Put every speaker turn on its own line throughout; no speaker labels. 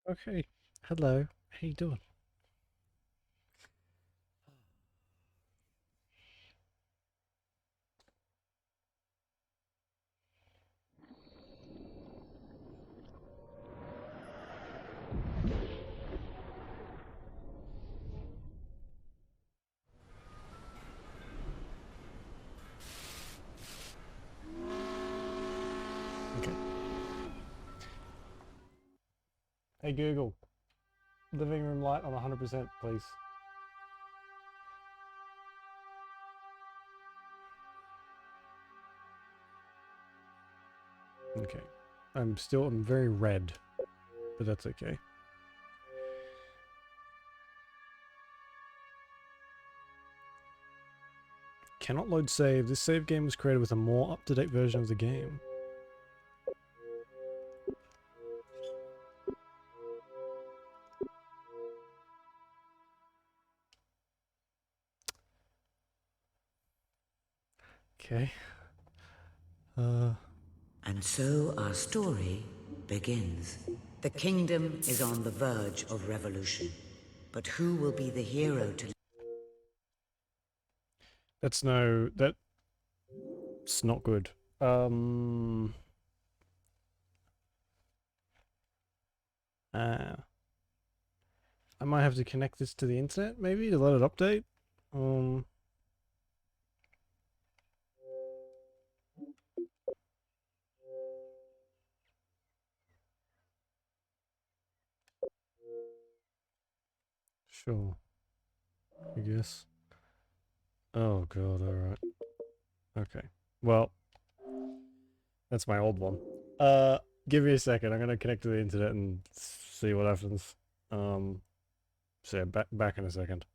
Okay. Hello. How you doing? Okay. Hey Google, living room light on 100%, please. Okay. I'm very red, but that's okay. Cannot load save. This save game was created with a more up-to-date version of the game. Okay.
And so our story begins. The kingdom is on the verge of revolution. But who will be the hero to...
That's not good. Uh, I might have to connect this to the internet, maybe, to let it update. Um, sure. I guess. Oh god, alright. Okay. Well, that's my old one. Give me a second. I'm gonna connect to the internet and see what happens. So yeah, back in a second.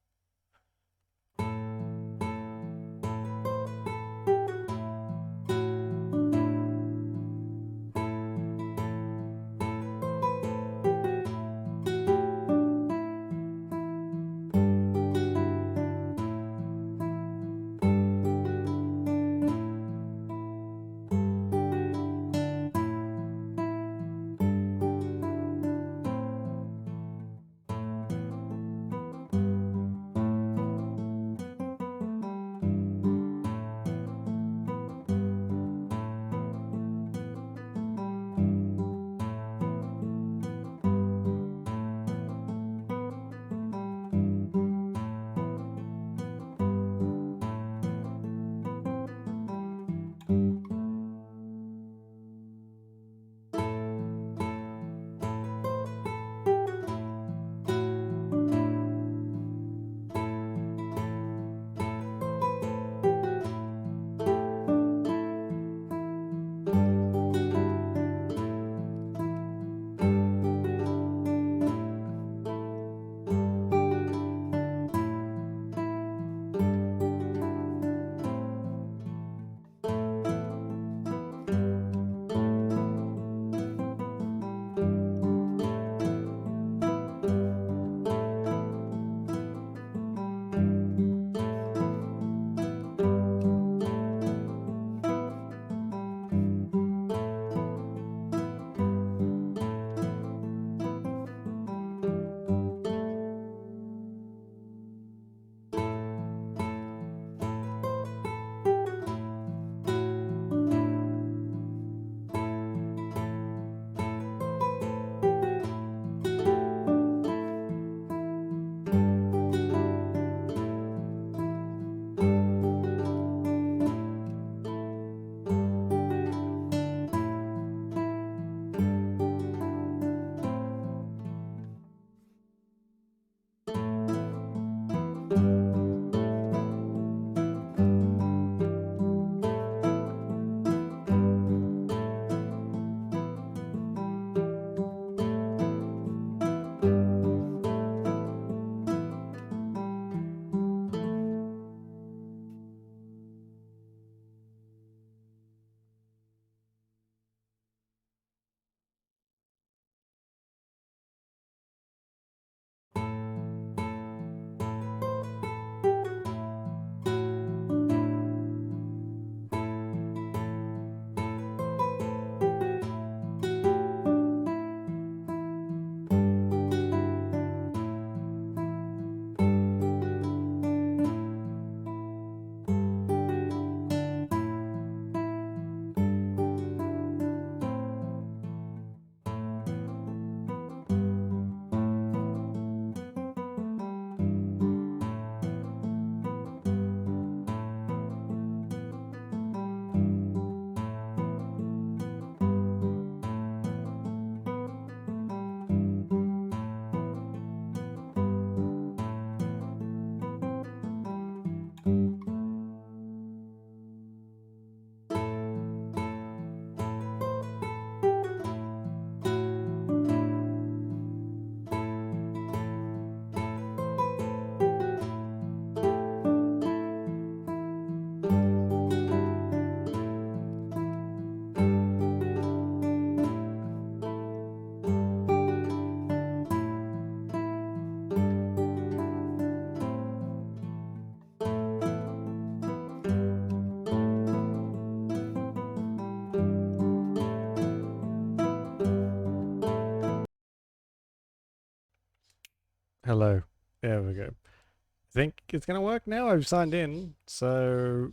Hello. There we go. I think it's gonna work now. I've signed in, so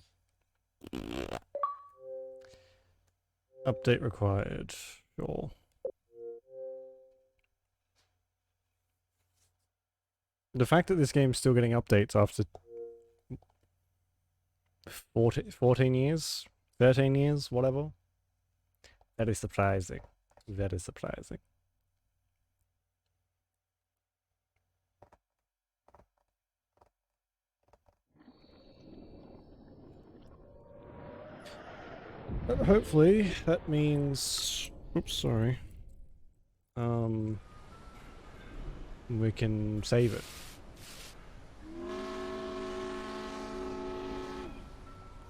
update required. Sure. The fact that this game's still getting updates after 14 years, 13 years, whatever, that is surprising. That is surprising. But hopefully that means, oops, sorry. We can save it.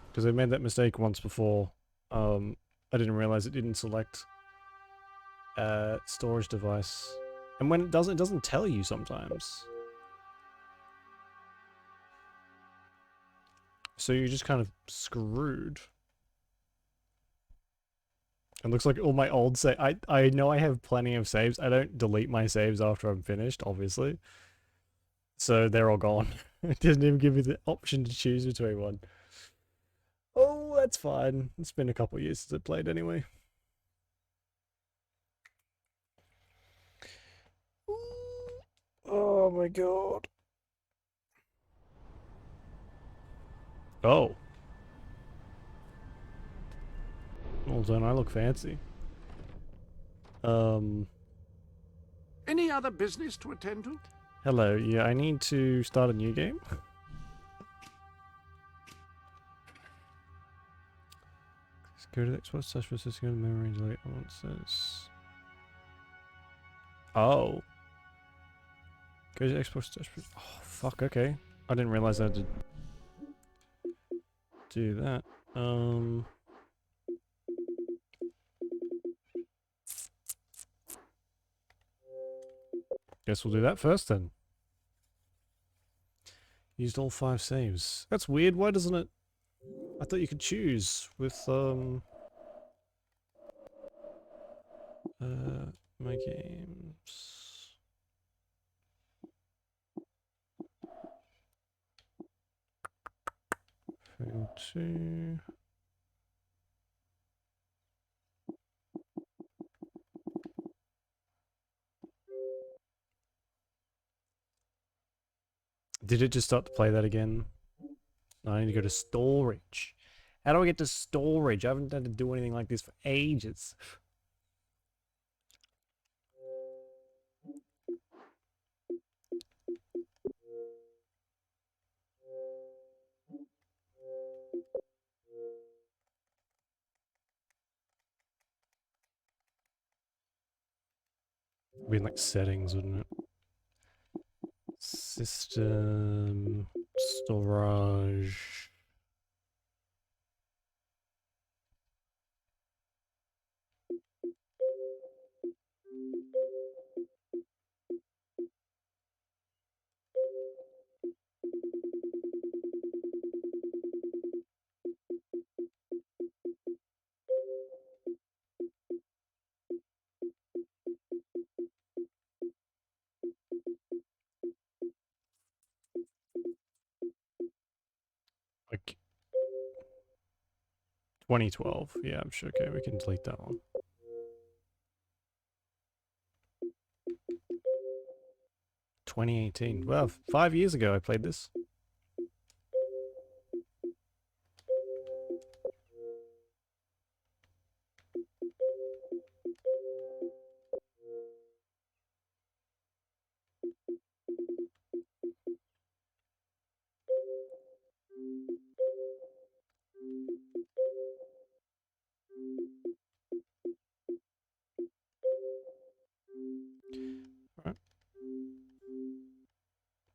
Because I made that mistake once before. I didn't realize it didn't select storage device. And when it doesn't tell you sometimes. So you're just kind of screwed. It looks like all my old I know I have plenty of saves. I don't delete my saves after I'm finished, obviously. So they're all gone. It doesn't even give me the option to choose between one. Oh, that's fine. It's been a couple of years since I played anyway. Oh my god. Oh. Well, don't I look fancy?
Any other business to attend to?
Hello. Yeah, I need to start a new game. Go to the export slash processing of memory and delete answers. Oh. Go to export slash. Oh, fuck, okay. I didn't realize I had to do that. Guess we'll do that first then. Used all 5 saves. That's weird. Why doesn't it? I thought you could choose with my games. Fable 2. Did it just start to play that again? No, I need to go to storage. How do I get to storage? I haven't had to do anything like this for ages. It'd be in like settings, wouldn't it? System, storage. Like 2012. Yeah, I'm sure. Okay, we can delete that one. 2018. Well, 5 years ago I played this. Alright.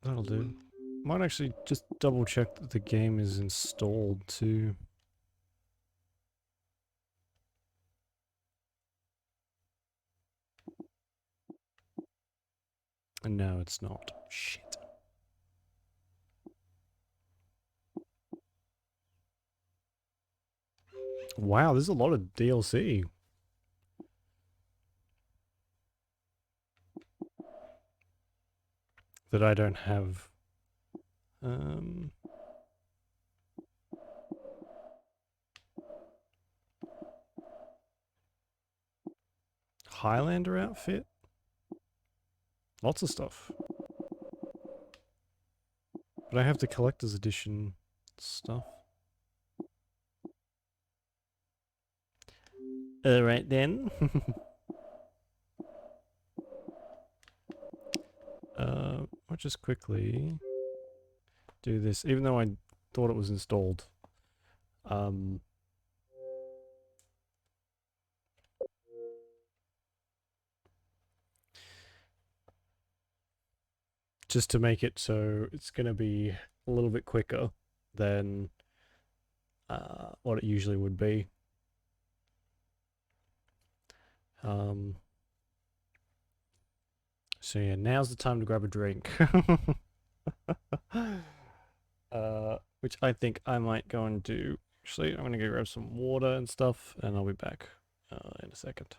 That'll do. Might actually just double check that the game is installed too. And no, it's not. Shit. Wow, there's a lot of DLC. that I don't have. Highlander outfit? Lots of stuff. But I have the collector's edition stuff. Alright then. I'll just quickly do this, even though I thought it was installed. Just to make it so it's going to be a little bit quicker than what it usually would be. So yeah, now's the time to grab a drink. Which I think I might go and do. Actually, I'm going to go grab some water and stuff, and I'll be back in a second.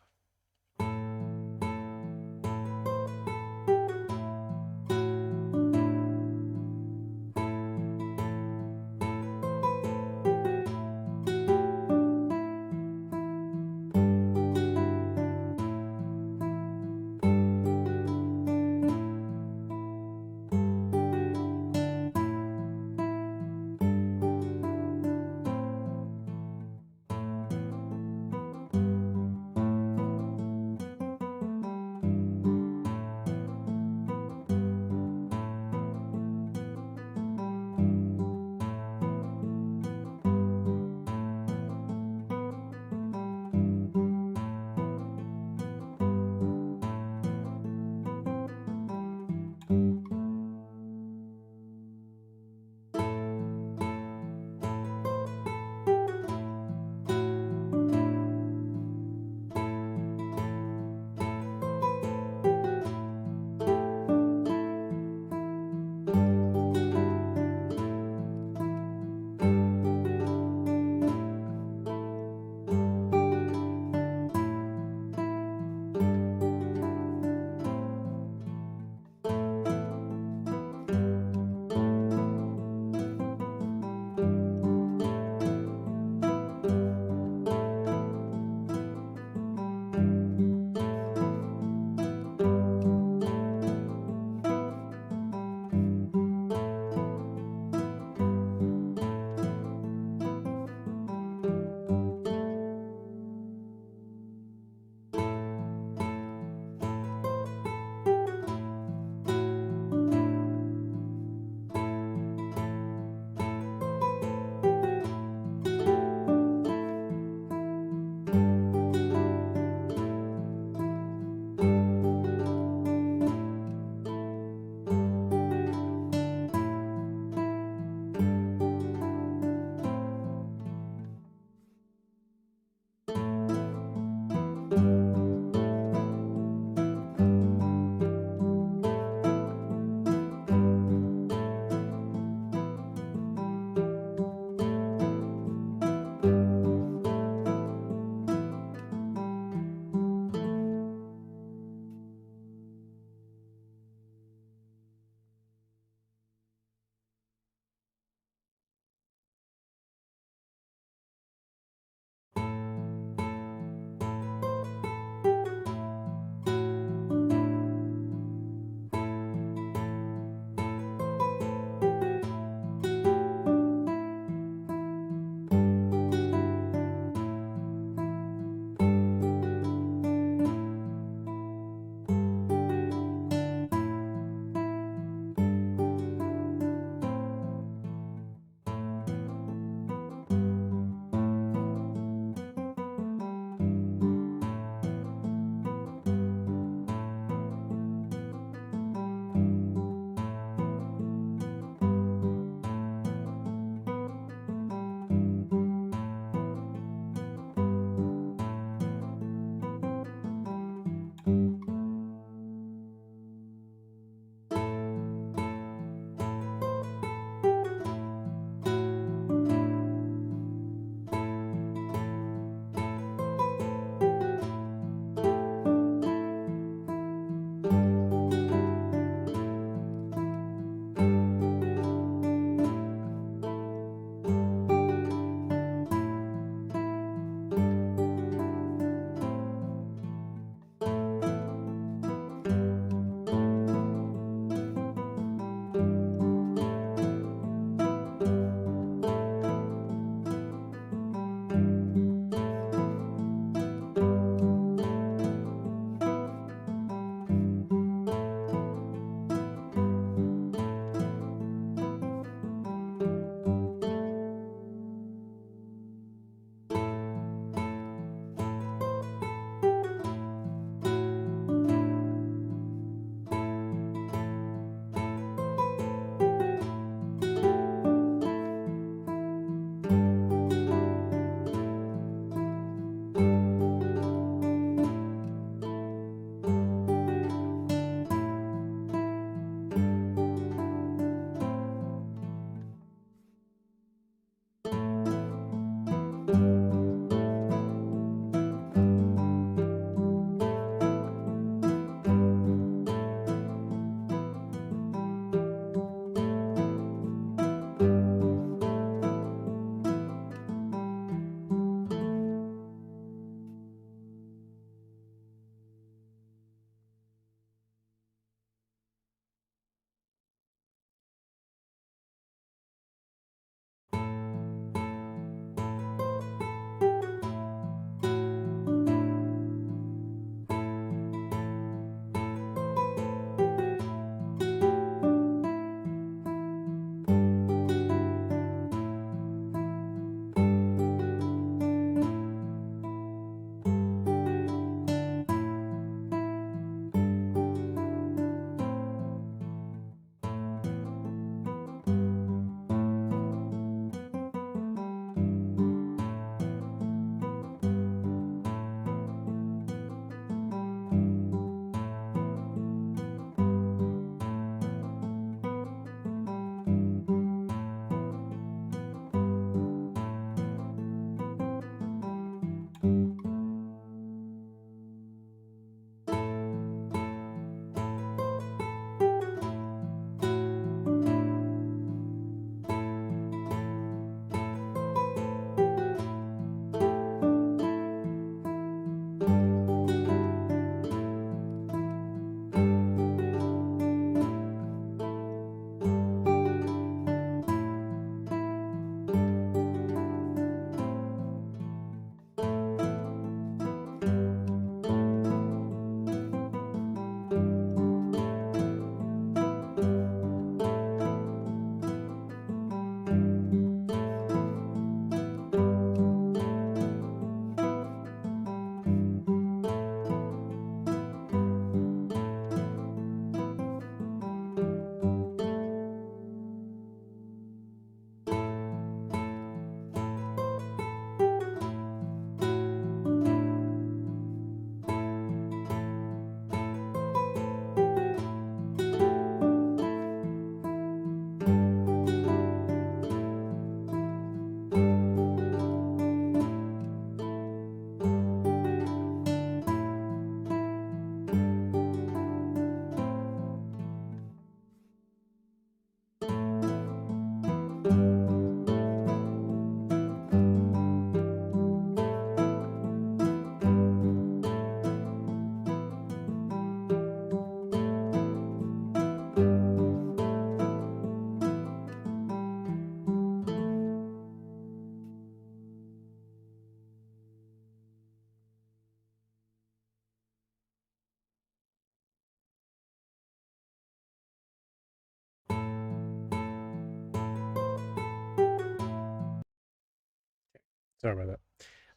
Sorry about that.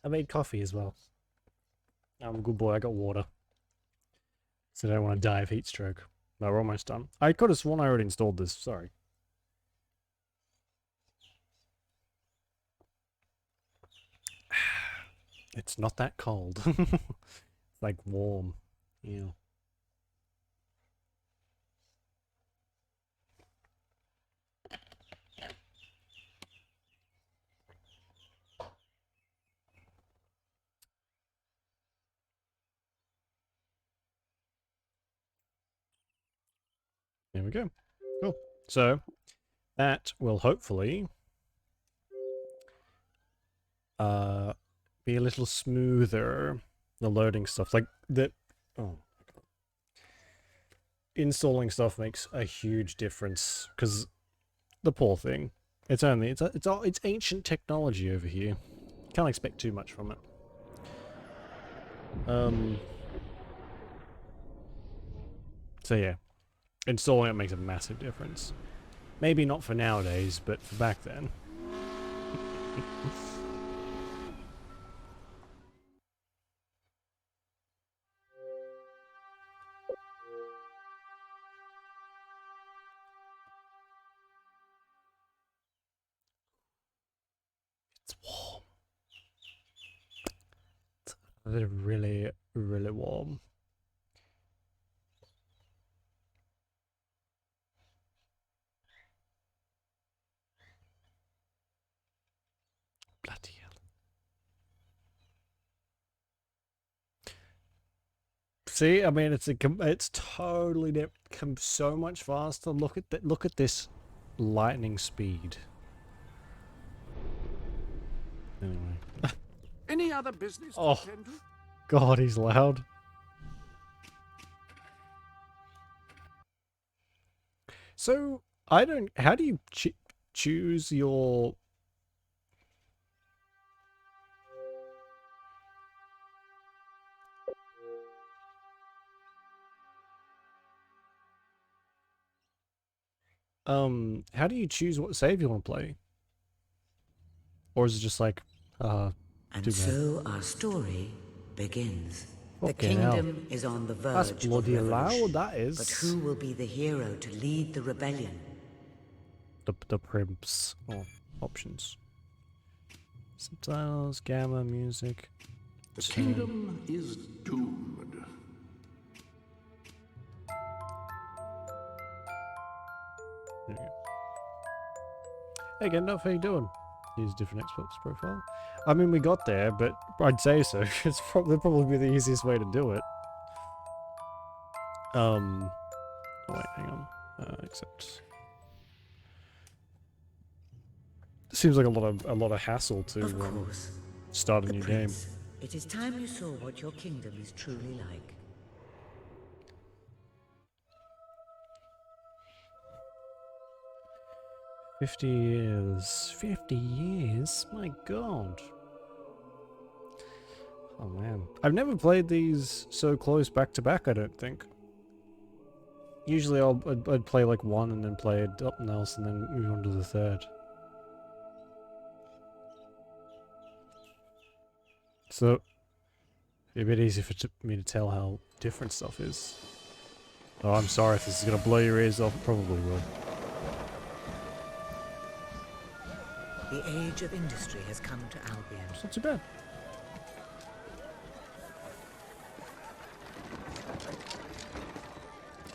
I made coffee as well. I'm a good boy. I got water. So I don't want to die of heat stroke. No, we're almost done. I could have sworn I already installed this. Sorry. It's not that cold. It's like warm. Yeah. There we go. Cool. So that will hopefully be a little smoother. The loading stuff, like the installing stuff makes a huge difference because the poor thing. It's ancient technology over here. Can't expect too much from it. So yeah, installing it makes a massive difference. Maybe not for nowadays, but for back then. It's warm. It's really, really warm. Bloody hell. See, I mean, it's totally so much faster. Look at this lightning speed. Anyway.
Any other business to
Oh.
attend to?
God, he's loud. So, I don't... How do you choose your... How do you choose what save you want to play? Or is it just like,
And
too bad.
so our story begins. The
Fucking hell.
kingdom is on the
That's
verge of
bloody
revolution.
loud, that is.
But who will be the hero to lead the rebellion?
The primps or options. Subtitles, gamma, music.
The kingdom is doomed.
There we go. Hey Gandalf, how you doing? Use different Xbox profile. I mean, we got there, but I'd say so. It's probably the easiest way to do it. Oh wait, hang on. Accept. Seems like a lot of hassle to
Of course.
start a
The
new
prince.
game.
It is time you saw what your kingdom is truly like.
"50 years. 50 years? My god. Oh man. I've never played these so close back to back, I don't think. Usually I'd play like one and then play something else and then move on to the third. So, it'd be a bit easy for me to tell how different stuff is. Oh, I'm sorry if this is going to blow your ears off. It probably will.
The age of industry has come to Albion.
It's not too bad.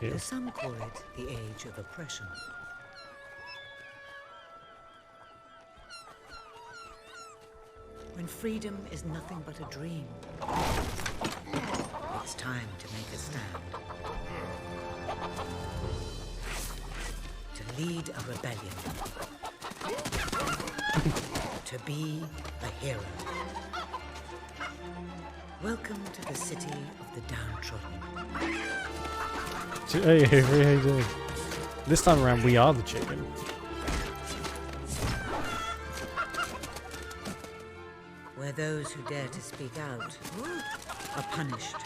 Though
Yeah.
some call it the age of oppression. When freedom is nothing but a dream, it's time to make a stand. To lead a rebellion. To be a hero. Welcome to the city of the downtrodden.
Hey, how you doing? This time around, we are the chicken.
Where those who dare to speak out are punished.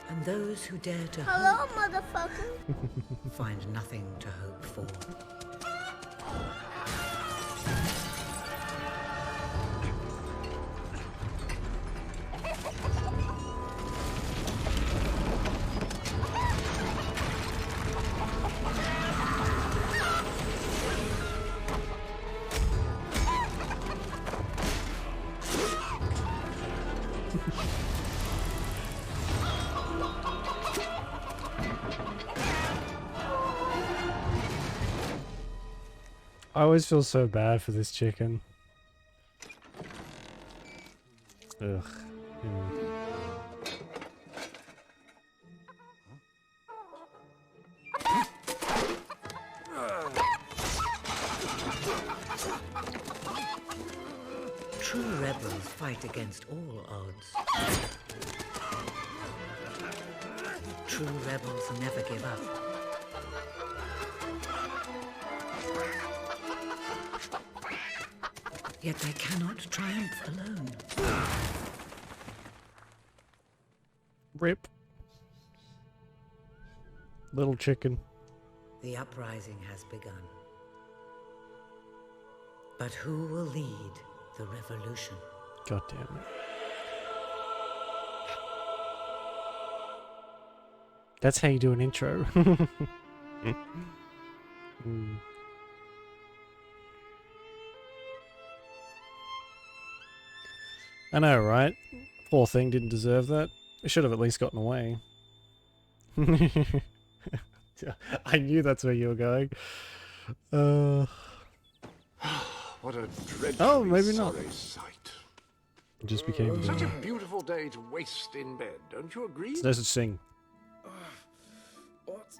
And those who dare to
Hello, motherfucker.
find nothing to hope for.
I always feel so bad for this chicken. Ugh. Mm.
True rebels fight against all odds. True rebels never give up. Yet they cannot triumph alone.
Rip. Little chicken.
The uprising has begun. But who will lead the revolution?
God damn it. That's how you do an intro. Mm. I know, right? Poor thing didn't deserve that. It should have at least gotten away. I knew that's where you were going.
What a dreadfully
maybe not.
sorry sight.
It just became
Such a beautiful day to waste in bed, don't you agree?
There's no such thing.
What?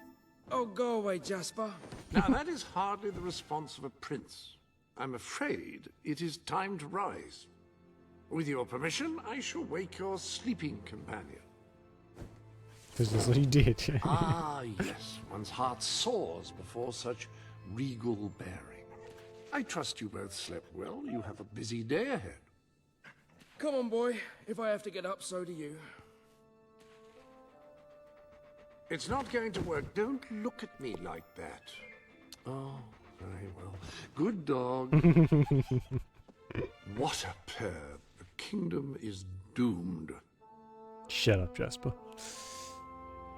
Oh, go away, Jasper.
Now that is hardly the response of a prince. I'm afraid it is time to rise. With your permission, I shall wake your sleeping companion.
Because that's what he did.
Ah, yes, one's heart soars before such regal bearing. I trust you both slept well. You have a busy day ahead.
Come on, boy. If I have to get up, so do you.
It's not going to work. Don't look at me like that. Oh, very well. Good dog. What a pair. The kingdom is doomed.
Shut up, Jasper.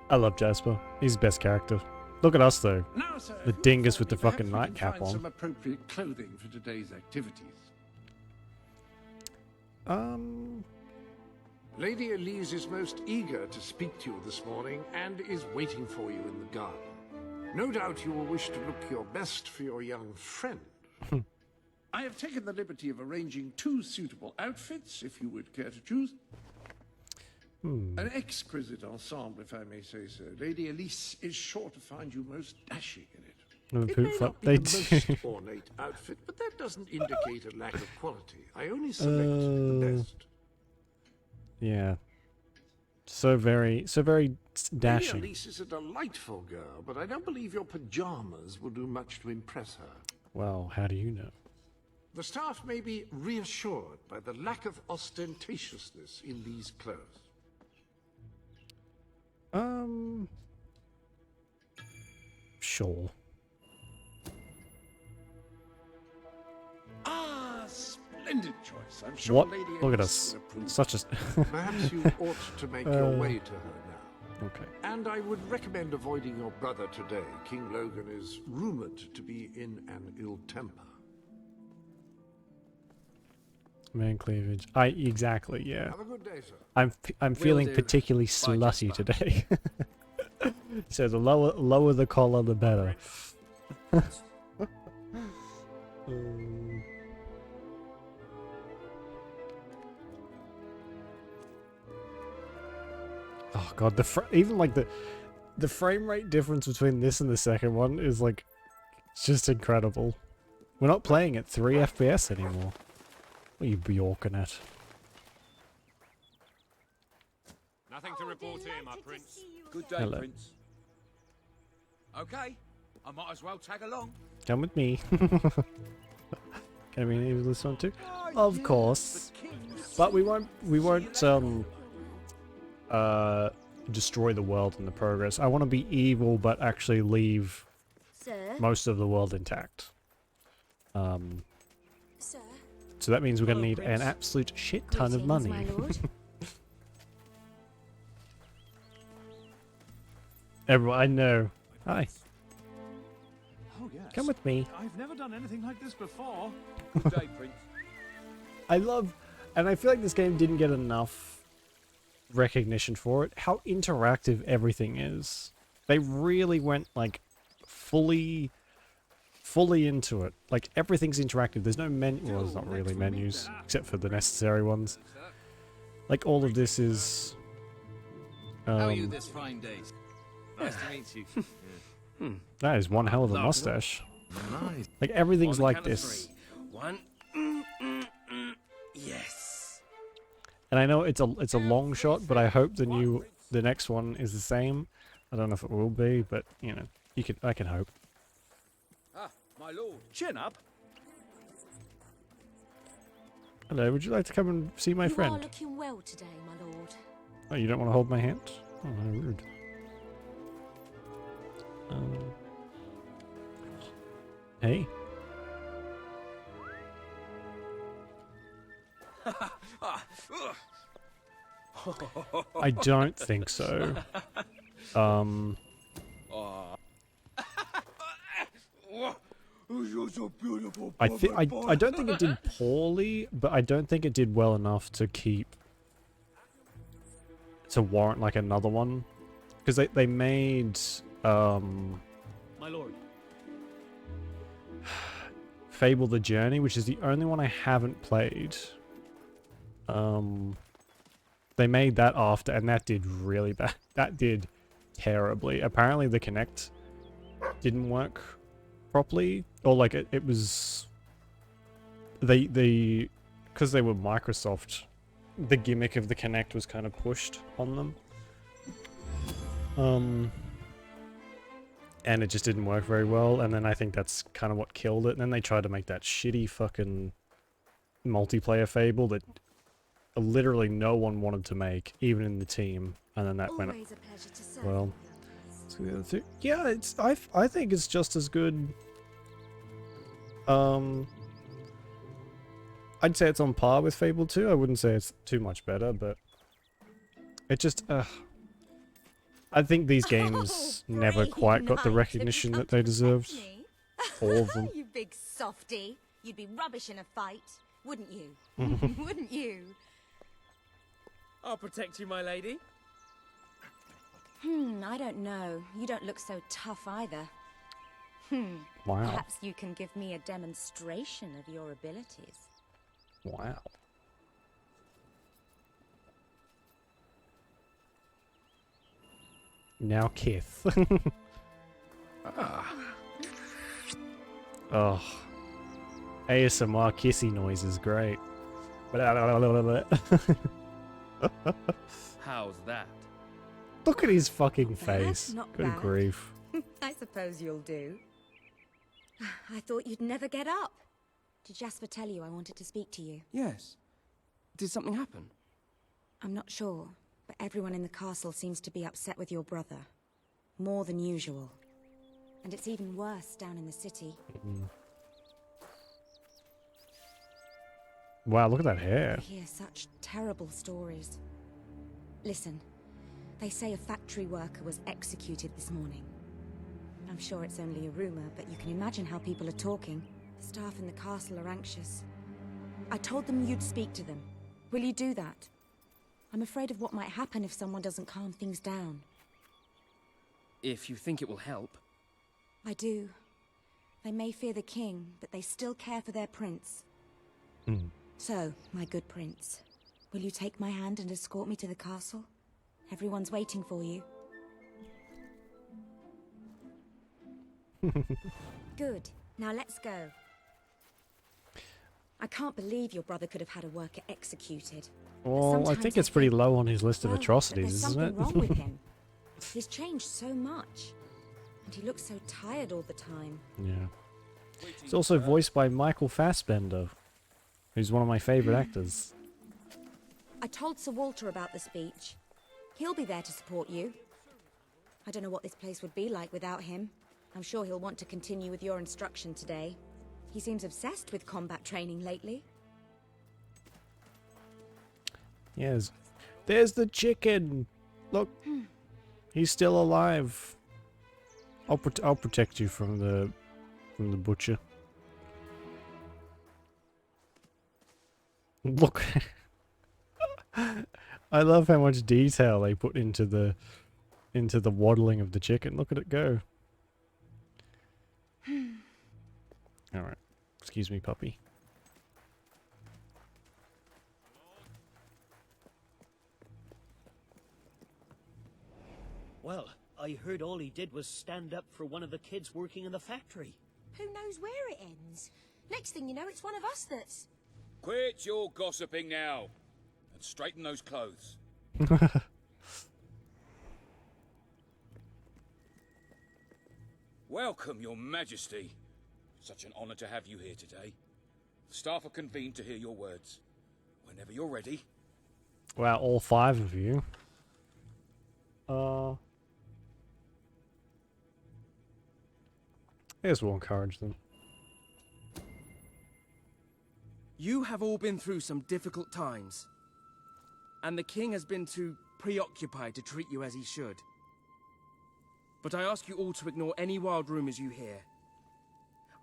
I love Jasper. He's the best character. Look at us, though.
Now, sir,
The
who
dingus
thought
with the
perhaps
fucking
we can
nightcap
find
on.
some appropriate clothing for today's activities. Lady Elise is most eager to speak to you this morning and is waiting for you in the garden. No doubt you will wish to look your best for your young friend. I have taken the liberty of arranging 2 suitable outfits, if you would care to choose. An exquisite ensemble, if I may say so. Lady Elise is sure to find you most dashing in it.
And the
It
poop
may
flap.
not be
They
the
do.
most ornate outfit, but that doesn't indicate a lack of quality. I only select the best.
Yeah. So very
Lady
dashing.
Elise is a delightful girl, but I don't believe your pajamas will do much to impress her.
Well, how do you know?
The staff may be reassured by the lack of ostentatiousness in these clothes.
Sure.
Ah, splendid choice. I'm sure
What?
Lady
Look at
Elise
us.
will approve.
Such a...
Perhaps you ought to make your way to her now.
Okay.
And I would recommend avoiding your brother today. King Logan is rumored to be in an ill temper.
Man cleavage. Exactly, yeah.
Have a good day, sir.
I'm feeling
do.
particularly
Bye,
slutty
Jasper.
today. So the lower the collar, the better. Oh god, even like the frame rate difference between this and the second one is like, it's just incredible. We're not playing at 3 FPS anymore. What are you bjorking at?
Nothing to report here, my prince.
Good day,
Hello.
Prince. Okay, I might as well tag along.
Come with me. Can I be able this one too? Of course. But we won't destroy the world in the progress. I want to be evil but actually leave
Sir?
most of the world intact.
Sir?
So that means we're going to
Hello,
need an
Prince.
absolute shit ton of
Greetings,
money.
my lord.
Everyone, I know. Hi,
Oh, yes.
come with me.
I've never done anything like this before.
Good day, Prince.
I love, and I feel like this game didn't get enough recognition for it. How interactive everything is. They really went like fully into it. Like everything's interactive. There's no menu. Well, there's not really menus except for the necessary ones. Like all of this is.
How are you this fine day? Nice to meet you.
That is one hell of a mustache.
Nice.
Like everything's
On the
like
count of
this.
3. 1. Yes.
And I know it's a long shot, but I hope the next one is the same. I don't know if it will be, but you know, I can hope.
Ah, my lord. Chin up.
Hello, would you like to come and see my
You are
friend?
looking well today, my lord.
Oh, you don't want to hold my hand? Oh, how rude. Hey. I don't think so. I don't think it did poorly, but I don't think it did well enough to warrant like another one, because they made
My lord.
Fable the Journey, which is the only one I haven't played. They made that after, and that did really bad. That did terribly. Apparently the Kinect didn't work properly, or like it was because they were Microsoft, the gimmick of the Kinect was kind of pushed on them. And it just didn't work very well, and then I think that's kind of what killed it. And then they tried to make that shitty fucking multiplayer Fable that literally no one wanted to make, even in the team. And then that went
Always a pleasure to serve.
well.
you,
So the other two, yeah, I think it's just as good. I'd say it's on par with Fable 2. I wouldn't say it's too much better, but it just I think these games
Oh,
never
brave
quite got the
knight,
recognition
have
that they
you come to
deserved.
protect me?
All of them.
You big softy. You'd be rubbish in a fight, wouldn't you? Wouldn't you?
I'll protect you, my lady.
I don't know. You don't look so tough either.
Wow.
Perhaps you can give me a demonstration of your abilities.
Wow. Now Kith. Oh. ASMR kissy noise is great.
How's that?
Look at his fucking
Not bad,
face.
not
Good
bad.
grief.
I suppose you'll do. I thought you'd never get up. Did Jasper tell you I wanted to speak to you?
Yes. Did something happen?
I'm not sure, but everyone in the castle seems to be upset with your brother. More than usual. And it's even worse down in the city.
Wow, look at that hair.
I hear such terrible stories. Listen, they say a factory worker was executed this morning. I'm sure it's only a rumor, but you can imagine how people are talking. The staff in the castle are anxious. I told them you'd speak to them. Will you do that? I'm afraid of what might happen if someone doesn't calm things down.
If you think it will help.
I do. They may fear the king, but they still care for their prince. So, my good prince, will you take my hand and escort me to the castle? Everyone's waiting for you. Good. Now let's go. I can't believe your brother could have had a worker executed. But
Well, I
sometimes
think it's pretty
think,
low on his list of
well, that
atrocities,
there's
isn't
something
it?
wrong with him. He's changed so much. And he looks so tired all the time.
Yeah. It's also voiced by Michael Fassbender, who's one of my favorite actors.
I told Sir Walter about the speech. He'll be there to support you. I don't know what this place would be like without him. I'm sure he'll want to continue with your instruction today. He seems obsessed with combat training lately.
Yes. There's the chicken! Look! He's still alive. I'll protect you from the butcher. Look. I love how much detail they put into the waddling of the chicken. Look at it go. Alright. Excuse me, puppy.
Well, I heard all he did was stand up for one of the kids working in the factory.
Who knows where it ends? Next thing you know, it's one of us that's...
Quit your gossiping now, and straighten those clothes. Welcome, Your Majesty. Such an honor to have you here today. The staff are convened to hear your words. Whenever you're ready.
Wow, all 5 of you. I guess we'll encourage them.
You have all been through some difficult times. And the king has been too preoccupied to treat you as he should. But I ask you all to ignore any wild rumors you hear.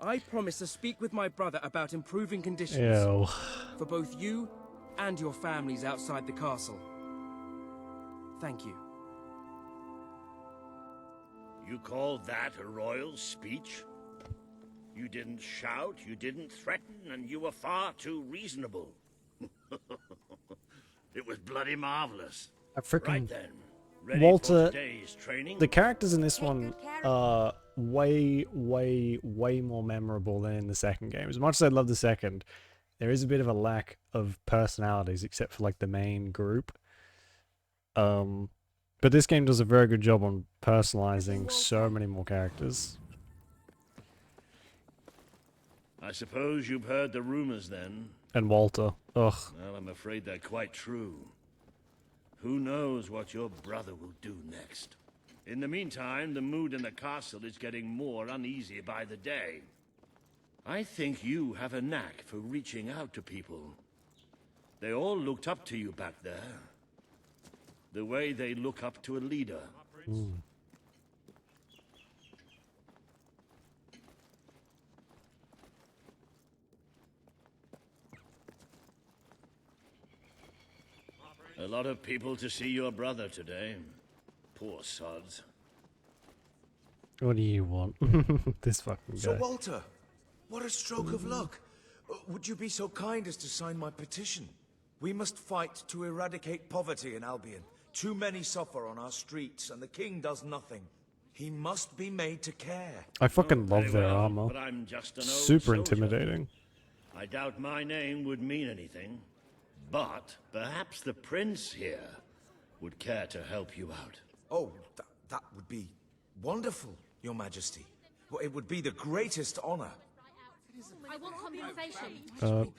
I promise to speak with my brother about improving conditions
Ew.
for both you and your families outside the castle. Thank you.
You call that a royal speech? You didn't shout, you didn't threaten, and you were far too reasonable. It was bloody marvelous.
I freaking
Right then. Ready
Walter,
for today's training?
the characters in this one are way more memorable than in the second game. As much as I love the second, there is a bit of a lack of personalities except for like the main group. But this game does a very good job on personalizing so many more characters.
I suppose you've heard the rumors then.
And Walter. Ugh.
Well, I'm afraid they're quite true. Who knows what your brother will do next? In the meantime, the mood in the castle is getting more uneasy by the day. I think you have a knack for reaching out to people. They all looked up to you back there. The way they look up to a leader.
Mm.
A lot of people to see your brother today. Poor sods.
What do you want? This fucking guy.
So Walter, what a stroke of luck. Would you be so kind as to sign my petition? We must fight to eradicate poverty in Albion. Too many suffer on our streets, and the king does nothing. He must be made to care.
I fucking love their
Well,
armor.
but I'm just an old
Super
soldier.
intimidating.
I doubt my name would mean anything. But perhaps the prince here would care to help you out.
Oh, that would be wonderful, Your Majesty. Well, it would be the greatest honor.
I want compensation.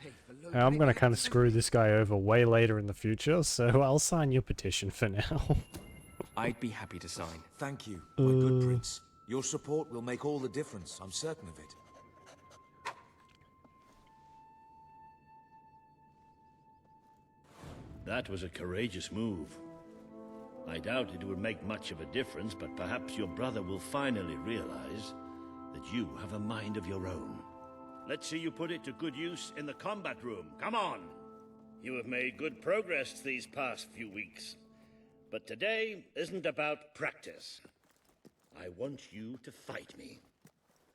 I'm gonna kind of screw this guy over way later in the future, so I'll sign your petition for now.
I'd be happy to sign.
Thank you, my good prince. Your support will make all the difference, I'm certain of it.
That was a courageous move. I doubt it would make much of a difference, but perhaps your brother will finally realize that you have a mind of your own. Let's see you put it to good use in the combat room. Come on! You have made good progress these past few weeks. But today isn't about practice. I want you to fight me,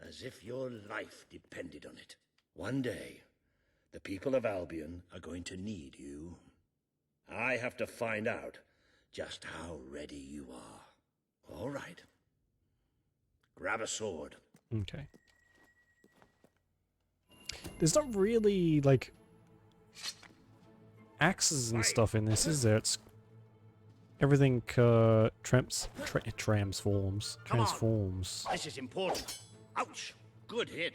as if your life depended on it. One day, the people of Albion are going to need you. I have to find out just how ready you are. All right. Grab a sword.
Okay. There's not really, like, axes and stuff in this, is there? It's everything transforms.
This is important. Ouch! Good hit.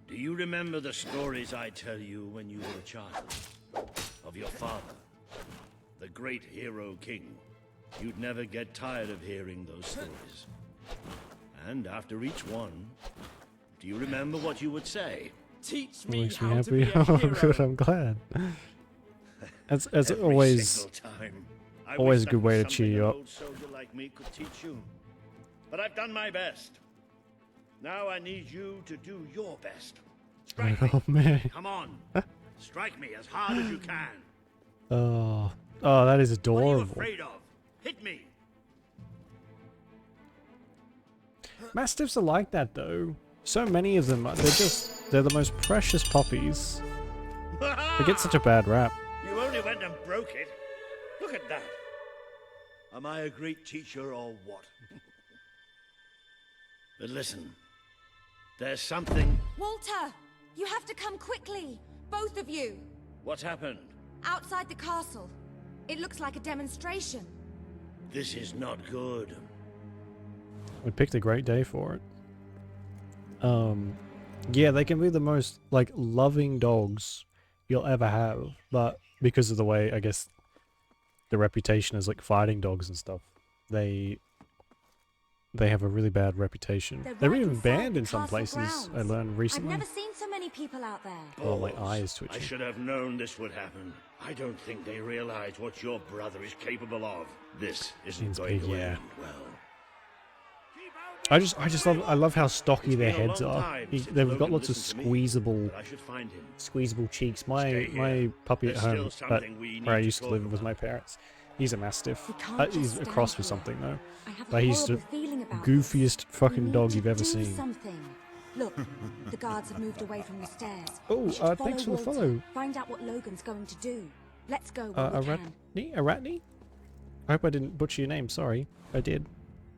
Do you remember the stories I tell you when you were a child? Of your father? The great hero king. You'd never get tired of hearing those stories. And after each one, do you remember what you would say?
Teach me
Makes me
how to be
happy.
a
Oh,
hero.
good. I'm glad. As
Every
always,
single time. I
always
wish
a good
that
way
was
to cheer
something
you
an
up.
old soldier like me could teach you. But I've done my best. Now I need you to do your best. Strike me.
Oh man.
Come on. Strike me as hard as you can.
Oh, Oh, that is
What are you
adorable.
afraid of? Hit me.
Mastiffs are like that though. So many of them, they're the most precious puppies. They get such a bad rap.
You only went and broke it. Look at that. Am I a great teacher or what? But listen, there's something...
Walter! You have to come quickly! Both of you!
What happened?
Outside the castle. It looks like a demonstration.
This is not good.
We picked a great day for it. Yeah, they can be the most, like, loving dogs you'll ever have, but because of the way, I guess, the reputation as, like, fighting dogs and stuff, they have a really bad reputation. They're
right
even
inside
banned
the
in some
castle
places, I
grounds.
learned recently.
I've never seen so many people out there.
Oh, my
Balls.
eyes
I
twitching.
should have known this would happen. I don't think they realize what your brother is capable of. This isn't
Seems
going
big,
to
yeah.
end well.
I love how stocky
It's
their
been a
heads
long
are.
time since
They've got
Logan
lots of
listened to me,
squeezable
but I should find him.
cheeks.
Stay
My
here.
puppy at
There's
home,
still
but
something we
where I
need to
used to live
talk
with my
about.
parents, he's a mastiff.
We can't
He's
just
a
stand
cross with
here.
something though.
I have a
But he's the
horrible feeling about
goofiest
this.
fucking
We
dog
need
you've
to
ever
do
seen.
Something. Look, the guards have moved away from the stairs.
Oh,
We should
thanks for the
Walter,
follow.
Find out what Logan's going to do. Let's go while we can.
Aratni? I hope I didn't butcher your name. Sorry, I did.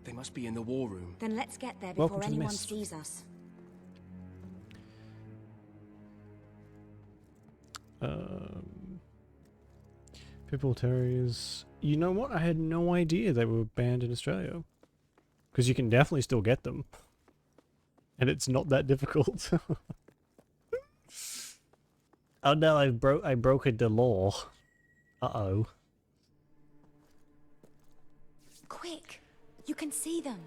They must be in the war room.
Then let's get there
Welcome
before
to the
anyone
mist.
sees us.
Pitbull Terriers. You know what? I had no idea they were banned in Australia. Because you can definitely still get them. And it's not that difficult. Oh no, I broke the law. Uh-oh.
Quick! You can see them.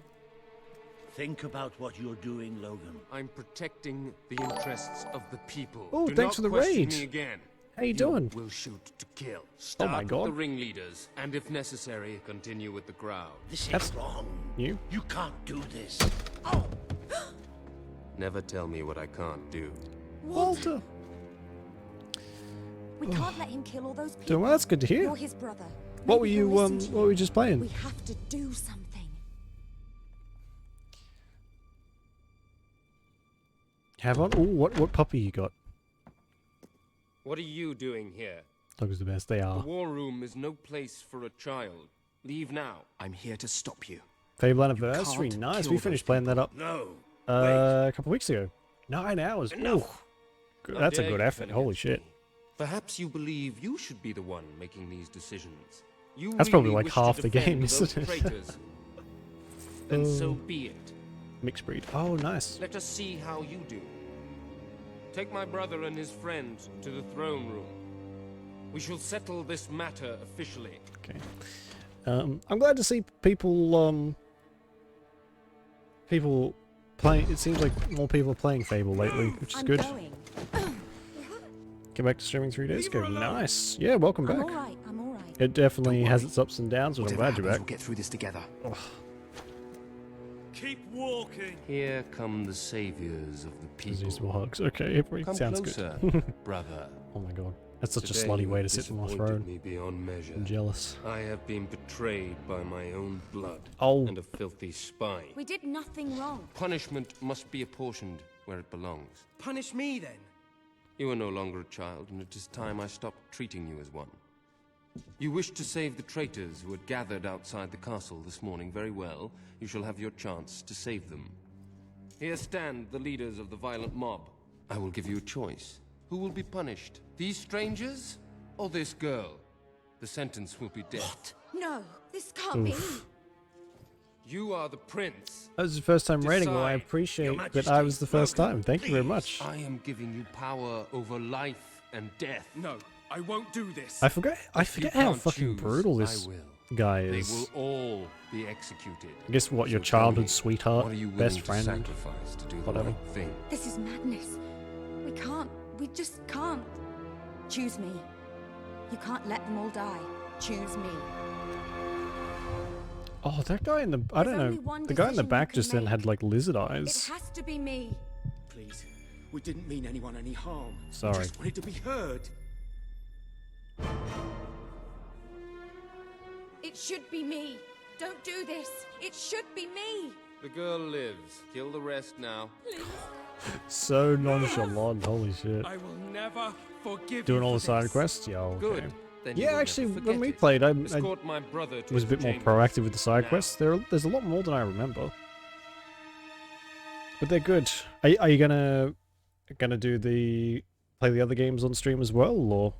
Think about what you're doing, Logan.
I'm protecting the interests of the people.
Oh,
Do
thanks
not
for the
question
raid.
me again.
How you doing?
Will shoot to kill.
Oh
Start
my
with
God.
the ringleaders, and if necessary, continue with the crowd.
This
That's
is wrong.
You?
You can't do this.
Never tell me what I can't do.
Walter!
We can't let him kill all those people.
Doing well, that's good to hear.
You're his brother.
What were
Maybe
you
he'll listen to
what were you just playing?
We have to do something.
Have on? Ooh, what puppy you got?
What are you doing here?
Dogs are the best, they
The
are.
war room is no place for a child. Leave now.
I'm here to stop you.
Fable anniversary,
can't
nice.
kill
We
those
finished playing that up
No.
a couple weeks ago. 9 hours. Ooh. Good-
How
That's a
dare
good
you
effort.
turn
Holy
against
shit.
me? Perhaps you believe you should be the one making these decisions. You
That's probably
really
like
wish
half
to
the
defend
game,
those
isn't it?
traitors. Then so be it.
Mixed breed. Oh, nice.
Let us see how you do. Take my brother and his friend to the throne room. We shall settle this matter officially.
Okay. I'm glad to see people people playing. It seems like more people are playing Fable lately, which is
I'm
good.
going.
Came back to streaming 3 days ago. Nice. Yeah, welcome
I'm
back.
alright, I'm alright.
It definitely
Don't
has
worry.
its ups and downs, but I'm
Whatever
glad you're
happens,
back.
we'll get through this together.
Keep walking.
Here come the saviors of the
Disease
people.
hugs. Okay, it
Come
sounds
closer,
good.
brother.
Oh my god. That's such a
Today
slutty
you
way to
have
sit on my
disappointed
throne.
me beyond measure.
I'm jealous.
I have been betrayed by my own blood
Oh.
and a filthy spine.
We did nothing wrong.
Punishment must be apportioned where it belongs.
Punish me then.
You are no longer a child, and it is time I stopped treating you as one. You wish to save the traitors who had gathered outside the castle this morning. Very well. You shall have your chance to save them. Here stand the leaders of the violent mob. I will give you a choice. Who will be punished? These strangers or this girl? The sentence will be death.
No, this can't be.
You are the prince.
That was the first time raiding. Well, I
Decide.
appreciate
Your
that I was the first
Majesty,
time. Thank you very
please.
much.
I am giving you power over life and death.
No, I won't do this.
I forget
If you
how
can't
fucking
choose,
brutal this
I will.
guy
They
is.
will all be executed.
I guess what, your
So tell
childhood
me,
sweetheart,
what are you willing
best
to
friend,
sacrifice to do the
whatever.
right thing?
This is madness. We just can't. Choose me. You can't let them all die. Choose me.
Oh, that guy in the I don't
There's only
know.
one
The guy in the
decision you
back
can
just then
make.
had like lizard
It
eyes.
has to be me.
Please, we didn't mean anyone any harm.
Sorry.
We just wanted to be heard.
It should be me. Don't do this. It should be me.
The girl lives. Kill the rest now.
Please.
So nonchalant, holy shit.
I will never forgive
Doing
you
all
for
the side
this.
quests? Yeah, okay.
Good. Then you
Yeah,
will
actually,
never
when we
forget it.
played, I
Escort my brother to
was a
his
bit more
chambers.
proactive with the side
Now.
quests. There's a lot more than I remember. But they're good. Are you gonna do play the other games on stream as well, or?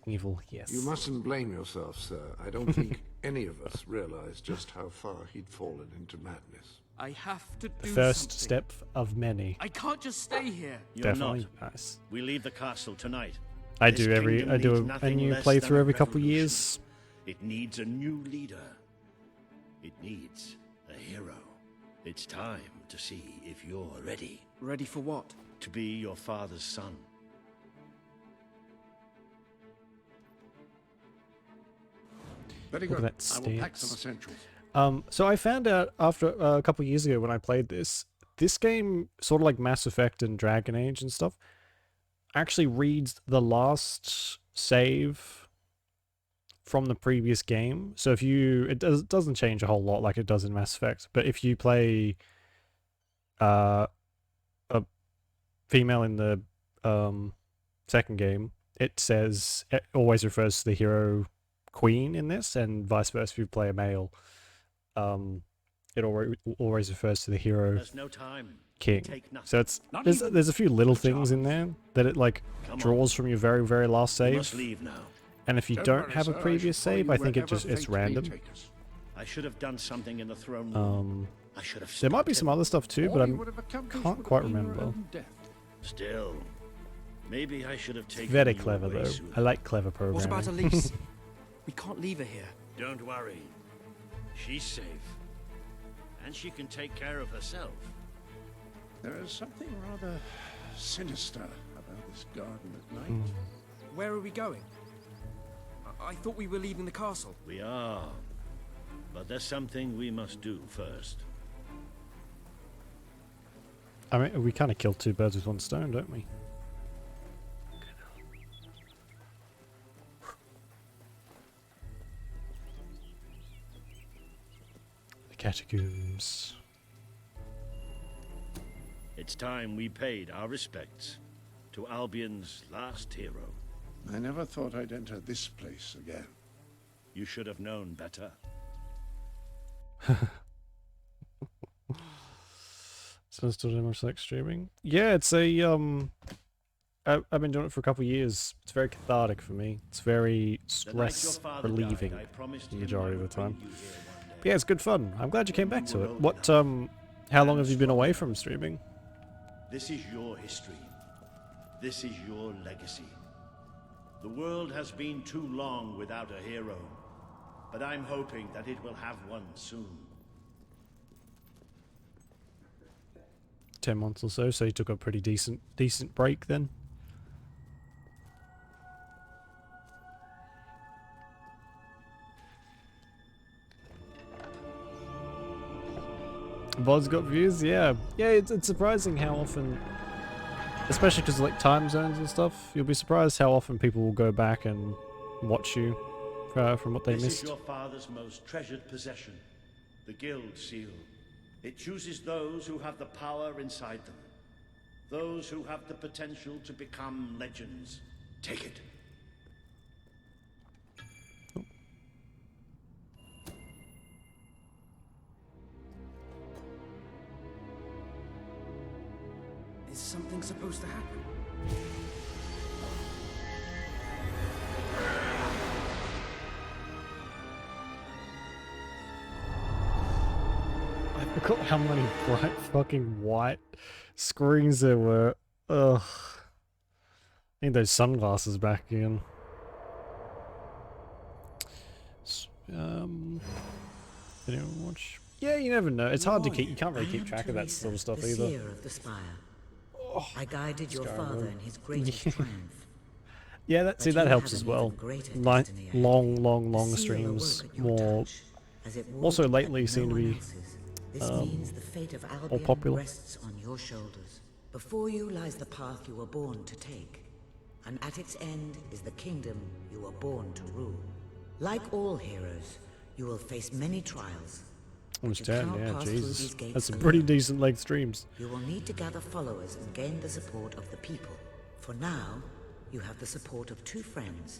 Evil, yes.
You mustn't blame yourself, sir. I don't think any of us realized just how far he'd fallen into madness.
I have to do
The first
something.
step of many.
I can't just stay here.
You're
Definitely
not.
nice.
We leave the castle tonight.
I
This
do
kingdom
I do
needs
a
nothing
new
less
playthrough
than a
every couple of
revolution.
years.
It needs a new leader. It needs a hero. It's time to see if you're ready.
Ready for what?
To be your father's son.
Very
Look
good.
at that
I will pack some
stance.
essentials.
So I found out after a couple of years ago when I played this game, sort of like Mass Effect and Dragon Age and stuff, actually reads the last save from the previous game. So if it doesn't change a whole lot like it does in Mass Effect, but if you play a female in the second game, it always refers to the hero queen in this, and vice versa if you play a male. It always refers to the hero
There's no time.
king.
Take nothing.
So there's a few little things in there that it like
Come on.
draws from your very, very last
You
save.
must leave now.
And if you
Don't
don't
worry,
have
sir,
a
I
previous
shall follow
save,
you
I think
wherever
it's
fate may
random.
take us.
I should have done something in the throne room. I should have.
There might be
stopped
some
him.
other stuff too,
All
but
you
I
would have accomplished
can't
would
quite
have been your
remember.
own death.
Still, maybe I should have taken
Very
you
clever
away
though.
sooner.
I like clever
What
programming.
about Elise? We can't leave her here.
Don't worry. She's safe. And she can take care of herself.
There is something rather sinister about this garden at night.
Hmm.
Where are we going? I thought we were leaving the castle.
We are. But there's something we must do first.
I mean, we kind of killed two birds with one stone, don't we? The catacombs.
It's time we paid our respects to Albion's last hero.
I never thought I'd enter this place again.
You should have known better.
So still doing much like streaming? Yeah, it's a I've been doing it for a couple of years. It's very cathartic for me. It's very stress relieving the majority of the time. But yeah, it's good fun. I'm glad you came back to it. What how long have you been away from streaming?
This is your history. This is your legacy. The world has been too long without a hero, but I'm hoping that it will have one soon.
10 months or so, so you took a pretty decent break then. VOD's got views, yeah. Yeah, it's surprising how often, especially because like time zones and stuff, you'll be surprised how often people will go back and watch you from what they
This
missed.
is your father's most treasured possession, the Guild Seal. It chooses those who have the power inside them, those who have the potential to become legends. Take it.
Is something supposed to happen?
I forgot how many bright fucking white screens there were. Ugh. Need those sunglasses back again. Did anyone watch? Yeah, you never know. It's hard to keep. You can't really keep track of that sort of stuff
the
either.
seer of the spire. I guided your father in his greatest triumph.
Yeah, that see
But
that
you
helps
have
as
an
well.
even greater
Like
destiny ahead.
long
The seal
streams.
awoke at your
More.
touch, as it would
Also,
at
lately
no
seem to
one
be
else's. This means the fate of Albion
popular.
rests on your shoulders. Before you lies the path you were born to take, and at its end is the kingdom you were born to rule. Like all heroes, you will face many trials.
Almost
You
10,
cannot
yeah,
pass through
Jesus.
these gates
That's some
alone.
pretty decent length streams.
You will need to gather followers and gain the support of the people. For now, you have the support of 2 friends.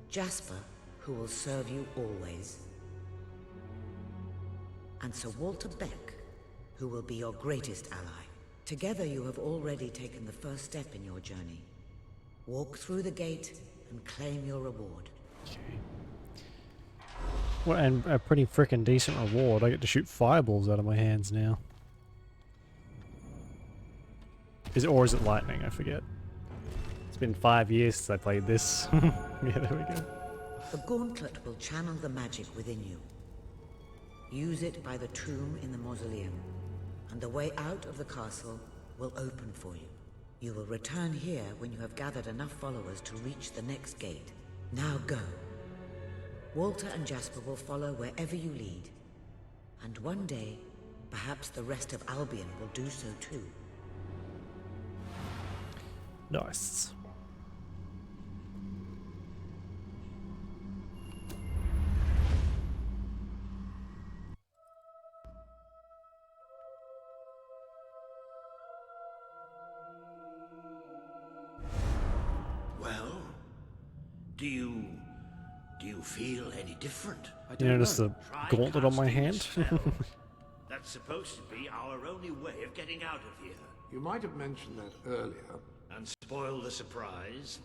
Jasper, who will serve you always. And Sir Walter Beck, who will be your greatest ally. Together you have already taken the first step in your journey. Walk through the gate and claim your reward.
Well, and a pretty freaking decent reward. I get to shoot fireballs out of my hands now. Or is it lightning? I forget. It's been 5 years since I played this. Yeah, there we go.
The gauntlet will channel the magic within you. Use it by the tomb in the mausoleum, and the way out of the castle will open for you. You will return here when you have gathered enough followers to reach the next gate. Now go. Walter and Jasper will follow wherever you lead. And one day, perhaps the rest of Albion will do so too.
Nice.
Well, do you feel any different?
You notice the gauntlet on my hand?
That's supposed to be our only way of getting out of here.
You might have mentioned that earlier.
And spoil the surprise.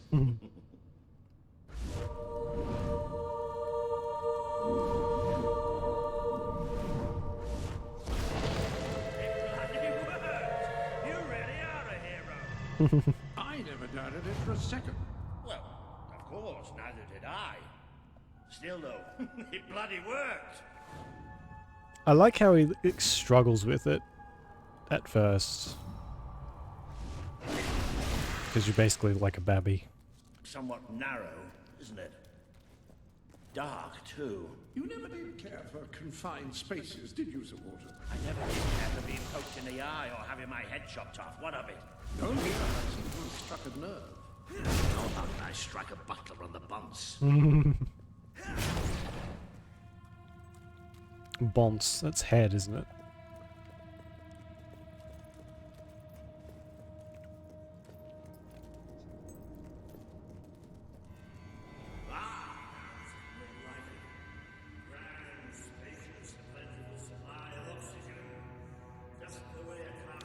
I never doubted it for a second.
Well, of course, neither did I. Still, though, it bloody worked.
I like how he struggles with it at first. Because you're basically like a babby.
Somewhat narrow, isn't it? Dark, too.
You never did care for confined spaces, did you, Sir Walter?
I never did care for being poked in the eye or having my head chopped off. What of it?
Oh, yeah, I seem to have struck a nerve.
How about I strike a butler on the bunce?
Bonce. That's head, isn't it?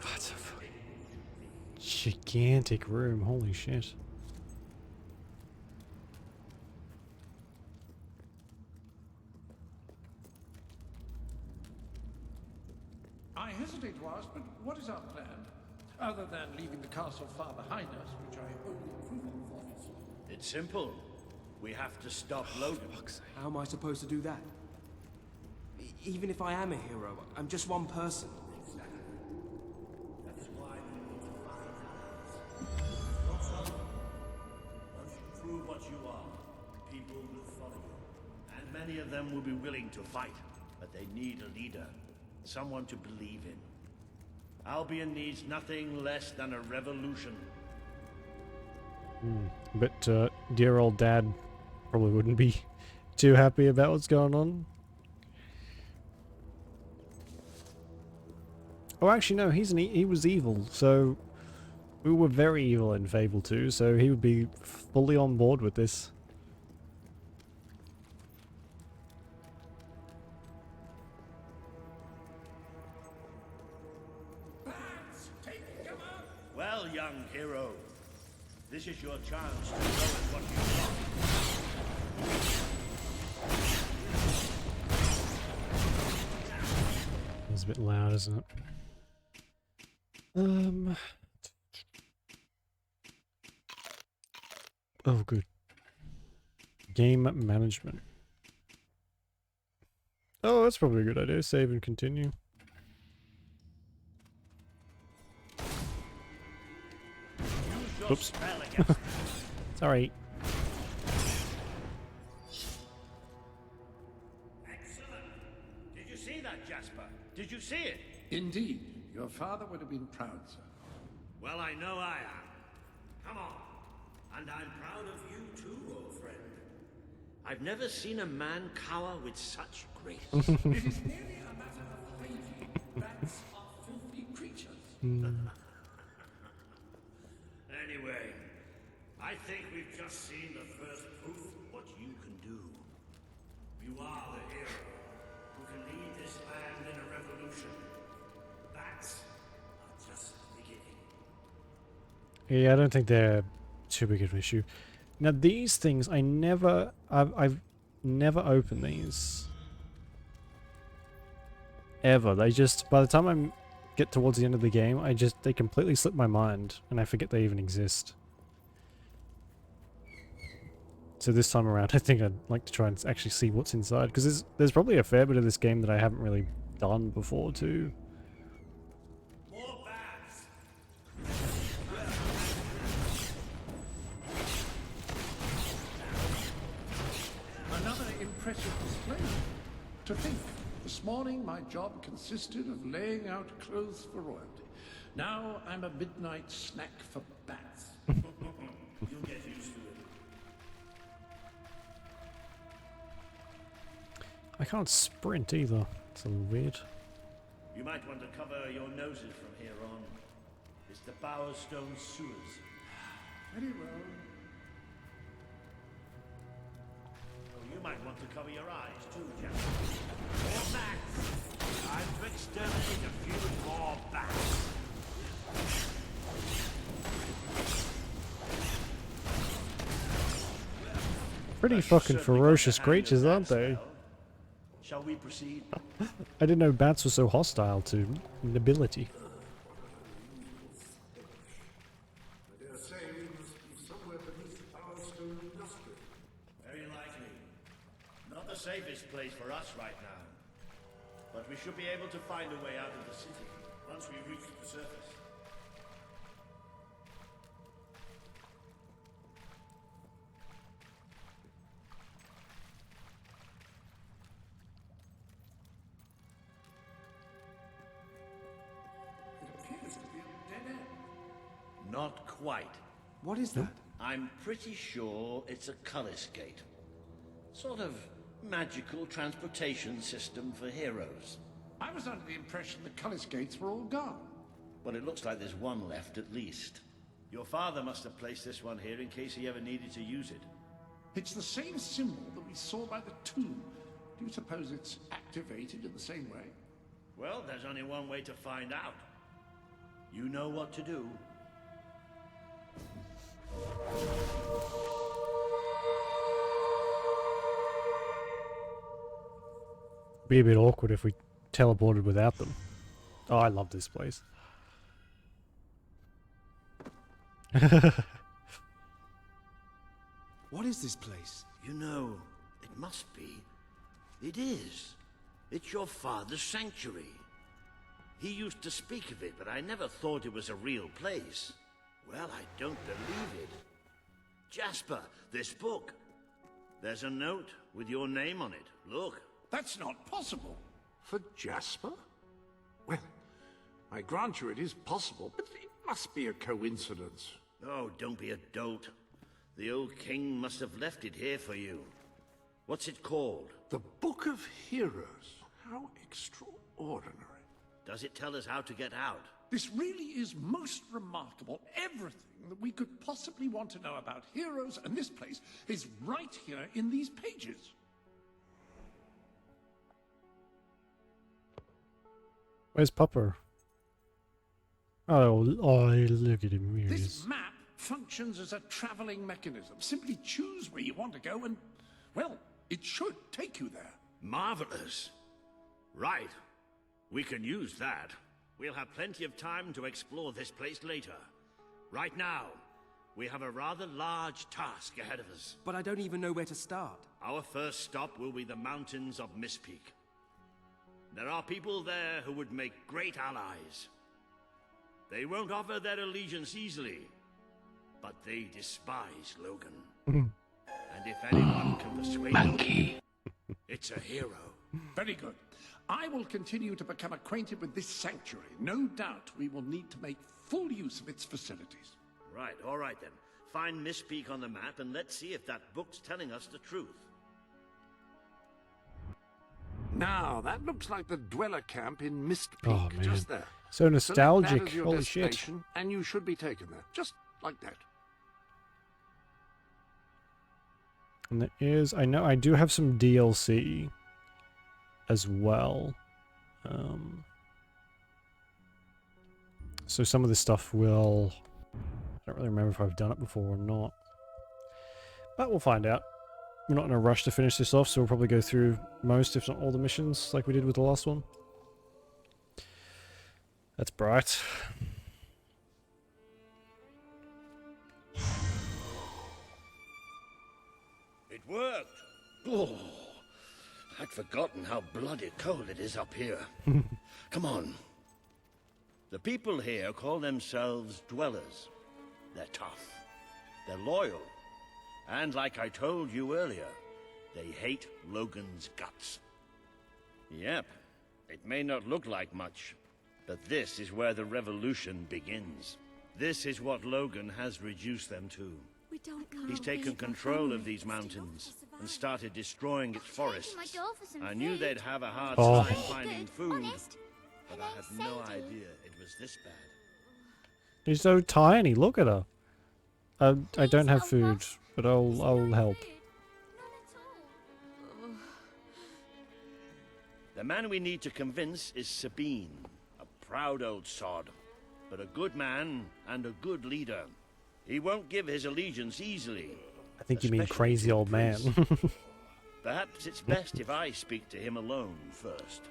That's a fucking gigantic room. Holy shit.
I hesitate to ask, but what is our plan? Other than leaving the castle far behind us, which I wholly approve of.
It's simple. We have to stop Logan.
How am I supposed to do that? Even if I am a hero, I'm just one person.
That's why we need to find out. Once you prove what you are, people will follow you. And many of them will be willing to fight, but they need a leader. Someone to believe in. Albion needs nothing less than a revolution.
But dear old dad probably wouldn't be too happy about what's going on. Oh, actually, no, he was evil, so we were very evil in Fable 2, so he would be fully on board with this.
Well, young hero, this is your chance to show us what you've got.
It's a bit loud, isn't it? Oh, good. Game management. Oh, that's probably a good idea. Save and continue. Oops. Sorry.
Excellent. Did you see that, Jasper? Did you see it?
Indeed. Your father would have been proud, sir.
Well, I know I am. Come on. And I'm proud of you too, old friend. I've never seen a man cower with such grace.
It is merely a matter of hygiene. Bats are filthy creatures.
Anyway, I think we've just seen the first proof of what you can do. You are the hero who can lead this land in a revolution. Bats are just the beginning.
Yeah, I don't think they're too big of an issue. Now these things, I've never opened these. Ever. They just, by the time I get towards the end of the game, they completely slip my mind and I forget they even exist. So this time around, I think I'd like to try and actually see what's inside, because there's probably a fair bit of this game that I haven't really done before too.
Another impressive display. To think, this morning my job consisted of laying out clothes for royalty. Now I'm a midnight snack for bats.
You'll get used to it.
I can't sprint either. It's a little weird.
You might want to cover your noses from here on. It's the Bowerstone sewers.
Very well.
You might want to cover your eyes too, Jasper. More bats! Time to exterminate a few more bats!
Pretty fucking ferocious creatures, aren't they?
Shall we proceed?
I didn't know bats were so hostile to nobility.
I dare say we must be somewhere beneath the Bowerstone industry.
Very likely. Not the safest place for us right now. But we should be able to find a way out of the city once we reach the surface.
It appears to be a dead end.
Not quite.
What is that?
I'm pretty sure it's a Cullis Gate. Sort of magical transportation system for heroes.
I was under the impression the Cullis gates were all gone.
Well, it looks like there's one left at least. Your father must have placed this one here in case he ever needed to use it.
It's the same symbol that we saw by the tomb. Do you suppose it's activated in the same way?
Well, there's only one way to find out. You know what to do.
Be a bit awkward if we teleported without them. Oh, I love this place.
What is this place?
You know, it must be. It is. It's your father's sanctuary. He used to speak of it, but I never thought it was a real place. Well, I don't believe it. Jasper, this book. There's a note with your name on it. Look.
That's not possible. For Jasper? Well, I grant you it is possible, but it must be a coincidence.
Oh, don't be a dolt. The old king must have left it here for you. What's it called?
The Book of Heroes. How extraordinary.
Does it tell us how to get out?
This really is most remarkable. Everything that we could possibly want to know about heroes and this place is right here in these pages.
Where's Pupper? Oh, look at him. Here he
This
is.
map functions as a traveling mechanism. Simply choose where you want to go and, well, it should take you there.
Marvelous. Right. We can use that. We'll have plenty of time to explore this place later. Right now, we have a rather large task ahead of us.
But I don't even know where to start.
Our first stop will be the mountains of Mistpeak. There are people there who would make great allies. They won't offer their allegiance easily, but they despise Logan. And if anyone can persuade them, it's a hero.
Very good. I will continue to become acquainted with this sanctuary. No doubt we will need to make full use of its facilities.
Right, all right then. Find Mistpeak on the map and let's see if that book's telling us the truth.
Now, that looks like the dweller camp in Mist Peak,
Oh, man.
just there.
So
Select
nostalgic.
that as your
Holy shit.
destination, and you should be taken there, just like that.
And there is, I know I do have some DLC as well. So some of this stuff will, I don't really remember if I've done it before or not. But we'll find out. We're not in a rush to finish this off, so we'll probably go through most, if not all, the missions like we did with the last one. That's bright.
It worked! Oh, I'd forgotten how bloody cold it is up here. Come on. The people here call themselves dwellers. They're tough. They're loyal. And like I told you earlier, they hate Logan's guts. Yep, it may not look like much, but this is where the revolution begins. This is what Logan has reduced them to. He's taken control of these mountains and started destroying its forests. I knew they'd have a hard time finding food, but I had no idea it was this bad.
She's so tiny, look at her. I don't have food, but I'll help.
The man we need to convince is Sabine, a proud old sod, but a good man and a good leader. He won't give his allegiance easily.
I think you mean crazy old man.
Perhaps it's best if I speak to him alone first.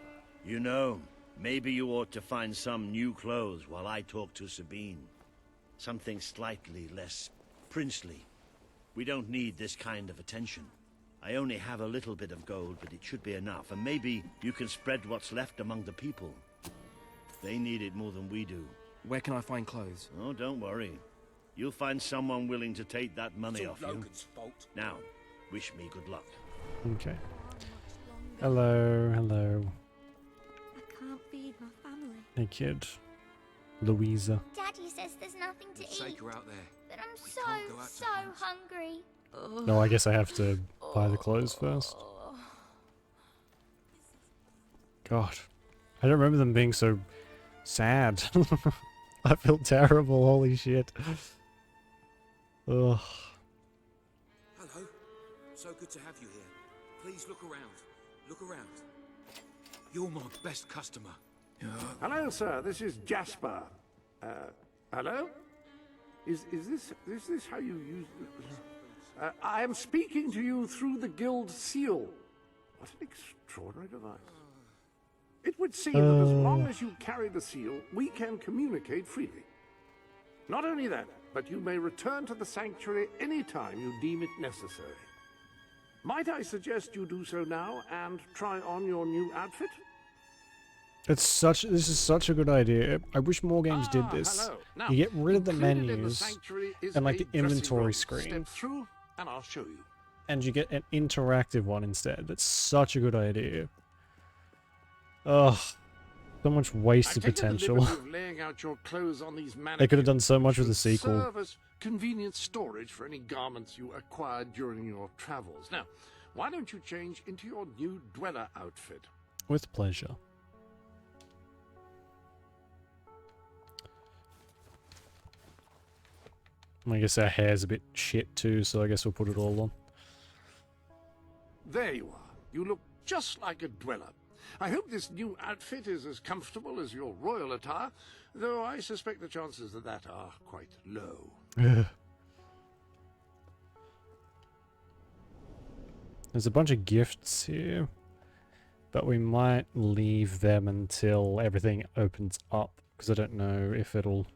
You know, maybe you ought to find some new clothes while I talk to Sabine. Something slightly less princely. We don't need this kind of attention. I only have a little bit of gold, but it should be enough, and maybe you can spread what's left among the people. They need it more than we do.
Where can I find clothes?
Oh, don't worry. You'll find someone willing to take that money off you.
Logan's fault.
Now, wish me good luck.
Okay. Hello, hello.
I can't feed my family.
Hey, kid. Louisa.
Daddy says there's nothing to eat.
Take her out there.
But I'm
can't go out to
so
hunt.
hungry.
No, I guess I have to buy the clothes first. God. I don't remember them being so sad. I feel terrible, holy shit. Ugh.
Hello. So good to have you here. Please look around. Look around. You're my best customer.
Hello, sir. This is Jasper. Hello? Is this how you use... I am speaking to you through the guild seal. What an extraordinary device. It would seem that as long as you carry the seal, we can communicate freely. Not only that, but you may return to the sanctuary any time you deem it necessary. Might I suggest you do so now and try on your new outfit?
This is such a good idea. I wish more games did this.
Now,
you get rid of the
included in
menus
sanctuary is
and like
a
the
dressing
inventory
room.
screen.
Step through and I'll show you.
And you get an interactive one instead. That's such a good idea. Ugh. So much wasted potential.
Laying out your clothes on these
They could have done so much with the
should
sequel.
serve as convenient storage for any garments you acquired during your travels. Now, why don't you change into your new dweller outfit?
With pleasure. I guess our hair's a bit shit too, so I guess we'll put it all on.
There you are. You look just like a dweller. I hope this new outfit is as comfortable as your royal attire, though I suspect the chances of that are quite low.
There's a bunch of gifts here, but we might leave them until everything opens up, because I don't know if it'll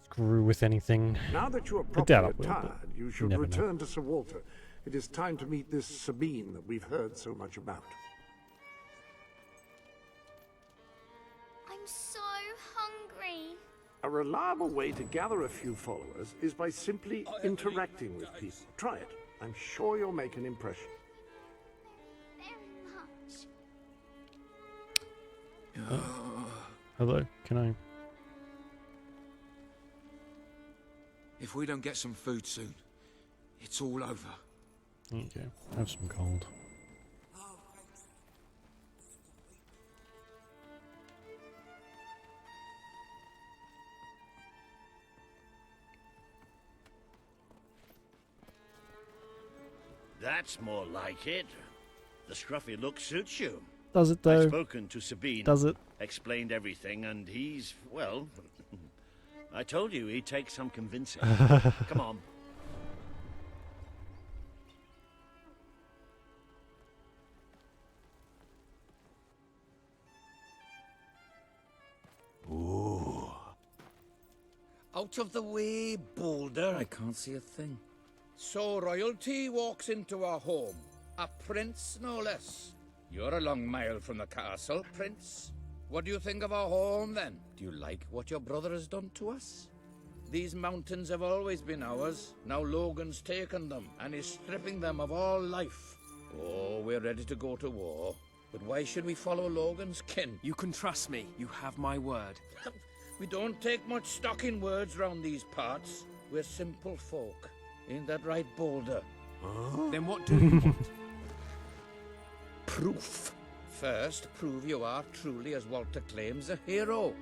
screw with anything.
Now that you are
I doubt
properly
it will, but
attired, you should
never know.
return to Sir Walter. It is time to meet this Sabine that we've heard so much about.
I'm so hungry.
A reliable way to gather a few followers is by simply interacting with people. Try it. I'm sure you'll make an impression.
Very much.
Hello, can I?
If we don't get some food soon, it's all over.
Okay, have some gold.
That's more like it. The scruffy look suits you.
Does it though?
I've spoken to Sabine.
Does it?
Explained everything, and he's, well... I told you he'd take some convincing. Come on.
Ooh. Out of the way, Boulder. I can't see a thing.
So royalty walks into our home. A prince, no less. You're a long mile from the castle, prince. What do you think of our home, then? Do you like what your brother has done to us? These mountains have always been ours. Now Logan's taken them, and is stripping them of all life. Oh, we're ready to go to war. But why should we follow Logan's kin?
You can trust me. You have my word.
We don't take much stock in words round these parts. We're simple folk. Ain't that right, Boulder?
Then what do you want?
Proof. First, prove you are truly, as Walter claims, a hero.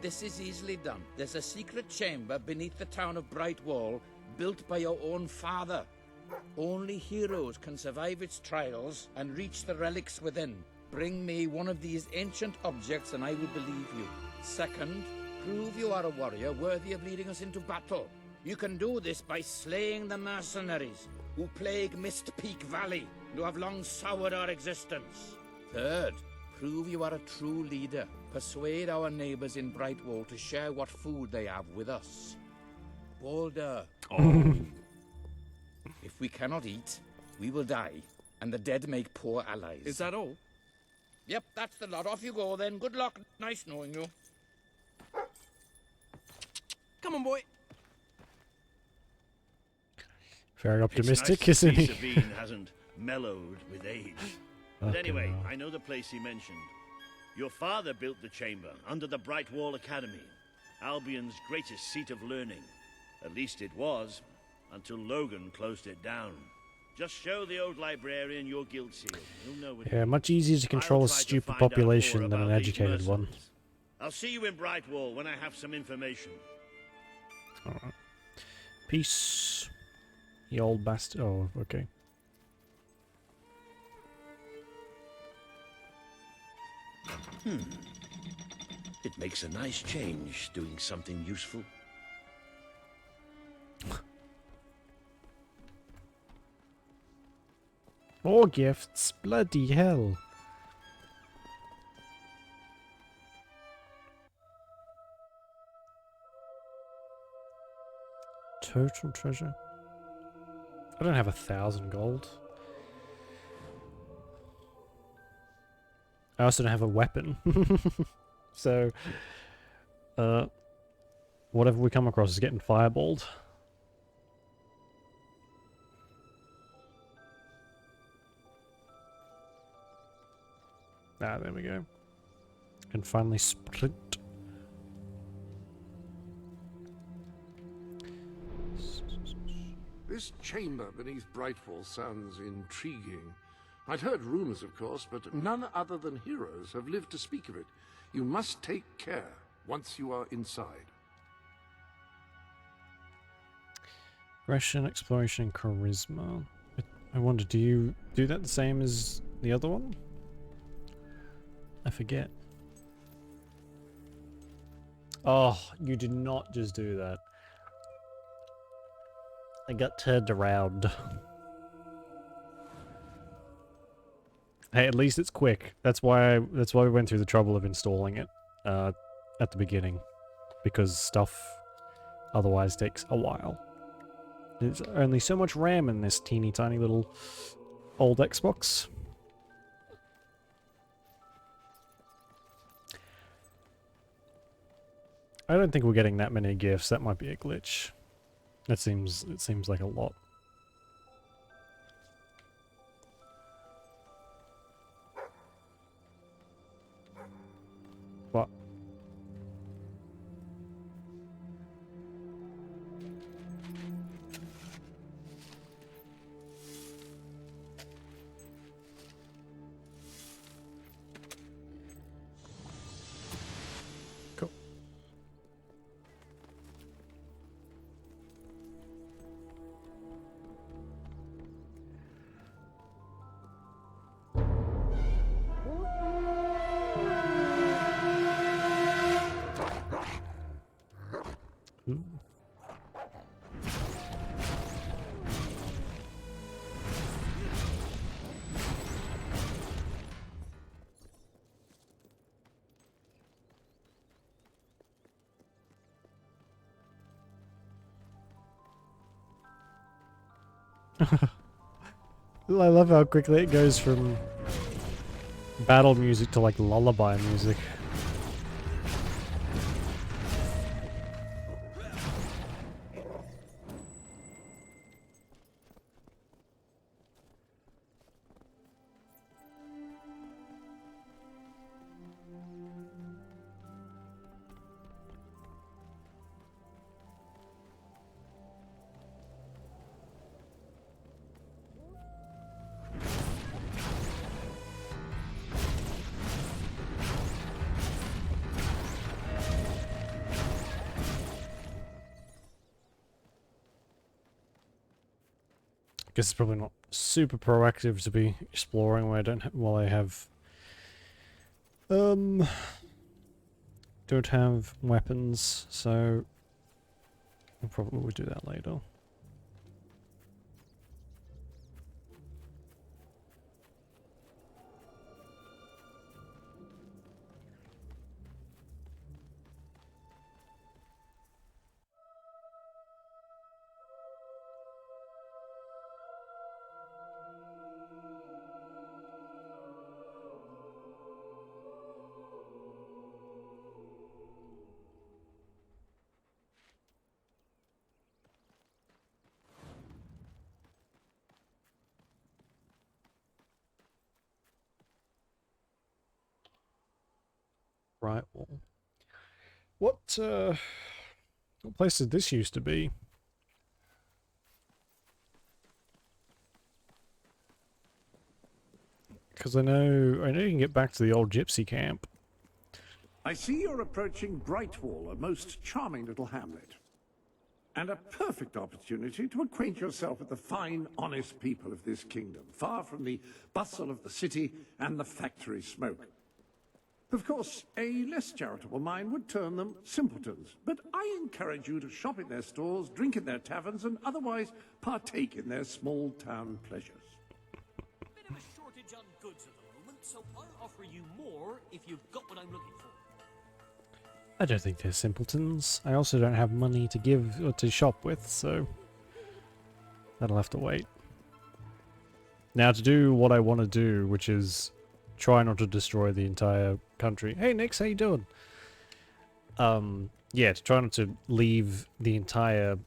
This is easily done. There's a secret chamber beneath the town of Brightwall, built by your own father. Only heroes can survive its trials and reach the relics within. Bring me one of these ancient objects and I will believe you. Second, prove you are a warrior worthy of leading us into battle. You can do this by slaying the mercenaries who plague Mist Peak Valley and who have long soured our existence. Third, prove you are a true leader. Persuade our neighbors in Brightwall to share what food they have with us. Boulder.
Oh.
If we cannot eat, we will die, and the dead make poor allies.
Is that all?
Yep, that's the lot. Off you go then. Good luck. Nice knowing you.
Come on, boy.
Very optimistic,
it's nice
isn't
to
he?
see Sabine hasn't mellowed with age. But
Okay,
anyway,
no.
I know the place he mentioned. Your father built the chamber under the Brightwall Academy, Albion's greatest seat of learning. At least it was, until Logan closed it down. Just show the old librarian your guild seal. He'll know what
Yeah, much easier to control
I'll
a
try to
stupid
find out
population
more
than an
about these
educated one.
mercenaries. I'll see you in Brightwall when I have some information.
Alright. Peace. You old bastard. Oh, okay.
It makes a nice change doing something useful.
More gifts. Bloody hell. Total treasure. I don't have 1,000 gold. I also don't have a weapon. So, whatever we come across is getting fireballed. Ah, there we go. Can finally sprint.
This chamber beneath Brightwall sounds intriguing. I'd heard rumors, of course, but none other than heroes have lived to speak of it. You must take care once you are inside.
Aggression, exploration, and charisma. I wonder, do you do that the same as the other one? I forget. Oh, you did not just do that. I got turned around. Hey, at least it's quick. That's why we went through the trouble of installing it at the beginning, because stuff otherwise takes a while. There's only so much RAM in this teeny tiny little old Xbox. I don't think we're getting that many gifts. That might be a glitch. It seems like a lot. What? Cool. I love how quickly it goes from battle music to like lullaby music. Guess it's probably not super proactive to be exploring where I don't while I have don't have weapons, so I'll probably do that later. Right wall. What place did this used to be? Because I know you can get back to the old gypsy camp.
I see you're approaching Brightwall, a most charming little hamlet. And a perfect opportunity to acquaint yourself with the fine, honest people of this kingdom, far from the bustle of the city and the factory smoke. Of course, a less charitable mind would term them simpletons, but I encourage you to shop in their stores, drink in their taverns, and otherwise partake in their small-town pleasures.
Bit of a shortage on goods at the moment, so I'll offer you more if you've got what I'm looking for.
I don't think they're simpletons. I also don't have money to give or to shop with, so that'll have to wait. Now to do what I want to do, which is try not to destroy the entire country. Hey Nix, how you doing? Yeah, to try not to leave the entire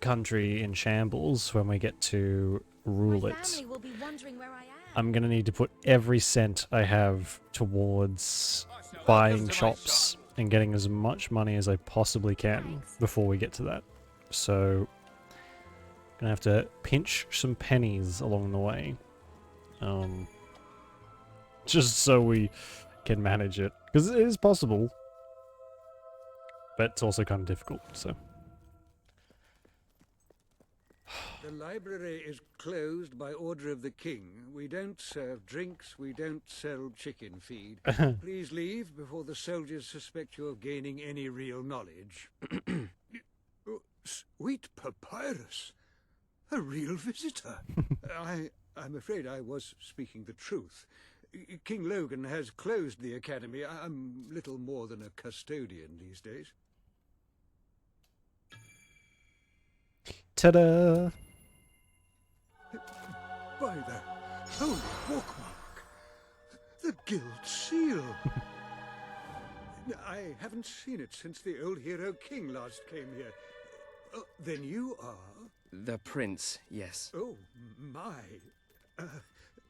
country in shambles when we get to rule it.
Will be wondering where I am.
I'm gonna need to put every cent I have towards buying shops and getting as much money as I possibly can before we get to that. So, gonna have to pinch some pennies along the way. Just so we can manage it. Because it is possible. But it's also kind of difficult, so.
The library is closed by order of the king. We don't serve drinks, we don't sell chicken feed. Please leave before the soldiers suspect you of gaining any real knowledge. Sweet papyrus! A real visitor! I'm afraid I was speaking the truth. King Logan has closed the academy. I'm little more than a custodian these days.
Ta-da!
By the holy bookmark! The Guild Seal! I haven't seen it since the old hero king last came here. Then you are?
The prince, yes.
Oh, my.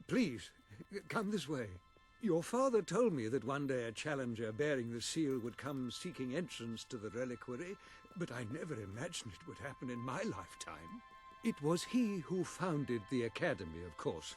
Please, come this way. Your father told me that one day a challenger bearing the seal would come seeking entrance to the reliquary, but I never imagined it would happen in my lifetime. It was he who founded the academy, of course.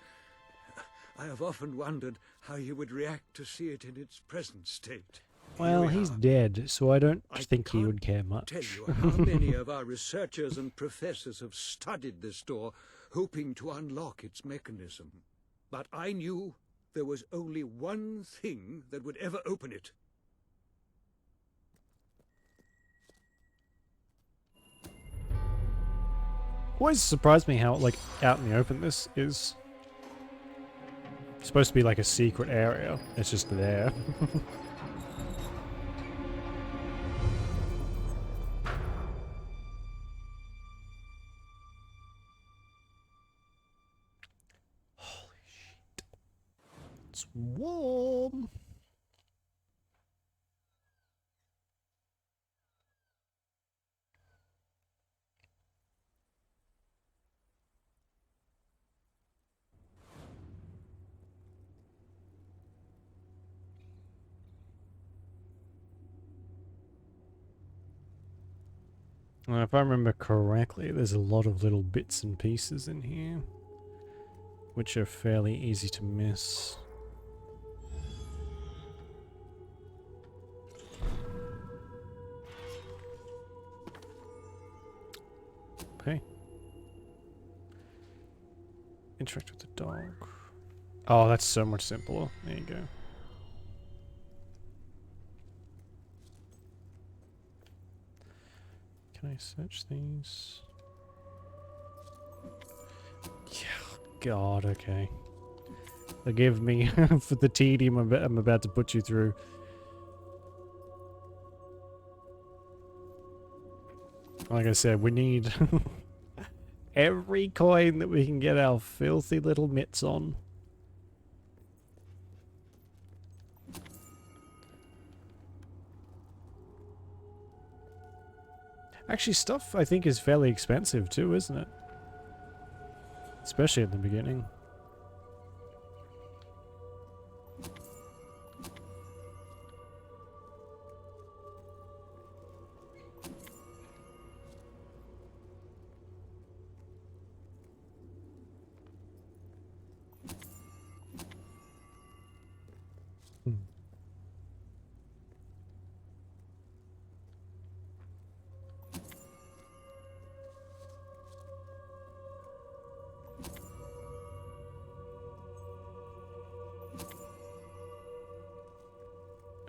I have often wondered how he would react to see it in its present state.
Well, he's dead, so I don't think he would care much.
Tell you how many of our researchers and professors have studied this door, hoping to unlock its mechanism. But I knew there was only one thing that would ever open it.
Always surprised me how, like, out in the open this is. It's supposed to be like a secret area. It's just there. It's warm. Well, if I remember correctly, there's a lot of little bits and pieces in here, which are fairly easy to miss. Okay. Interact with the dog. Oh, that's so much simpler. There you go. Can I search these? Yeah, God, okay. Forgive me for the tedium I'm about to put you through. Like I said, we need every coin that we can get our filthy little mitts on. Actually, stuff I think is fairly expensive too, isn't it? Especially at the beginning.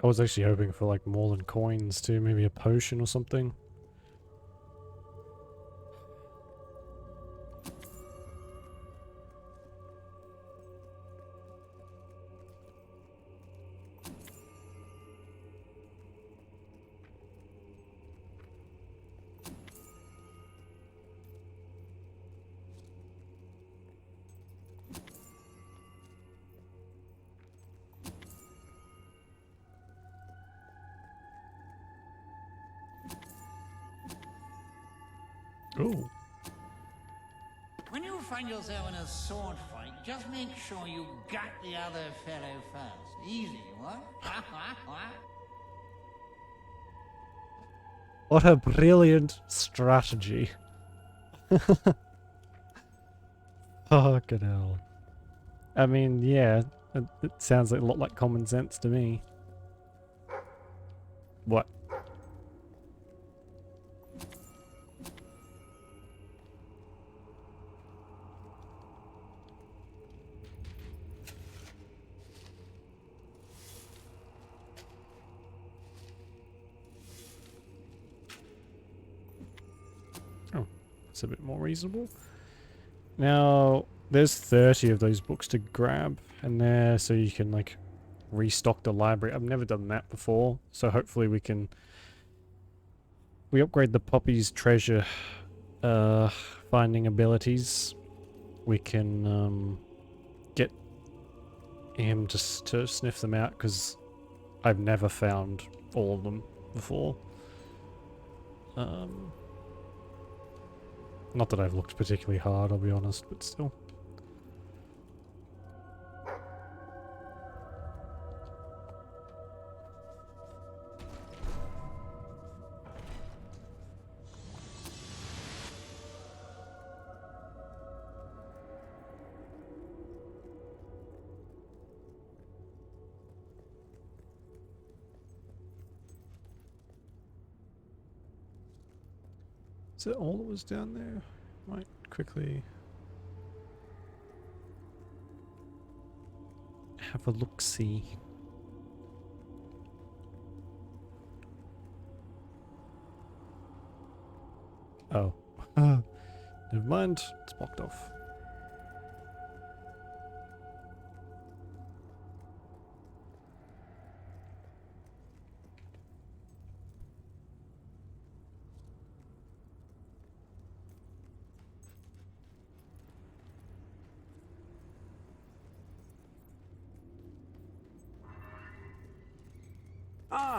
I was actually hoping for like more than coins too, maybe a potion or something. Oh.
When you find yourself in a sword fight, just make sure you gut the other fellow first. Easy, what?
What a brilliant strategy. Fucking hell. I mean, yeah, it sounds like a lot like common sense to me. What? Oh, it's a bit more reasonable. Now, there's 30 of those books to grab, and there, so you can, like, restock the library. I've never done that before, so hopefully we can... We upgrade the Poppy's treasure finding abilities. We can get him just to sniff them out, because I've never found all of them before. Not that I've looked particularly hard, I'll be honest, but still. Is that all that was down there? Might quickly have a look-see. Oh. Never mind. It's blocked off.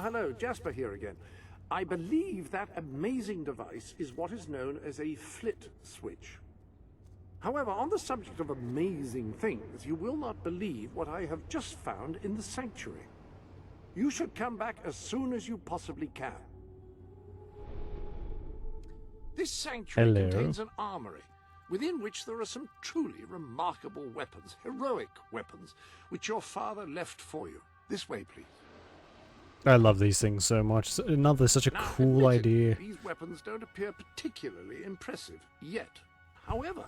hello, Jasper here again. I believe that amazing device is what is known as a flit switch. However, on the subject of amazing things, you will not believe what I have just found in the sanctuary. You should come back as soon as you possibly can. This sanctuary contains an armory, within which there are some truly remarkable weapons, heroic weapons, which your father left for you. This way, please.
I love these things so much. Another such a cool idea.
These weapons don't appear particularly impressive yet. However,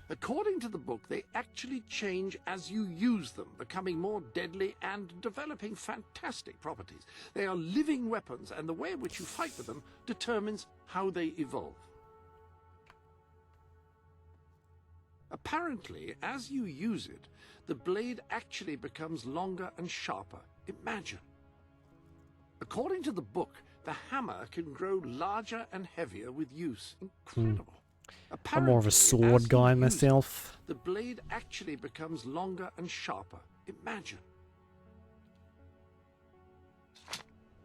according to the book, they actually change as you use them, becoming more deadly and developing fantastic properties. They are living weapons, and the way in which you fight with them determines how they evolve. Apparently, as you use it, the blade actually becomes longer and sharper. Imagine. According to the book, the hammer can grow larger and heavier with use. Incredible.
I'm more of a sword guy myself.
The blade actually becomes longer and sharper. Imagine.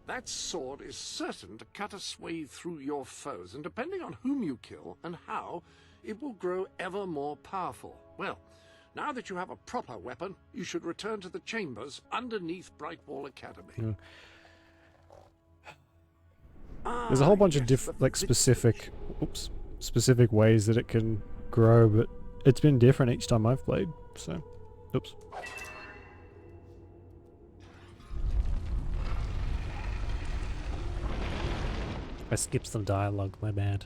That sword is certain to cut a swathe through your foes, and depending on whom you kill and how, it will grow ever more powerful. Well, now that you have a proper weapon, you should return to the chambers underneath Brightwall Academy.
There's a whole bunch of specific ways that it can grow, but it's been different each time I've played, so oops. I skipped some dialogue, my bad.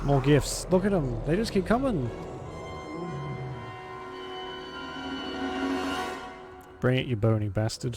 More gifts. Look at them. They just keep coming. Bring it, you bony bastard.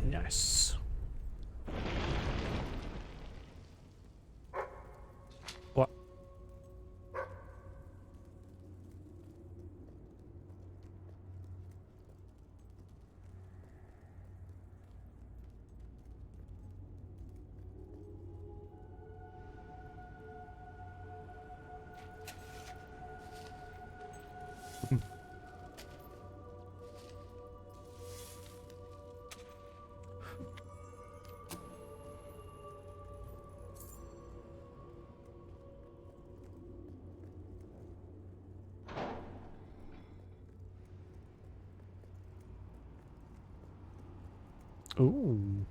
Nice. What? Ooh.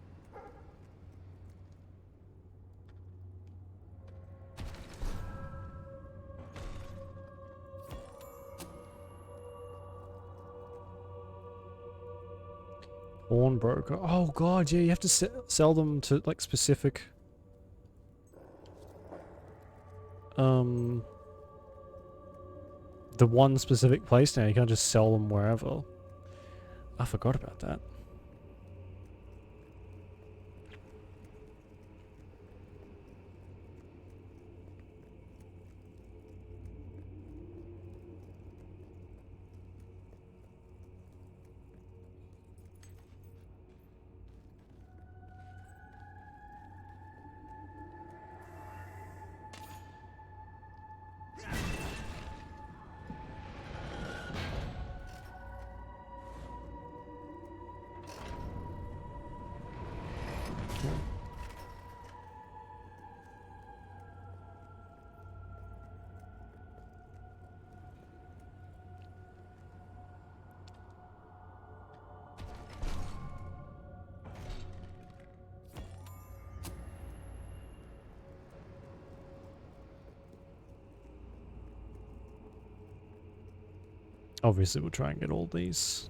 Pawnbroker. Oh god, yeah, you have to sell them to like specific the one specific place now. You can't just sell them wherever. I forgot about that. Obviously, we'll try and get all these.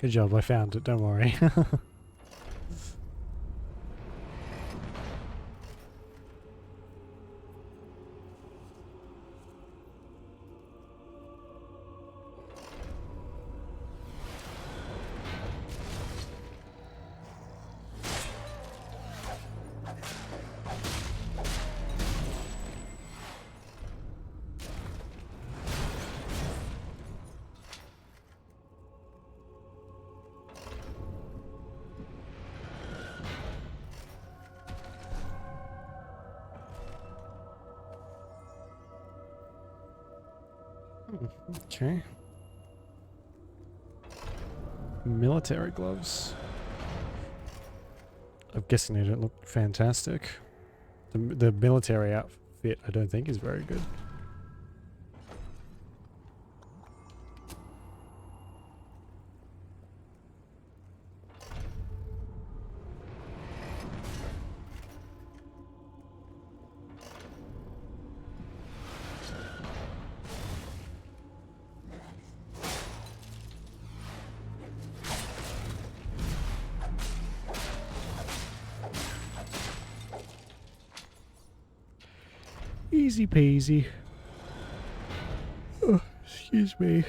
Good job, I found it, don't worry. Okay. Military gloves. I'm guessing they don't look fantastic. The military outfit I don't think is very good. Easy peasy. Oh, excuse me.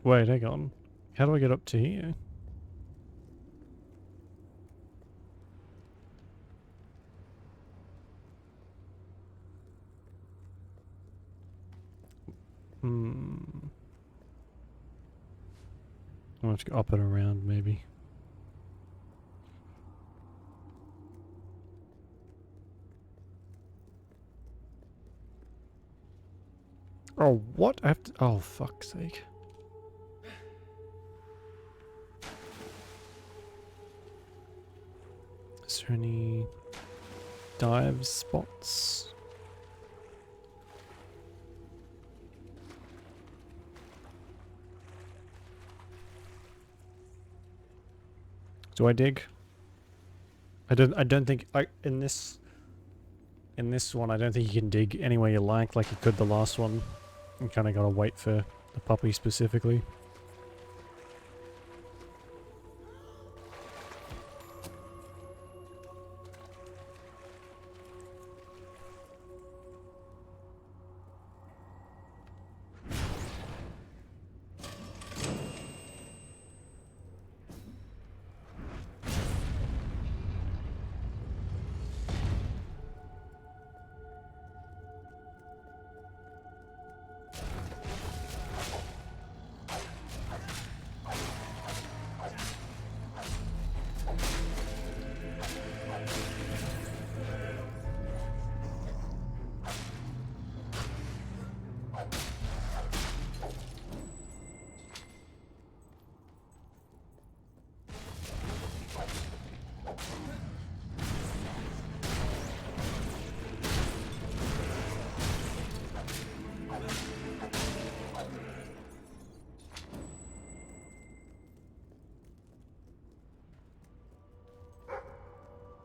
Wait, hang on. How do I get up to here? I'll have to go up and around, maybe. Oh, what? I have to... Oh, fuck's sake. Is there any dive spots? Do I dig? I don't think in this one I don't think you can dig anywhere you like you could the last one. You kinda gotta wait for the puppy specifically.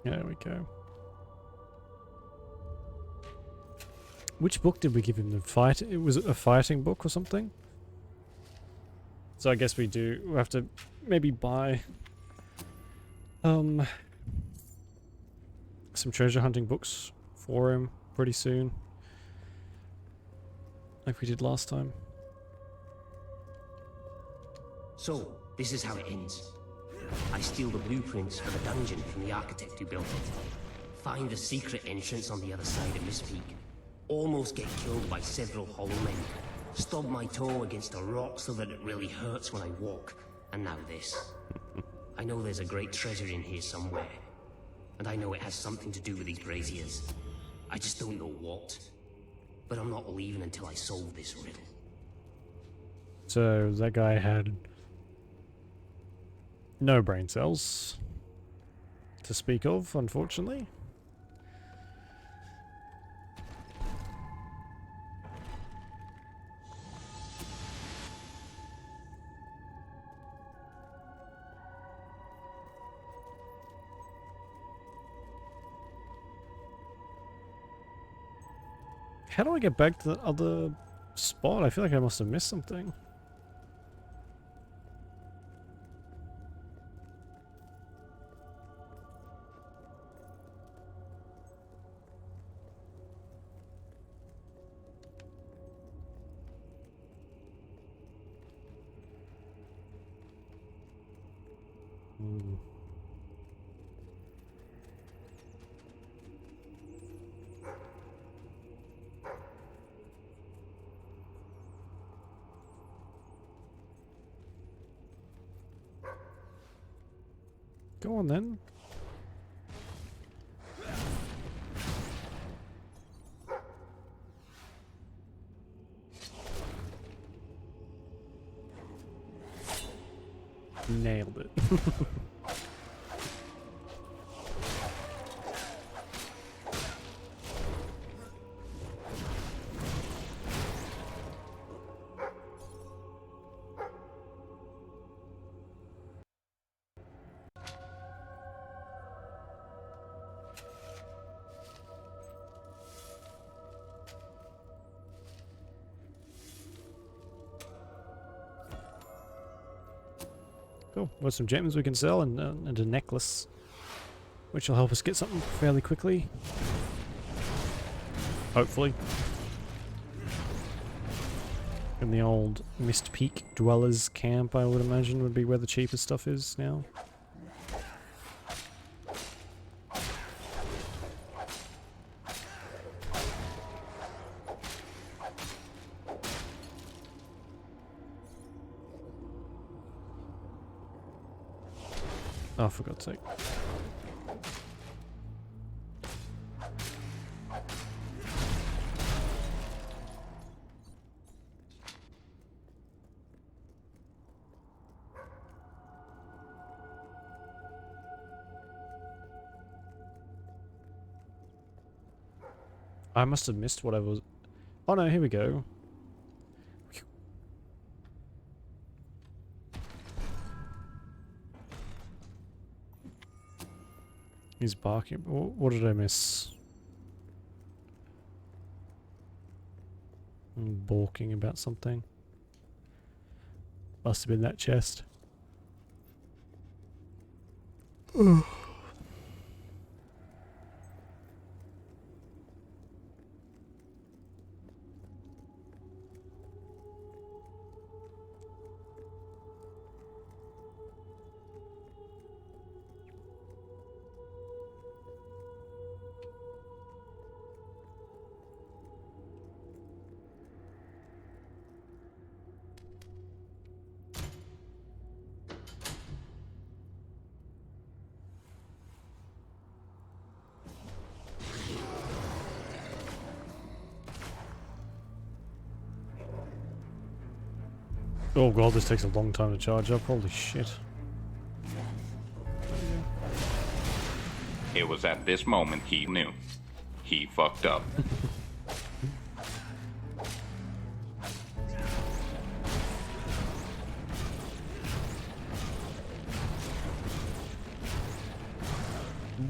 There we go. Which book did we give him? The fight? It was a fighting book or something? So I guess we have to maybe buy some treasure hunting books for him pretty soon. Like we did last time.
So, this is how it ends. I steal the blueprints for the dungeon from the architect who built it. Find a secret entrance on the other side of this peak. Almost get killed by several hollow men. Stub my toe against a rock so that it really hurts when I walk. And now this. I know there's a great treasure in here somewhere. and I know it has something to do with these braziers. I just don't know what. But I'm not leaving until I solve this riddle.
So that guy had no brain cells to speak of, unfortunately. How do I get back to the other spot? I feel like I must have missed something. Hmm. Go on then. Nailed it. Cool. Got some gems we can sell and a necklace, which will help us get something fairly quickly. Hopefully. In the old Mist Peak Dwellers camp, I would imagine, would be where the cheapest stuff is now. Oh, for God's sake. I must have missed what I was... Oh no, here we go. He's barking. What did I miss? I'm balking about something. Must have been that chest. Oh god, this takes a long time to charge up. Holy shit.
It was at this moment he knew. He fucked up.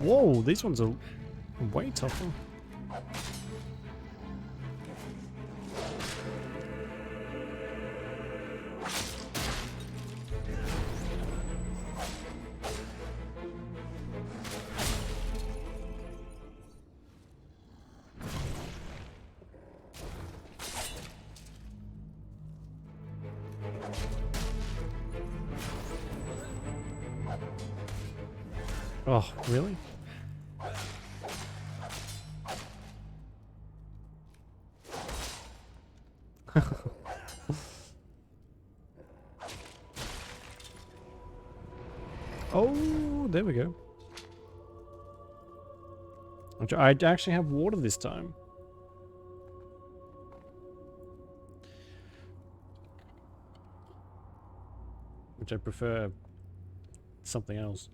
Whoa, these ones are way tougher. Oh, really? Oh, there we go. I actually have water this time. Which I prefer something else.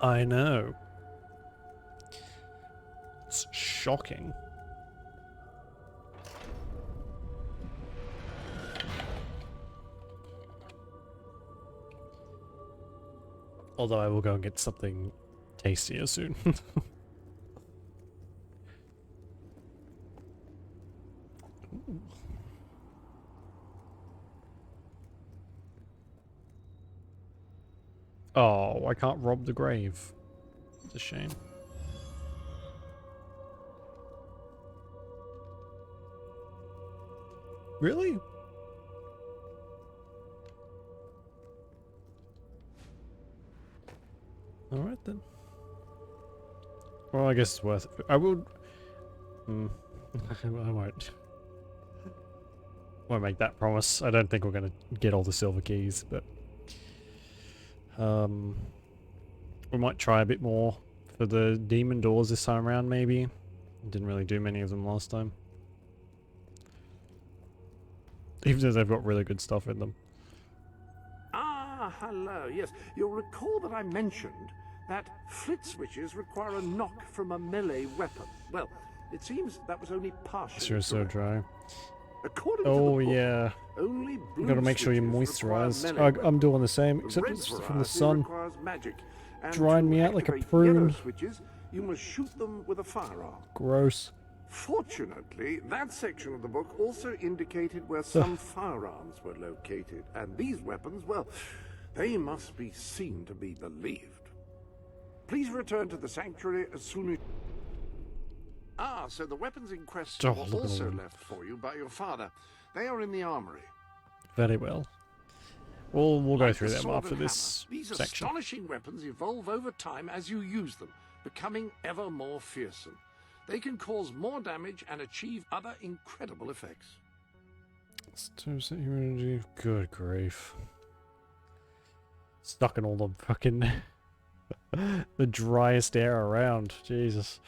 I know. It's shocking. Although I will go and get something tastier soon. Oh, I can't rob the grave. It's a shame. Really? Alright then. Well, I guess it's worth it. I will... I won't make that promise. I don't think we're going to get all the silver keys, but... we might try a bit more for the demon doors this time around, maybe. Didn't really do many of them last time. Even though they've got really good stuff in them.
Ah, hello. Yes, you'll recall that I mentioned that flit switches require a knock from a melee weapon. Well, it seems that was only partially
Sure, so dry.
According to the
Oh,
book,
yeah.
only
You gotta make sure you're moisturized. I'm doing the same, except it's from the sun.
Magic, and
Drying me out like a
activate yellow
prune.
switches, you must shoot them with a firearm.
Gross.
Fortunately, that section of the book also indicated where some firearms were located, and these weapons, well, they must be seen to be believed. Please return to the sanctuary as soon as... Ah, so the weapons in question were also left for you by your father. They are in the armory.
Very well. We'll go
Like
through
the
them
sword
after
and
this
hammer, these
section.
astonishing weapons evolve over time as you use them, becoming ever more fearsome. They can cause more damage and achieve other incredible effects.
Energy. Good grief. Stuck in all the fucking... the driest air around. Jesus.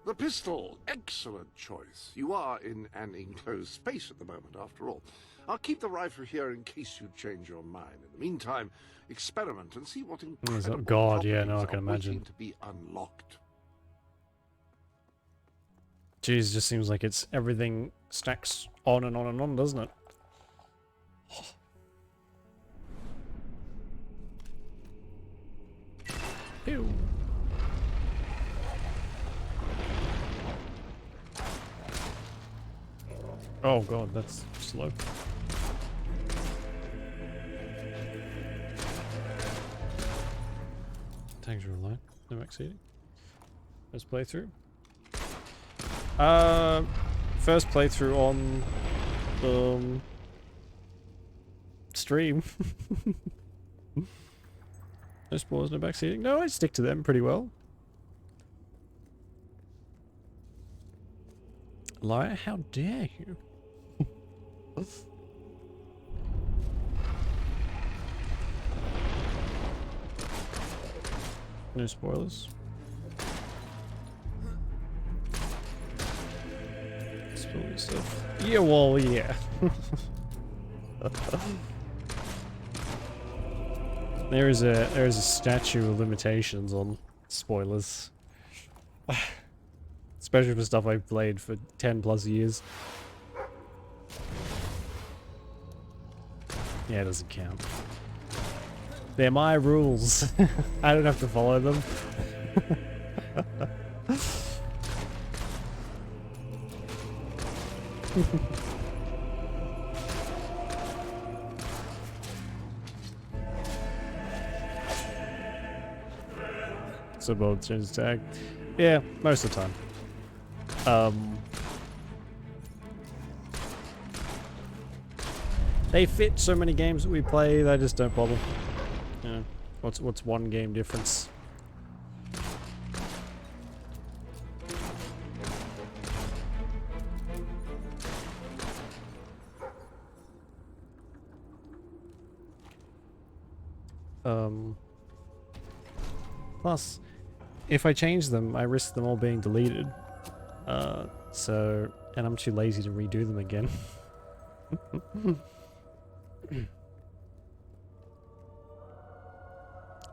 The pistol, excellent choice. You are in an enclosed space at the moment, after all. I'll keep the rifle here in case you change your mind. In the meantime, experiment and see what incredible
God, yeah, no, I
properties
can
are
imagine.
waiting to be unlocked.
Jeez, it just seems like it's everything stacks on and on and on, doesn't it? Ew. Oh god, that's slow. Tanks are online. No exceeding. First playthrough. First playthrough on stream. No spoilers, no backseating. No, I stick to them pretty well. Liar, how dare you? No spoilers. Spoiler stuff. Yeah, well, yeah. There is a statute of limitations on spoilers. Especially for stuff I've played for 10 plus years. Yeah, it doesn't count. They're my rules. I don't have to follow them. So both change the tag. Yeah, most of the time. They fit so many games that we play, they just don't bother. You know, what's one game difference? Plus, if I change them, I risk them all being deleted. And I'm too lazy to redo them again.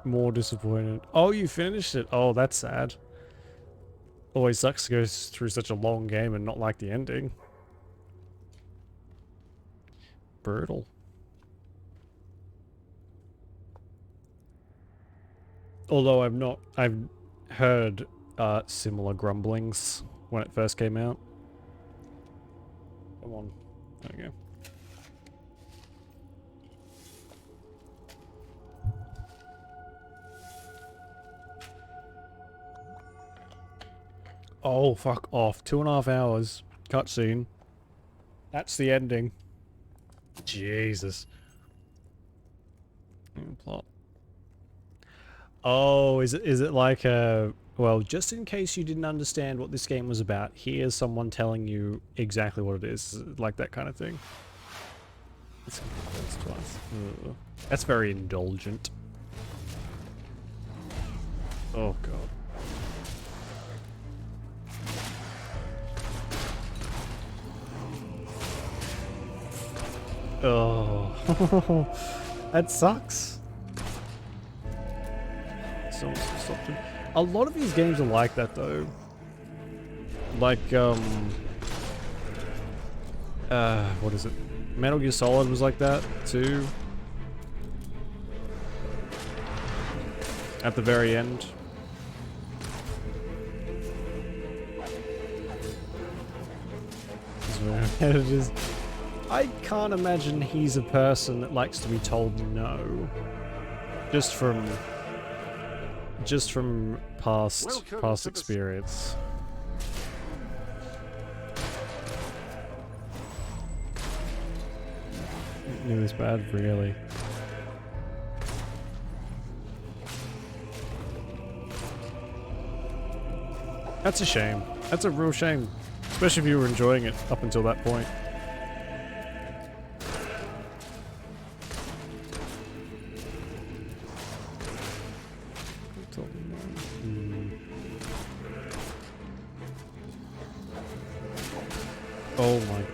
More disappointed. Oh, you finished it. Oh, that's sad. Always sucks to go through such a long game and not like the ending. Brutal. Although I've heard similar grumblings when it first came out. Come on. There we go. Oh, fuck off. 2.5 hours. Cutscene. That's the ending. Jesus. Plot. Oh, is it like a... Well, just in case you didn't understand what this game was about, here's someone telling you exactly what it is. Like that kind of thing. That's twice. Ugh. That's very indulgent. Oh, God. Oh, that sucks. A lot of these games are like that though. Like what is it? Metal Gear Solid was like that too. At the very end. It is. I can't imagine he's a person that likes to be told no. Just from past experience. Knew this bad, really. That's a shame. That's a real shame. Especially if you were enjoying it up until that point. Oh my god.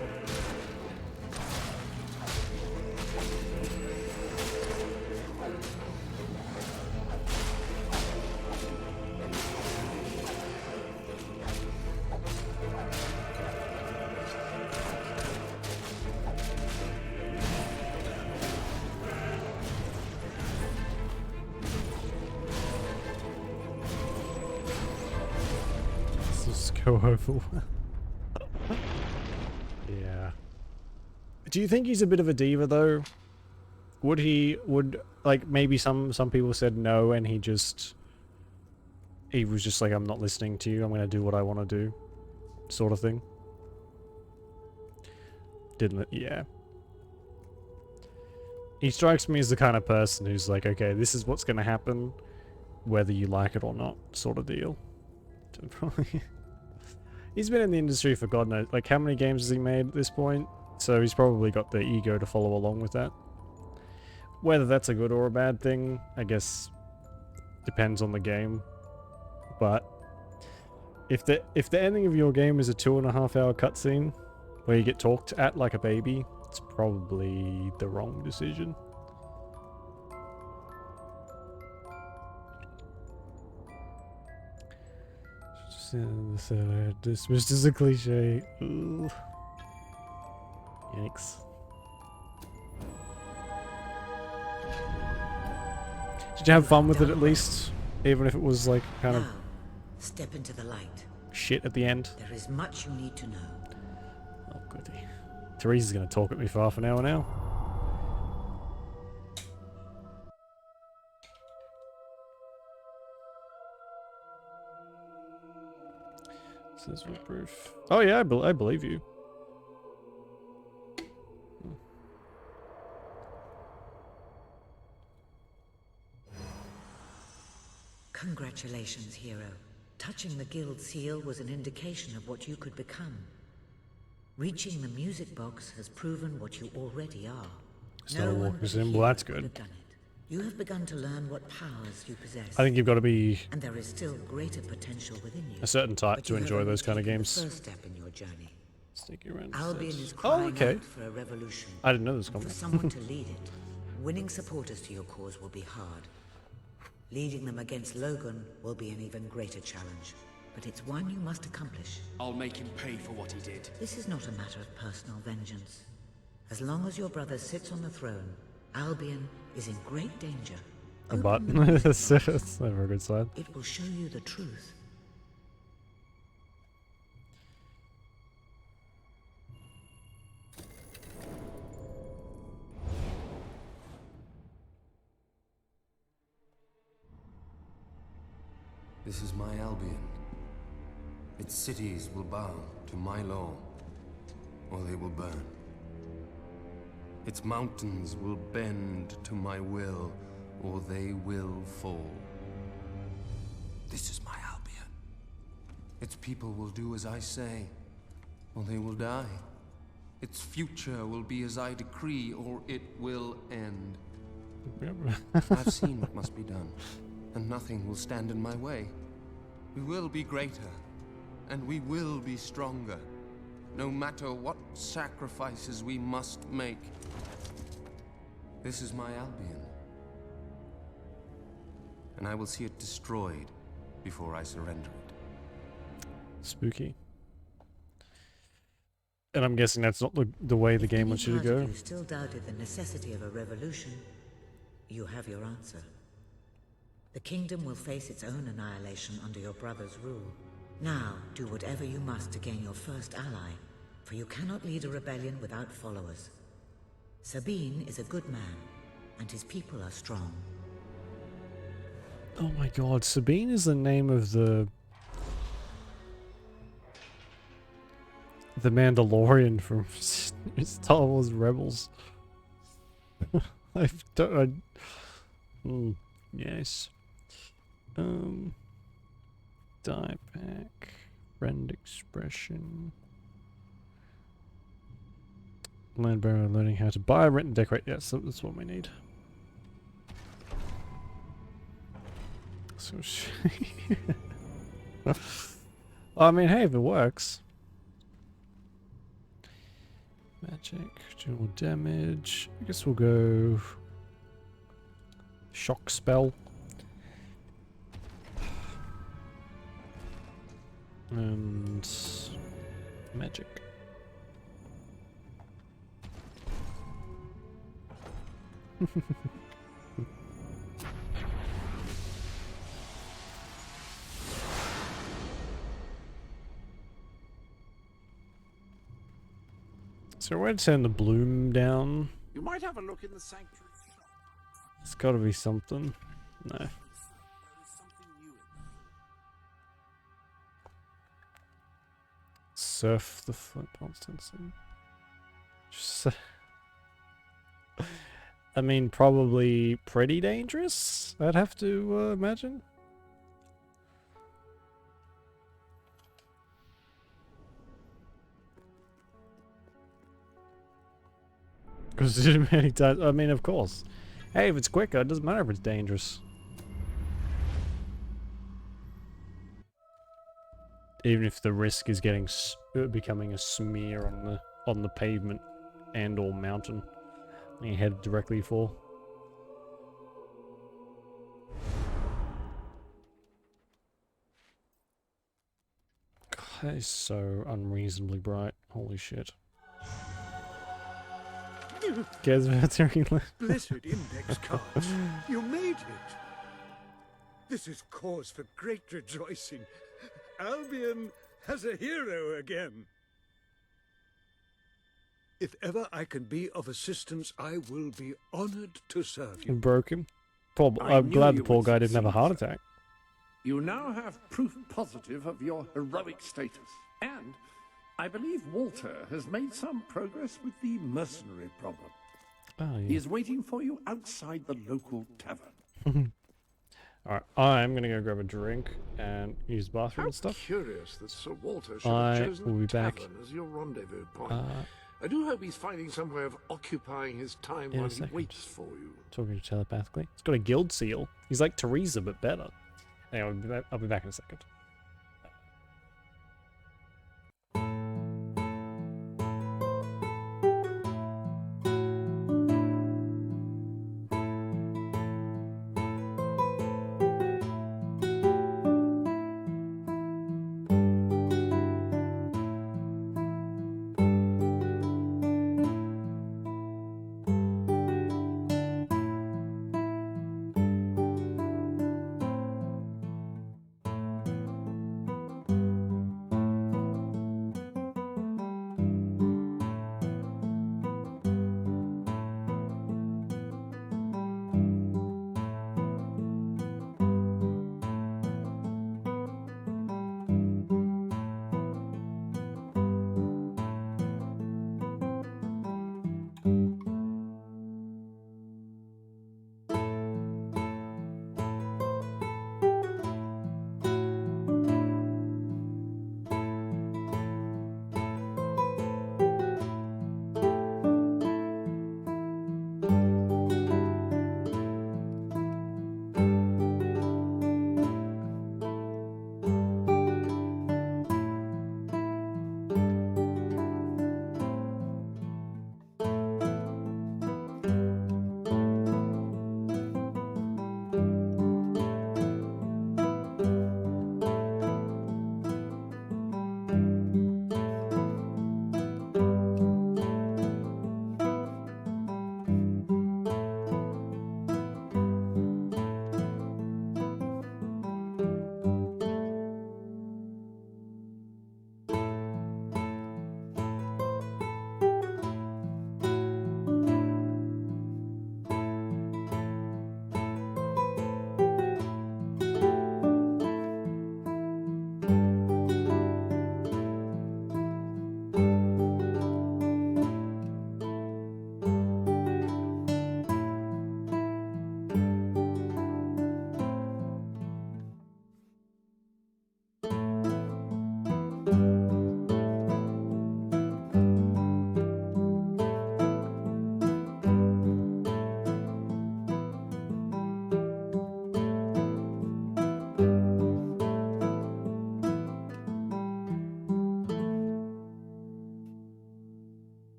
Let's just go over. Yeah. Do you think he's a bit of a diva though? Would like maybe some people said no and he was just like, I'm not listening to you, I'm gonna do what I want to do, sort of thing. Didn't it? Yeah. He strikes me as the kind of person who's like, okay, this is what's gonna happen, whether you like it or not, sort of deal. He's been in the industry for God knows, like how many games has he made at this point? So he's probably got the ego to follow along with that. Whether that's a good or a bad thing, I guess depends on the game. But if the ending of your game is a 2.5 hour cutscene where you get talked at like a baby, it's probably the wrong decision. Dismissed as a cliche. Ooh. Yikes. Did you have fun with it at least? Even if it was like kind of
step into the light.
Shit at the end.
There is much you need to know.
Oh goody. Teresa's gonna talk at me for half an hour now. Says with proof. Oh yeah, I believe you.
Congratulations, hero. Touching the guild seal was an indication of what you could become. Reaching the music box has proven what you already are.
Star Walker symbol, that's good.
You have begun to learn what powers you possess.
I think you've got to be
and there is still greater potential within you.
a certain type
But
to
you have
enjoy
only
those kind of
taken
games.
The first step in your journey.
Sneaky around.
Albion is
Oh,
crying
okay.
out for a revolution.
I didn't know this
And
coming.
for someone to lead it. Winning supporters to your cause will be hard. Leading them against Logan will be an even greater challenge. But it's one you must accomplish.
I'll make him pay for what he did.
This is not a matter of personal vengeance. As long as your brother sits on the throne, Albion is in great danger.
But
Open the
that's never a good sign.
It will show you the truth.
This is my Albion. Its cities will bow to my law, or they will burn. Its mountains will bend to my will, or they will fall. This is my Albion. Its people will do as I say, or they will die. Its future will be as I decree, or it will end. I've seen what must be done, and nothing will stand in my way. We will be greater, and we will be stronger, no matter what sacrifices we must make. This is my Albion, and I will see it destroyed before I surrender it.
Spooky. And I'm guessing that's not the way the game wants you to go.
If you still doubted the necessity of a revolution, you have your answer. The kingdom will face its own annihilation under your brother's rule. Now, do whatever you must to gain your first ally, for you cannot lead a rebellion without followers. Sabine is a good man, and his people are strong.
Oh my god, Sabine is the name of the Mandalorian from Star Wars Rebels. Yes. Die pack, friend expression. Land bearer learning how to buy, rent, and decorate. Yes, that's what we need. So, I mean, hey, if it works. Magic, dual damage. I guess we'll go shock spell. And magic. So we're going to turn the bloom down.
You might have a look in the sanctuary.
It's got to be something. No. Surf the flint Constantine. Just, I mean, probably pretty dangerous, I'd have to imagine. Because many times, I mean, of course. Hey, if it's quicker, it doesn't matter if it's dangerous. Even if the risk is getting becoming a smear on the pavement and or mountain you head directly for. God, that is so unreasonably bright. Holy shit. Guess what's
Blessed index cards. You made it. This is cause for great rejoicing. Albion has a hero again. If ever I can be of assistance, I will be honored to serve you.
Broke him. I'm glad the poor guy didn't have a heart attack.
You now have proof positive of your heroic status. And I believe Walter has made some progress with the mercenary problem.
Oh, yeah.
He is waiting for you outside the local tavern.
Alright, I'm gonna go grab a drink and use the bathroom
How
and stuff.
Curious that Sir Walter should
I
have chosen
will be
the
back.
tavern as your rendezvous point. I do hope he's finding some way of occupying his time
In a
while he
second.
waits for you.
Talking to telepathically. He's got a guild seal. He's like Teresa, but better. Hang on, I'll be back in a second.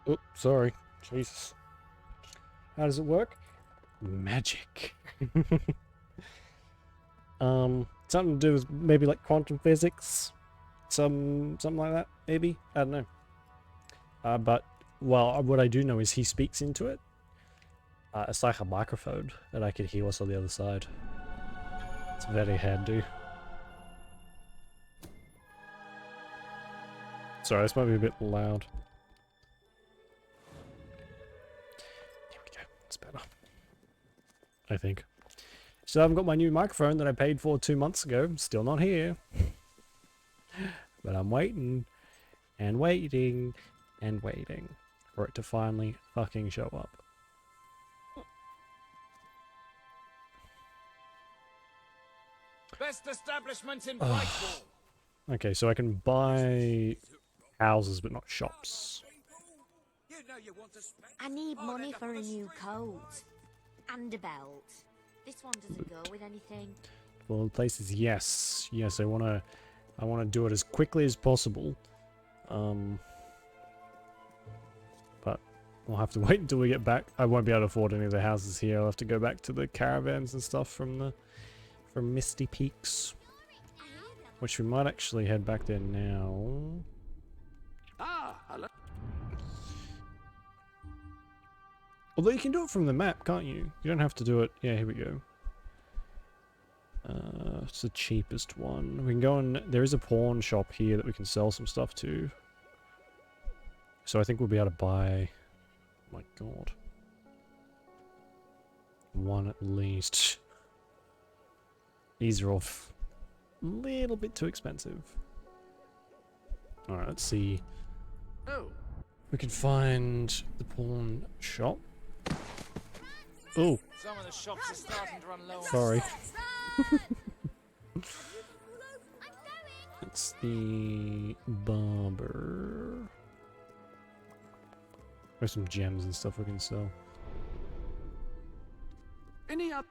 Oops, sorry. Jesus. How does it work? Magic. Something to do with maybe like quantum physics. Something like that, maybe? I don't know. But, well, what I do know is he speaks into it. It's like a microphone, and I can hear what's on the other side. It's very handy. Sorry, this might be a bit loud. Here we go. It's better. I think. So I've got my new microphone that I paid for 2 months ago. Still not here. But I'm waiting. And waiting. And waiting. For it to finally fucking show up.
Best establishment in Brightwall.
Okay, so I can buy houses but not shops.
I need money for a new coat. And a belt. This one doesn't go with anything.
Well, the place is yes. Yes, I wanna do it as quickly as possible. But we'll have to wait until we get back. I won't be able to afford any of the houses here. I'll have to go back to the caravans and stuff from Misty Peaks. Which we might actually head back there now.
Ah, hello.
Although you can do it from the map, can't you? You don't have to do it. Yeah, here we go. It's the cheapest one. We can go and there is a pawn shop here that we can sell some stuff to. So I think we'll be able to buy. Oh my god. One at least. These are all a little bit too expensive. Alright, let's see.
Oh.
We can find the pawn shop. Oh.
Some of the shops are starting to run low.
Sorry. It's the barber. There's some gems and stuff we can sell.
Any other?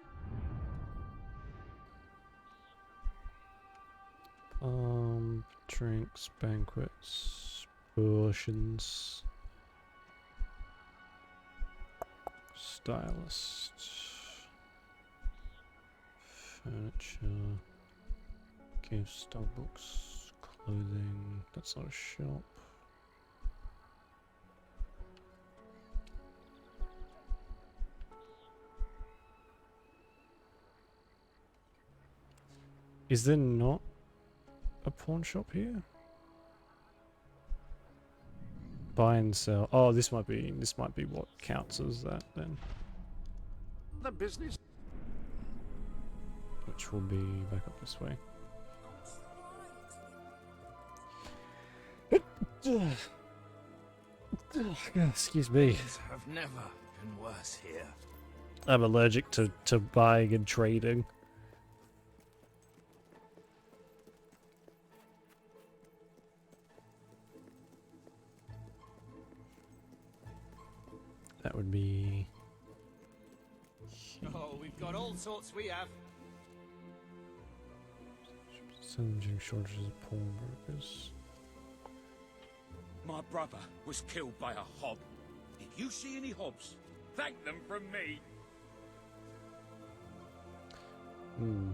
Drinks, banquets, potions, stylist, furniture, gifts, dog books, clothing. That's not a shop. Is there not a pawn shop here? Buy and sell. Oh, this might be what counts as that then.
The business.
Which will be back up this way. Excuse me.
Things have never been worse here.
I'm allergic to buying and trading. That would be...
Oh, we've got all sorts we have.
Challenging shortages of pawnbrokers.
My brother was killed by a hob. If you see any hobs, thank them from me.
Hmm.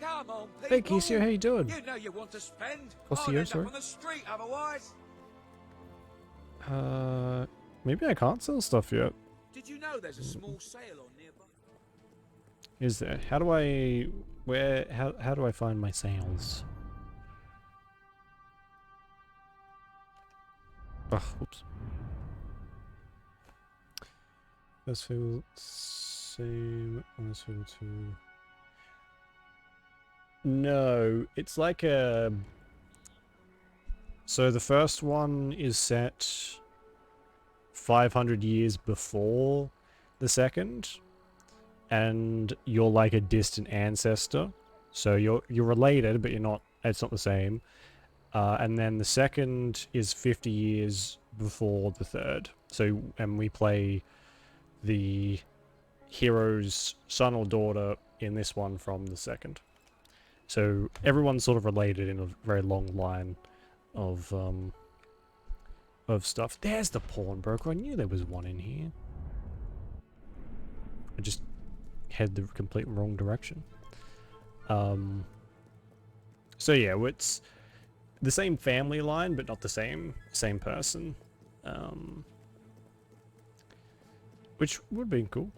Come on, people.
Hey, Keisha, how you doing?
You know you want to spend.
Cossio,
I'll end
sorry.
up on the street otherwise.
Maybe I can't sell stuff yet.
Did you know there's a small sale on nearby?
Is there? How do I find my sales? Ugh, whoops. First Fable, same. Last Fable 2. No, it's like a... So the first one is set 500 years before the second, and you're like a distant ancestor, so you're related, but you're not. It's not the same. And then the second is 50 years before the third. So, and we play the hero's son or daughter in this one from the second. So everyone's sort of related in a very long line of of stuff. There's the pawnbroker. I knew there was one in here. I just head the complete wrong direction. So yeah, it's the same family line, but not the same person. Which would be cool.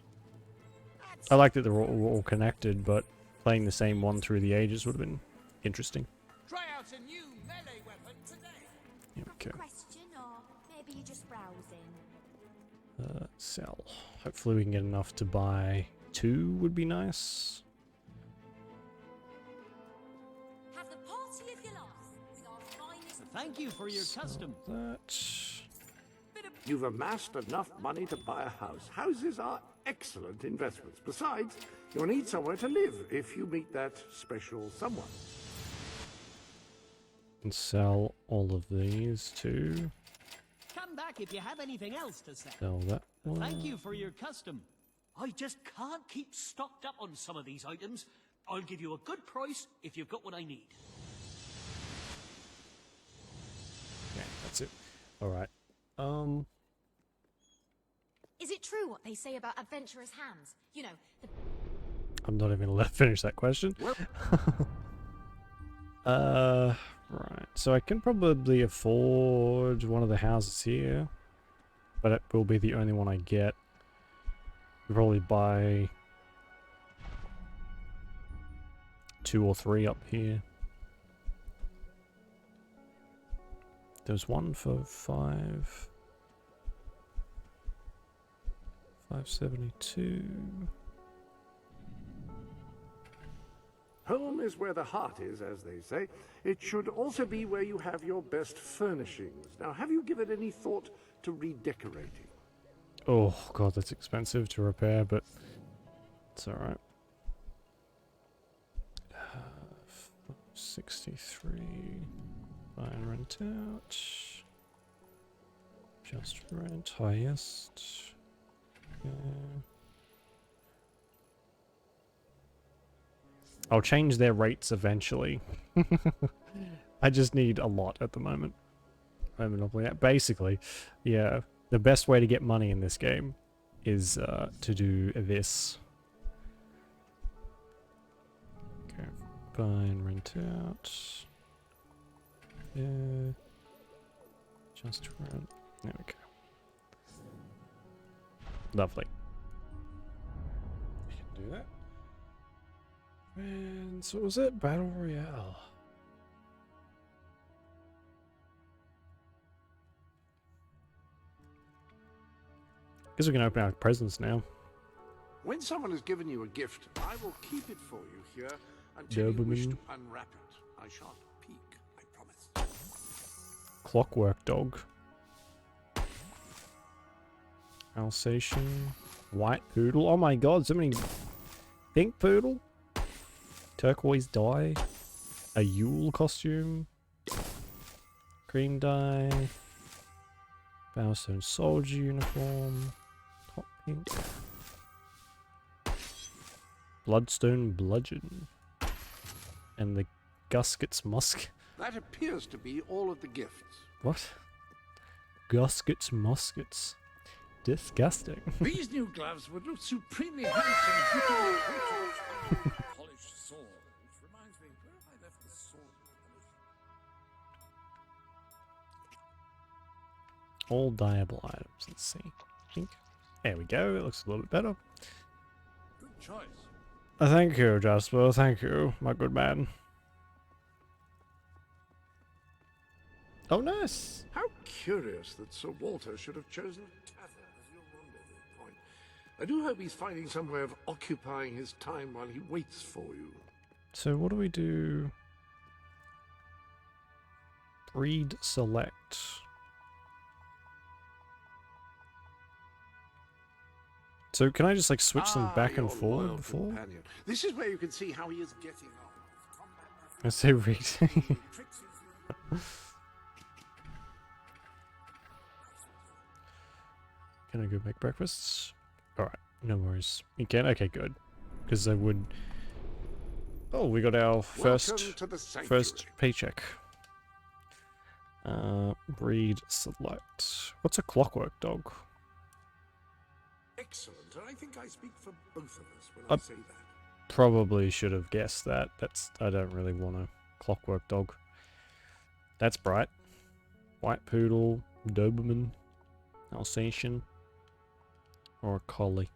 I like that they're all connected, but playing the same one through the ages would have been interesting.
Try out a new melee weapon today.
Here we go.
Question, or maybe you're just browsing.
Sell. Hopefully we can get enough to buy 2 would be nice.
Have the party of your life with our finest.
Thank you for your custom.
That.
You've amassed enough money to buy a house. Houses are excellent investments. Besides, you'll need somewhere to live if you meet that special someone.
And sell all of these too.
Come back if you have anything else to say.
Sell that one.
Thank you for your custom. I just can't keep stocked up on some of these items. I'll give you a good price if you've got what I need.
Okay, that's it. Alright.
Is it true what they say about adventurous hands? You know, the...
I'm not even gonna let finish that question. Right. So I can probably afford one of the houses here, but it will be the only one I get. I'll probably buy 2 or 3 up here. There's one for 572.
Home is where the heart is, as they say. It should also be where you have your best furnishings. Now, have you given any thought to redecorating?
Oh god, that's expensive to repair, but it's alright. 63. Buy and rent out. Just rent highest. Yeah. I'll change their rates eventually. I just need a lot at the moment. Basically, yeah, the best way to get money in this game is to do this. Okay, buy and rent out. Yeah. Just rent. There we go. Lovely. We can do that. And so what was it? Battle Royale. Guess we can open our presents now.
When someone has given you a gift, I will keep it for you here until you wish to unwrap it. I shan't peek, I promise.
Clockwork dog. Alsatian. White poodle. Oh my god, so many. Pink poodle. Turquoise dye. A Yule costume. Cream dye. Bowerstone soldier uniform. Hot pink. Bloodstone bludgeon. And the Guskets musk.
That appears to be all of the gifts.
What? Guskets muskets. Disgusting.
These new gloves would look supremely handsome. Polished sword, which reminds me, where have I left the sword polish?
All dyeable items. Let's see. Pink. There we go. It looks a little bit better.
Good choice.
Thank you, Jasper. Thank you, my good man. Oh, nice.
How curious that Sir Walter should have chosen a tavern as your rendezvous point. I do hope he's finding some way of occupying his time while he waits for you.
So what do we do? Breed select. So can I just like switch them back and forward before?
Companion. This is where you can see how he is getting on.
I say read. Can I go make breakfasts? Alright, no worries. You can? Okay, good. Because I would... Oh, we got our first paycheck. Breed select. What's a clockwork dog?
Excellent, and I think I speak for both of us when
I
I say that.
probably should have guessed that. I don't really want a clockwork dog. That's bright. White poodle, Doberman, Alsatian, or a collie.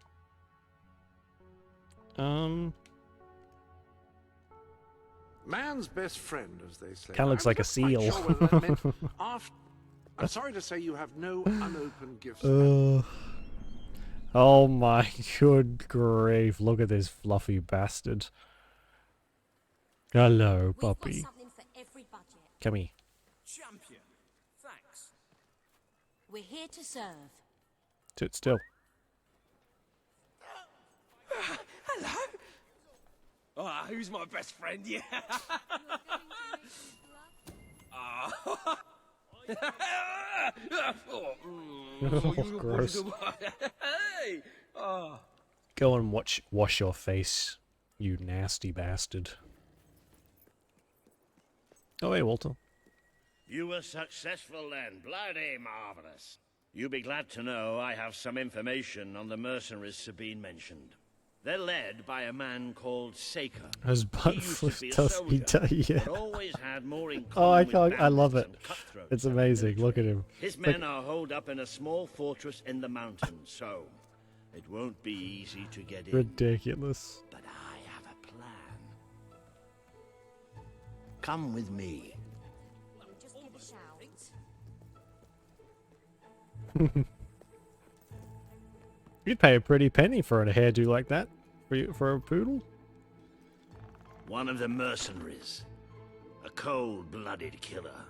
Man's best friend, as they say.
Kind of looks like a seal.
Sure whether that meant after... I'm sorry to say you have no unopened gifts.
Oh my good grief, look at this fluffy bastard. Hello, puppy. Come here.
Champion, thanks.
We're here to serve.
Sit still.
Hello. Ah, who's my best friend? Yeah.
Gross.
Hey.
Go and wash your face, you nasty bastard. Oh, hey, Walter.
You were successful then. Bloody marvelous. You'll be glad to know I have some information on the mercenaries Sabine mentioned. They're led by a man called Saker.
His butt does he tell you?
But always had more in
Oh, I
common with
can't. I love it.
bandits and cutthroats
It's
than
amazing. Look at him.
His men are holed up in a small fortress in the mountains, so it won't be easy to get in.
Ridiculous.
But I have a plan. Come with me.
Just give a shout.
You'd pay a pretty penny for a hairdo like that for a poodle.
One of the mercenaries. A cold-blooded killer.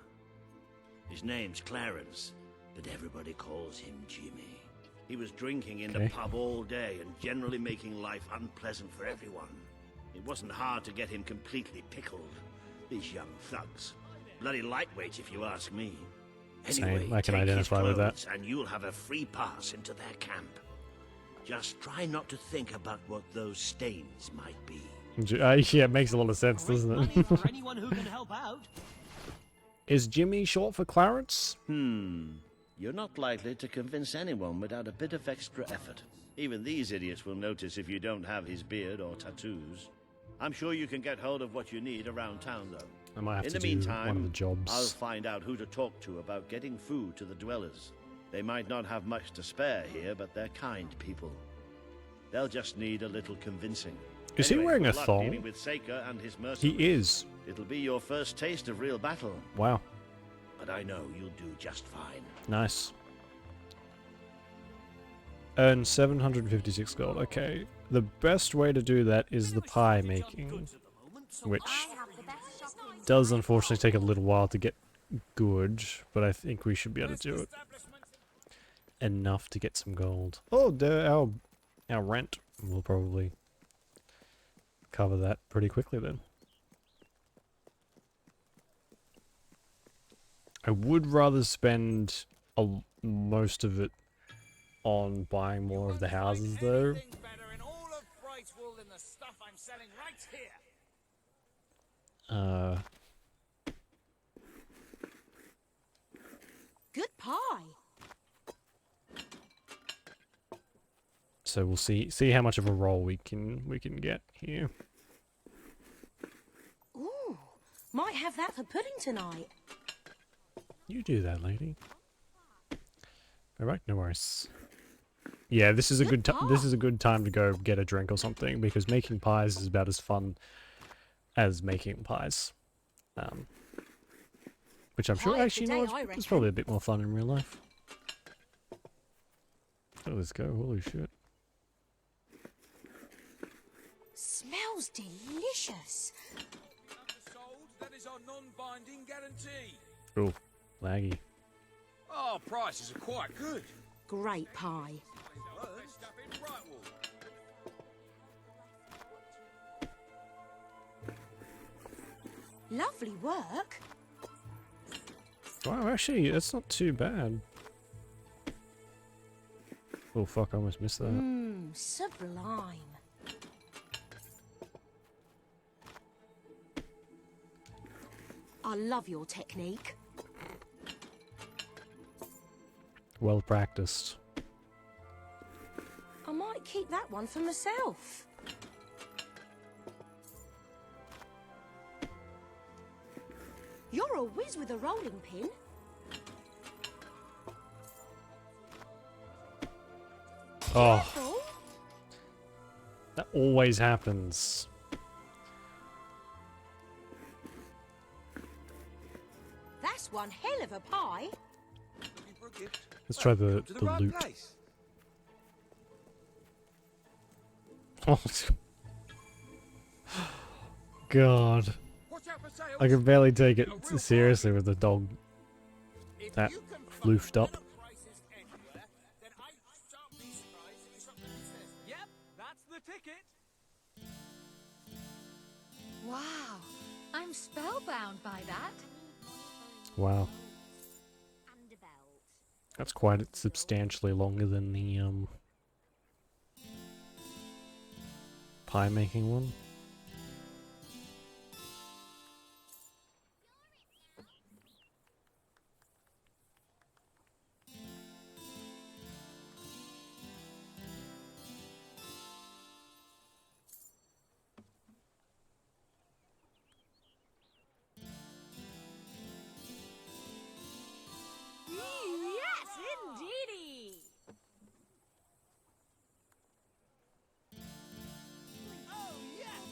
His name's Clarence, but everybody calls him Jimmy. He was drinking in the pub all day and generally making life unpleasant for everyone. It wasn't hard to get him completely pickled. These young thugs. Bloody lightweight, if you ask me. Anyway,
Same. I can
take his
identify with that.
clothes and you'll have a free pass into their camp. Just try not to think about what those stains might be.
Yeah, it makes a lot of sense, doesn't it?
For anyone who can help out.
Is Jimmy short for Clarence?
You're not likely to convince anyone without a bit of extra effort. Even these idiots will notice if you don't have his beard or tattoos. I'm sure you can get hold of what you need around town, though.
I might have
In
to
the
do
meantime,
one of the jobs.
I'll find out who to talk to about getting food to the dwellers. They might not have much to spare here, but they're kind people. They'll just need a little convincing.
Is he wearing a
good luck
thong?
dealing with Saker and his
He
mercenaries.
is.
It'll be your first taste of real battle,
Wow.
but I know you'll do just fine.
Nice. Earn 756 gold. Okay. The best way to do that is the pie making, which does unfortunately take a little while to get good, but I think we should be able to do it enough to get some gold. Oh, our rent will probably cover that pretty quickly then. I would rather spend most of it on buying more of the houses though.
Good pie.
So we'll see how much of a roll we can get here.
Ooh, might have that for pudding tonight.
You do that, lady. All right, no worries. Yeah, this is a good time to go get a drink or something because making pies is about as fun as making pies. Which I'm sure actually it's probably a bit more fun in real life. Oh, let's go! Holy shit!
Smells delicious.
That is our non-binding guarantee.
Oh, laggy.
Our prices are quite good.
Great pie. Lovely work.
Wow, actually, that's not too bad. Oh fuck, I almost missed that.
Sublime. I love your technique.
Well practiced.
I might keep that one for myself. You're a whiz with a rolling pin.
Oh,
Careful.
that always happens.
That's one hell of a pie.
Let's try the loot. Oh, God. I can barely take it seriously with the dog that floofed up.
Yep, that's the ticket.
Wow, I'm spellbound by that.
Wow. That's quite substantially longer than the pie making one.
Yes, indeedy.
Oh, yes!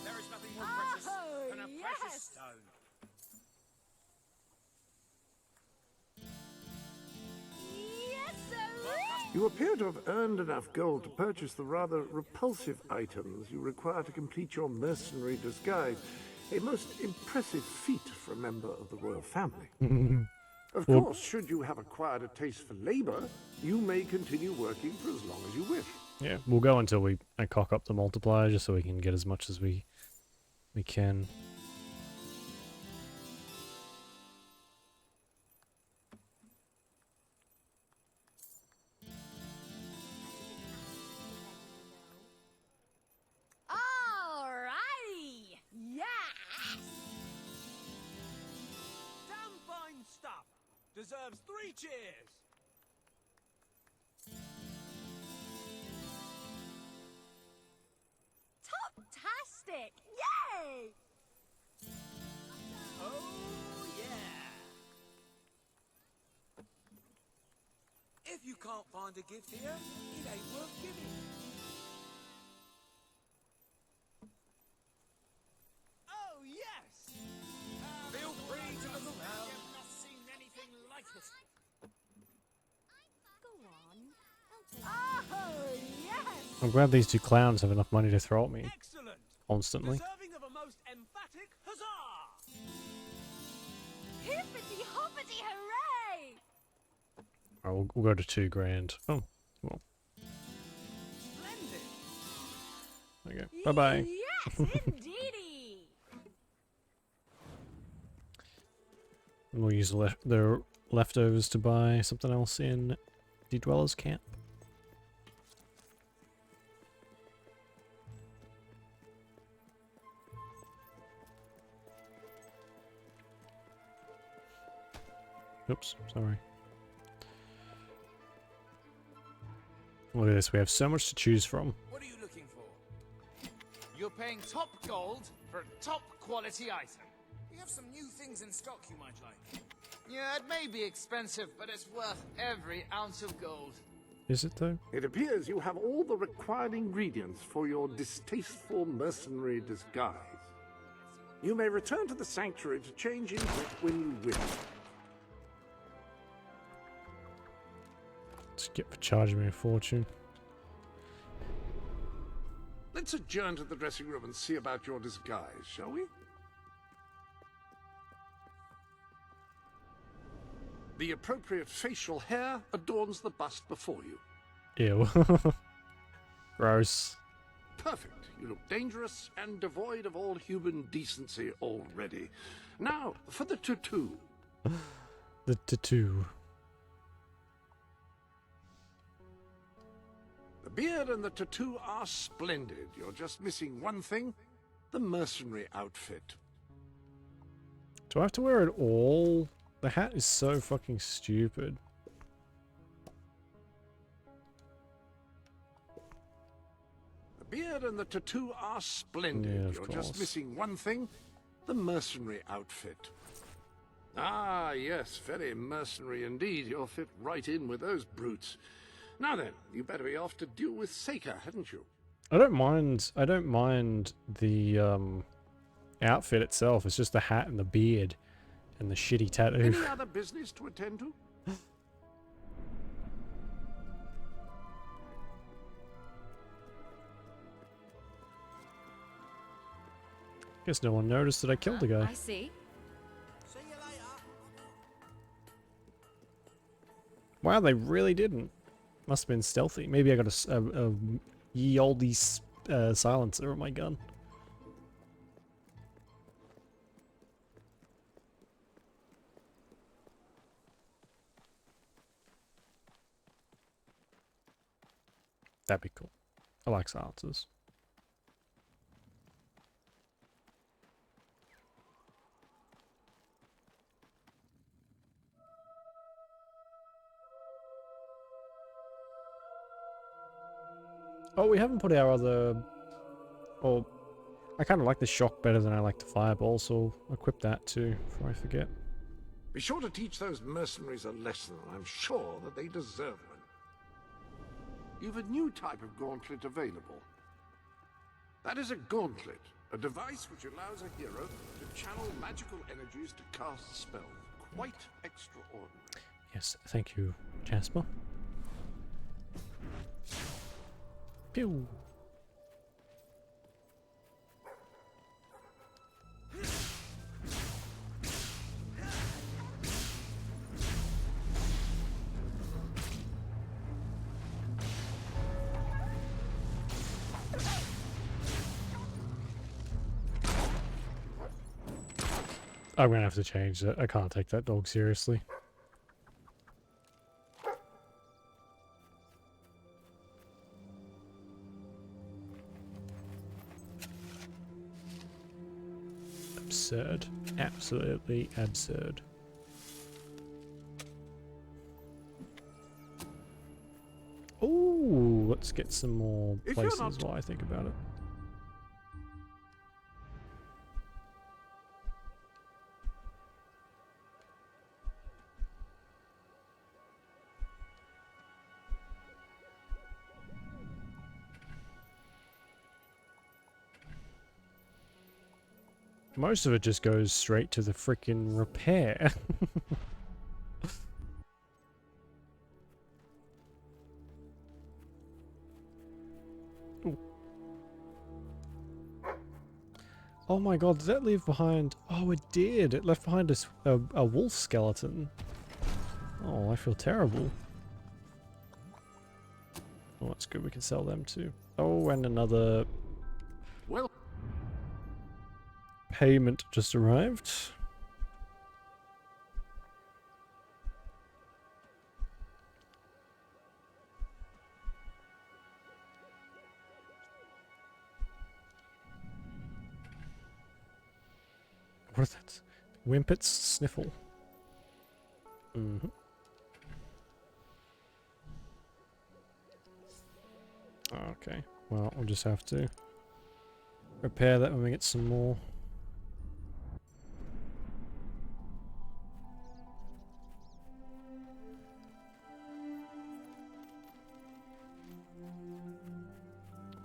There is nothing more precious than a precious stone.
Yes, sir.
You appear to have earned enough gold to purchase the rather repulsive items you require to complete your mercenary disguise. A most impressive feat for a member of the royal family. Of
Well-
course, should you have acquired a taste for labor, you may continue working for as long as you wish.
Yeah, we'll go until I cock up the multiplier just so we can get as much as we can.
Alrighty. Yes.
Damn fine stuff. Deserves 3 cheers.
Top-tastic. Yay.
Oh, yeah.
If you can't find a gift here, it ain't worth giving.
Oh, yes.
Feel free to look around. I've not seen anything like it.
Go on. Oh, yes.
I'm glad these two clowns have enough money to throw at me
Excellent.
constantly.
Deserving of a most emphatic huzzah.
Hippity hoppity hooray.
Alright, we'll go to 2 grand. Oh, well.
Splendid.
Okay. Bye bye.
Yes, indeedy.
We'll use the leftovers to buy something else in the Dweller's Camp. Oops, sorry. Look at this, we have so much to choose from.
What are you looking for? You're paying top gold for a top quality item. We have some new things in stock you might like. Yeah, it may be expensive, but it's worth every ounce of gold.
Is it though?
It appears you have all the required ingredients for your distasteful mercenary disguise. You may return to the sanctuary to change into it when you wish.
Skip for charging me a fortune.
Let's adjourn to the dressing room and see about your disguise, shall we? The appropriate facial hair adorns the bust before you.
Ew. Gross.
Perfect. You look dangerous and devoid of all human decency already. Now, for the tattoo.
The tattoo.
The beard and the tattoo are splendid. You're just missing one thing, the mercenary outfit.
Do I have to wear it all? The hat is so fucking stupid.
beard and the tattoo are splendid.
Yeah, of
You're
course.
just missing one thing, the mercenary outfit. Ah, yes, very mercenary indeed. You'll fit right in with those brutes. Now then, you better be off to deal with Seika, hadn't you?
I don't mind the outfit itself. It's just the hat and the beard and the shitty tattoo.
Any other business to attend to?
Guess no one noticed that I killed the guy.
I see.
Wow, they really didn't. Must have been stealthy. Maybe I got a ye olde silencer on my gun. That'd be cool. I like silencers. Oh, we haven't put our other... Oh, I kind of like the shock better than I like the fireball, so I'll equip that too, before I forget.
Be sure to teach those mercenaries a lesson. I'm sure that they deserve one. You've a new type of gauntlet available. That is a gauntlet, a device which allows a hero to channel magical energies to cast spells. Quite extraordinary.
Yes, thank you, Jasper. Pew! I'm gonna have to change that. I can't take that dog seriously. Absurd. Absolutely absurd. Ooh, let's get some more places while I think about it. Most of it just goes straight to the frickin' repair. Ooh. Oh my god, did that leave behind... Oh, it did! It left behind a wolf skeleton. Oh, I feel terrible. Oh, that's good, we can sell them too. Oh, and another...
Well...
Payment just arrived. What is that? Wimpet's Sniffle. Mm-hmm. Okay, well, we'll just have to repair that when we get some more.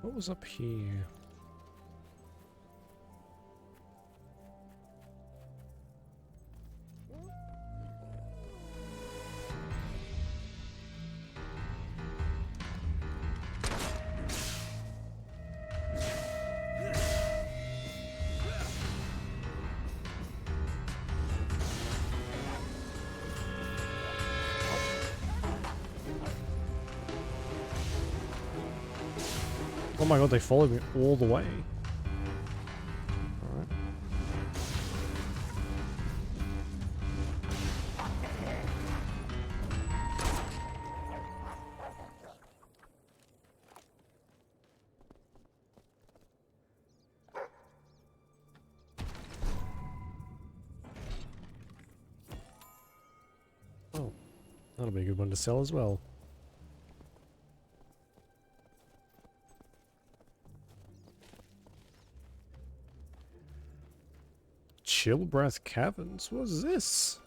What was up here? Oh my god, they followed me all the way. Alright. Oh, that'll be a good one to sell as well. Chill Breath Caverns. What's this?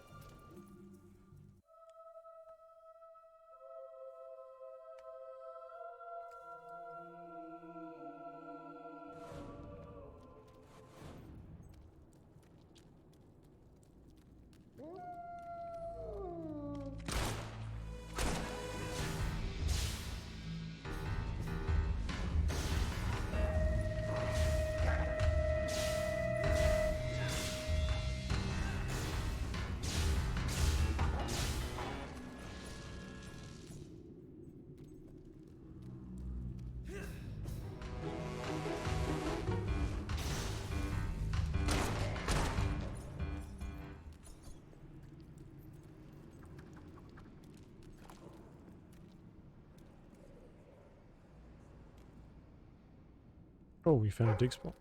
Oh, we found a dig spot.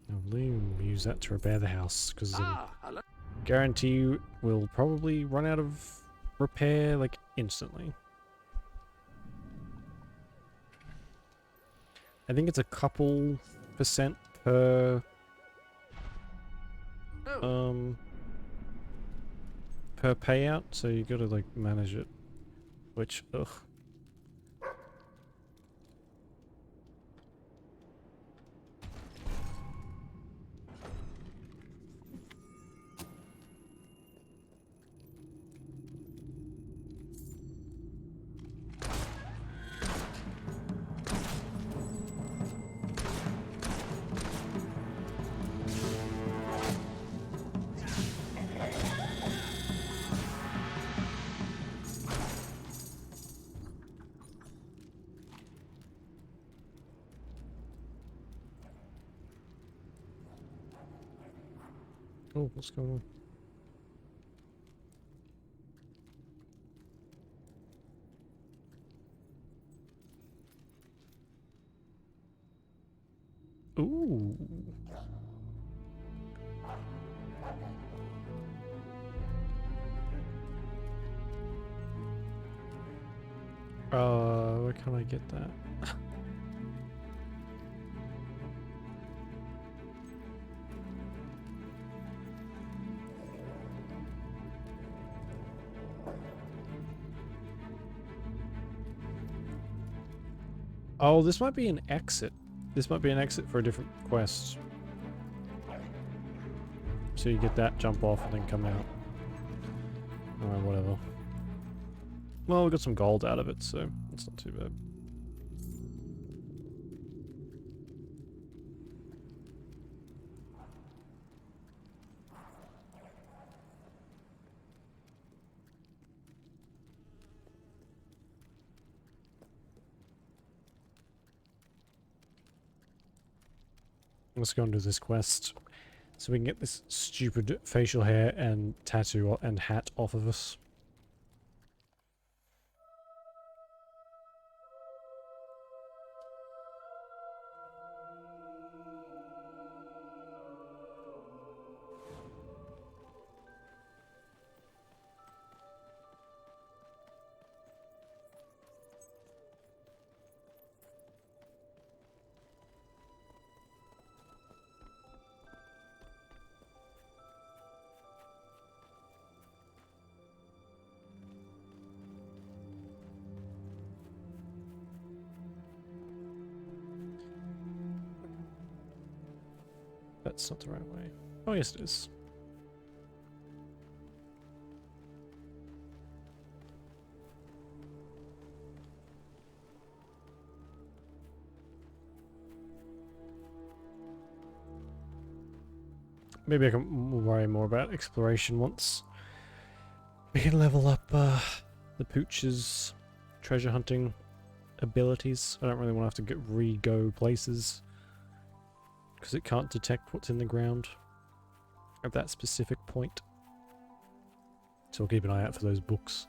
Lovely, we'll use that to repair the house, because guarantee we'll probably run out of repair, like, instantly. I think it's a couple % per per payout, so you gotta like manage it, which ugh. Oh, what's going on? Ooh. Where can I get that? Oh, this might be an exit. This might be an exit for a different quest. So you get that, jump off, and then come out. Alright, whatever. Well, we got some gold out of it, so it's not too bad. Let's go and do this quest so we can get this stupid facial hair and tattoo and hat off of us. That's not the right way. Oh, yes, it is. Maybe I can worry more about exploration once we can level up the Pooch's treasure hunting abilities. I don't really want to have to re-go places because it can't detect what's in the ground at that specific point. So we'll keep an eye out for those books,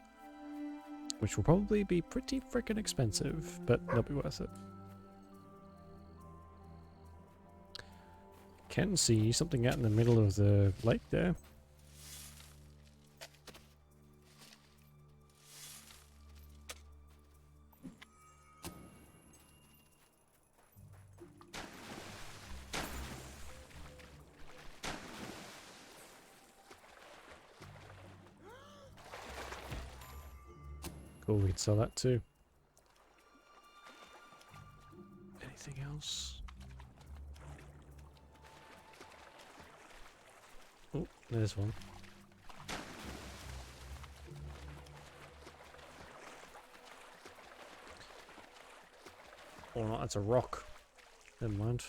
which will probably be pretty freaking expensive, but they'll be worth it. can see something out in the middle of the lake there. Cool, we can sell that too. Anything else? Oh, there's one. Oh no, that's a rock. Never mind.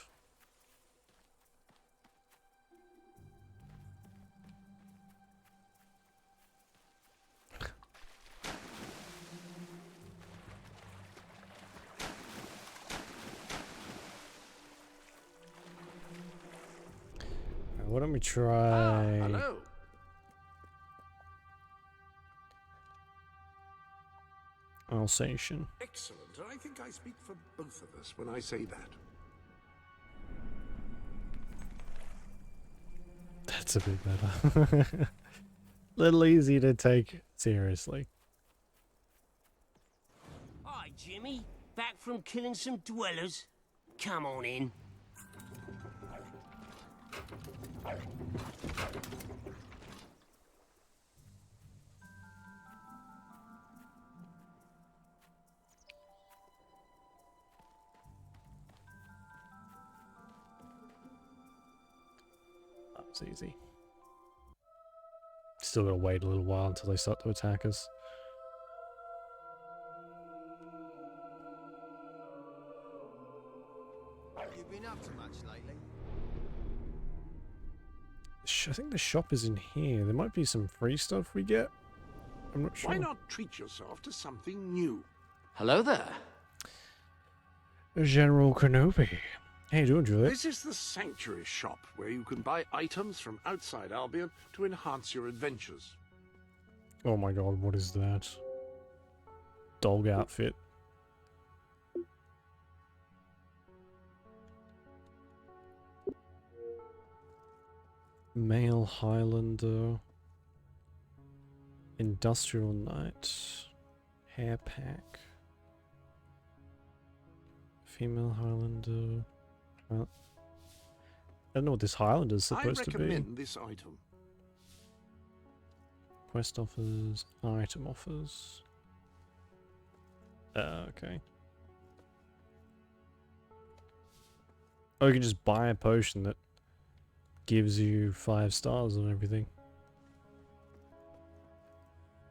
Why don't we try...
Hello.
Alsatian.
Excellent. I think I speak for both of us when I say that.
That's a bit better. Little easy to take seriously.
Hi, Jimmy. Back from killing some dwellers? Come on in.
That's easy. Still gotta wait a little while until they start to attack us.
You been up to much lately?
I think the shop is in here. There might be some free stuff we get. I'm not sure.
Why not treat yourself to something new?
Hello there.
General Kenobi. How you doing, Juliet?
This is the Sanctuary shop, where you can buy items from outside Albion to enhance your adventures.
Oh my god, what is that? Dog outfit. Male Highlander. Industrial Knight. Hair pack. Female Highlander. Well, I don't know what this Highlander is supposed to be.
I recommend this item.
Quest offers, item offers. Okay. Oh, you can just buy a potion that gives you 5 stars and everything.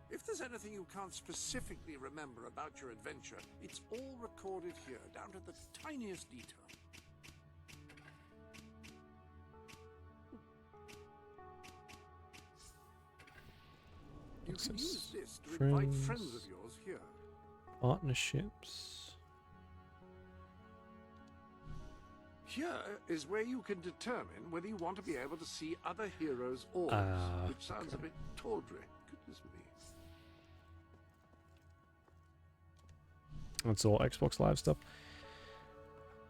If there's anything you can't specifically remember about your adventure, it's all recorded here, down to the tiniest detail. You can use this to invite friends of yours here.
Partnerships.
Here is where you can determine whether you want to be able to see other heroes' orbs, which sounds a bit tawdry. Goodness me.
That's all Xbox Live stuff.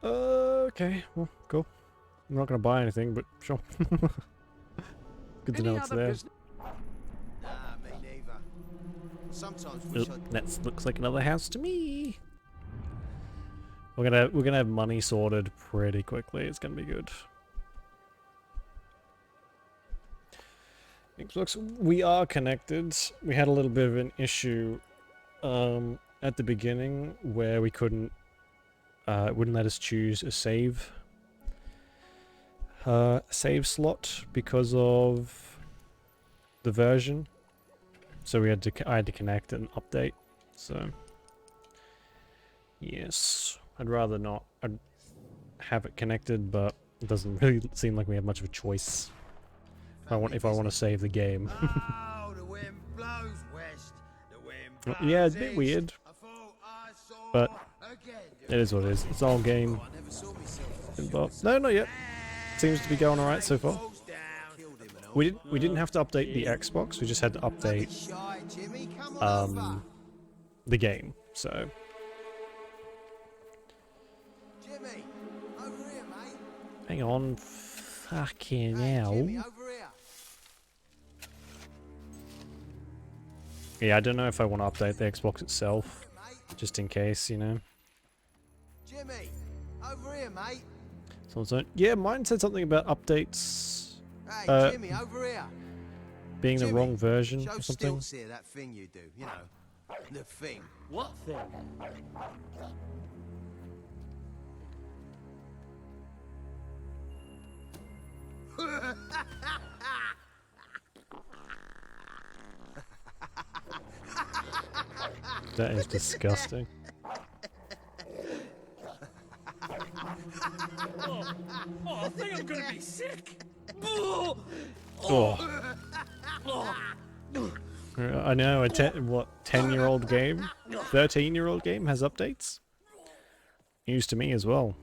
Okay, well, cool. I'm not gonna buy anything, but sure. Good to know it's there.
Nah, me neither. Sometimes wish I'd...
That looks like another house to me. We're gonna have money sorted pretty quickly. It's gonna be good. Xbox, we are connected. We had a little bit of an issue at the beginning where we couldn't it wouldn't let us choose a save slot because of the version. So I had to connect and update. So yes, I'd rather not. I'd have it connected, but it doesn't really seem like we have much of a choice. If I want to save the game.
Oh, the wind blows west. The wind blows
Yeah, it's a bit weird. But it is what it is. It's all game involved. No, not yet. Seems to be going alright so far. We didn't have to update the Xbox, we just had to update the game, so hang on. Fucking hell. Yeah, I don't know if I want to update the Xbox itself. Just in case, you know.
Jimmy, over here, mate.
Someone's like, yeah, mine said something about updates.
Hey, Jimmy, over here.
Being
Jimmy,
the wrong version
show
or something.
Stilts here that thing you do, you know. The thing.
What thing?
That is disgusting.
I think I'm gonna be sick. Oh.
I know a 10-year-old game, 13-year-old game has updates. News to me as well.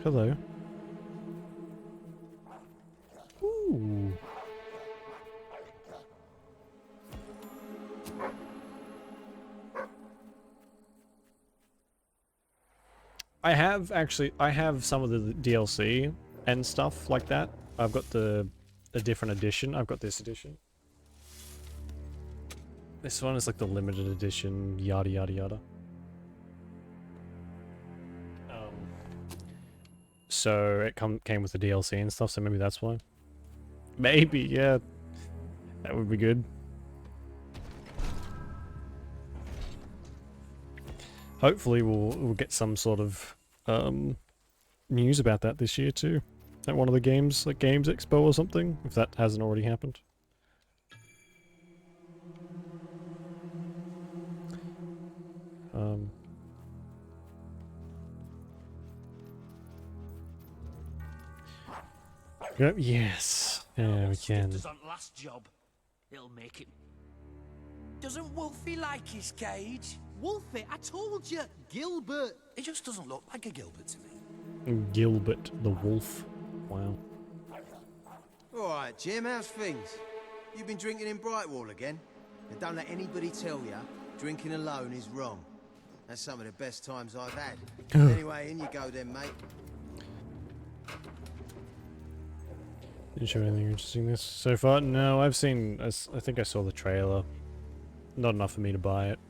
Hello. Ooh. I have some of the DLC and stuff like that. I've got a different edition. I've got this edition. This one is like the limited edition, yada yada yada. So it came with the DLC and stuff, so maybe that's why. Maybe, yeah. That would be good. Hopefully we'll get some sort of news about that this year too. At one of the games, like Games Expo or something, if that hasn't already happened. Yep, yes. Yeah, we can.
On last job. It'll make him. Doesn't Wolfie like his cage? Wolfie, I told you, Gilbert. He just doesn't look like a Gilbert to me.
Gilbert the wolf. Wow.
Alright, Jim, how's things? You've been drinking in Brightwall again? And don't let anybody tell you drinking alone is wrong. That's some of the best times I've had. Anyway, in you go then, mate.
Didn't show anything interesting this so far. No, I think I saw the trailer. Not enough for me to buy it.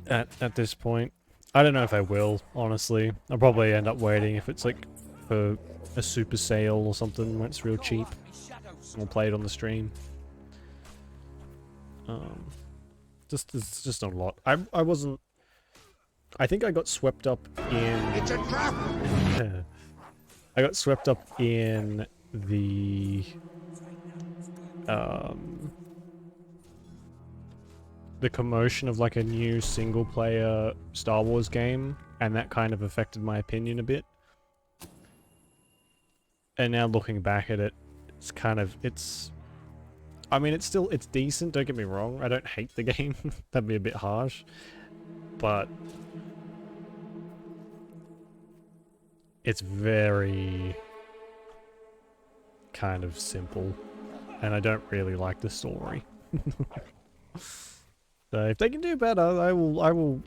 At this point, I don't know if I will. Honestly, I'll probably end up waiting if it's like for a super sale or something when it's real cheap. We'll play it on the stream. It's just not a lot. I wasn't. I think I got swept up in. It's a trap. I got swept up in the commotion of like a new single player Star Wars game, and that kind of affected my opinion a bit. And now looking back at it, it's kind of I mean, it's decent, don't get me wrong. I don't hate the game. That'd be a bit harsh. But it's very kind of simple, and I don't really like the story. So if they can do better, I will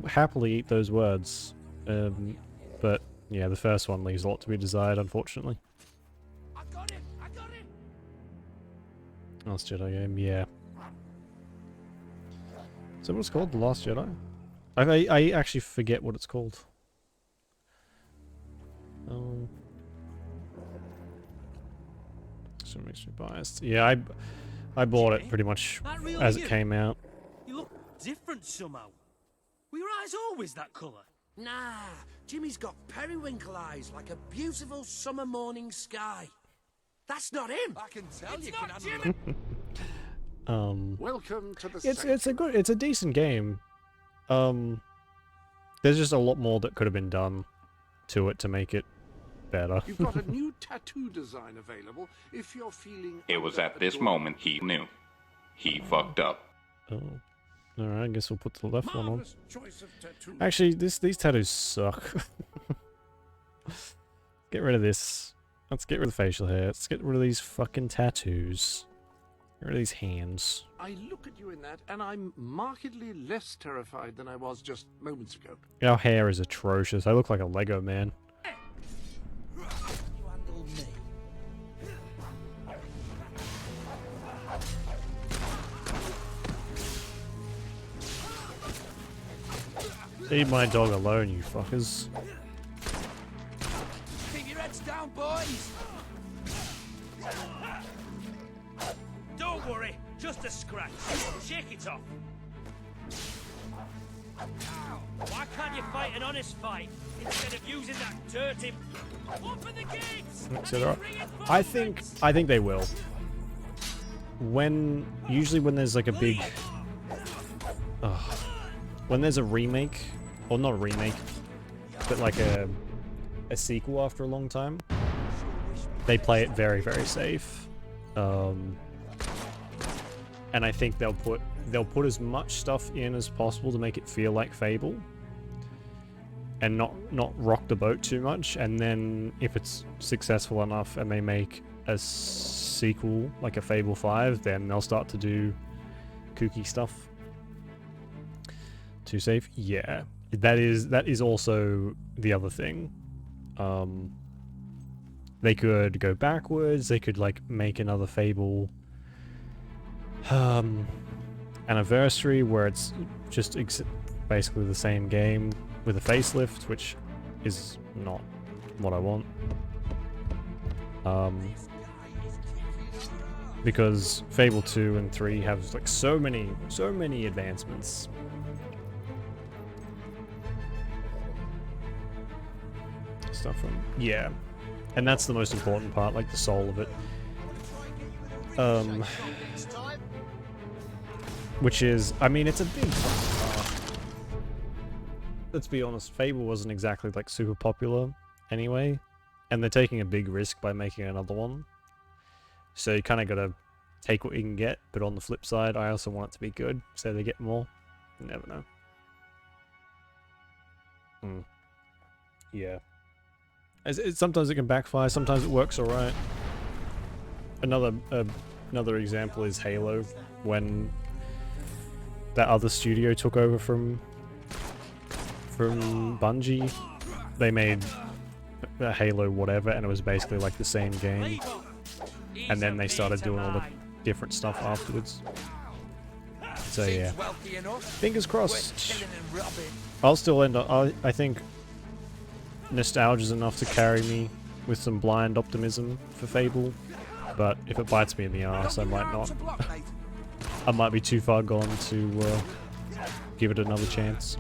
happily eat those words. But yeah, the first one leaves a lot to be desired, unfortunately.
I got it!
Last Jedi game, yeah. Is that what it's called? The Last Jedi? I actually forget what it's called. So it makes me biased. Yeah, I bought it pretty much as it came out.
You look different somehow. Were your eyes always that colour? Nah, Jimmy's got periwinkle eyes like a beautiful summer morning sky. That's not him. I can tell it's you not Jimmy.
Welcome to the
it's a decent game. There's just a lot more that could have been done to it to make it better.
You've got a new tattoo design available if you're feeling.
It was at this moment he knew. He fucked up.
Oh. Alright, I guess we'll put the left one on. Actually, these tattoos suck. Get rid of this. Let's get rid of the facial hair. Let's get rid of these fucking tattoos. Here are these hands.
I look at you in that, and I'm markedly less terrified than I was just moments ago.
Our hair is atrocious. I look like a Lego man. Leave my dog alone, you fuckers.
Keep your heads down, boys! Don't worry, just a scratch. Shake it off. Why can't you fight an honest fight instead of using that dirty... Open the gates!
I think they will. Usually when there's like a big... when there's a remake, or not a remake, but like a sequel after a long time, they play it very, very safe. And I think they'll put as much stuff in as possible to make it feel like Fable, and not rock the boat too much. And then if it's successful enough and they make a sequel like a Fable 5, then they'll start to do kooky stuff. Too safe? Yeah. That is also the other thing. They could go backwards, they could like make another Fable anniversary where it's just basically the same game with a facelift, which is not what I want. Because Fable 2 and 3 have like so many advancements. Stuff from, yeah, and that's the most important part, like the soul of it. Which is, I mean, it's a big fucking part. Let's be honest, Fable wasn't exactly like super popular anyway, and they're taking a big risk by making another one. So you kind of gotta take what you can get, but on the flip side, I also want it to be good, so they get more. You never know. Yeah. Sometimes it can backfire, sometimes it works alright. Another example is Halo, when that other studio took over from Bungie. They made a Halo whatever, and it was basically like the same game. And then they started doing all the different stuff afterwards. So yeah, fingers crossed. I'll still end up, I think nostalgia's enough to carry me with some blind optimism for Fable, but if it bites me in the ass, I might not. I might be too far gone to give it another chance.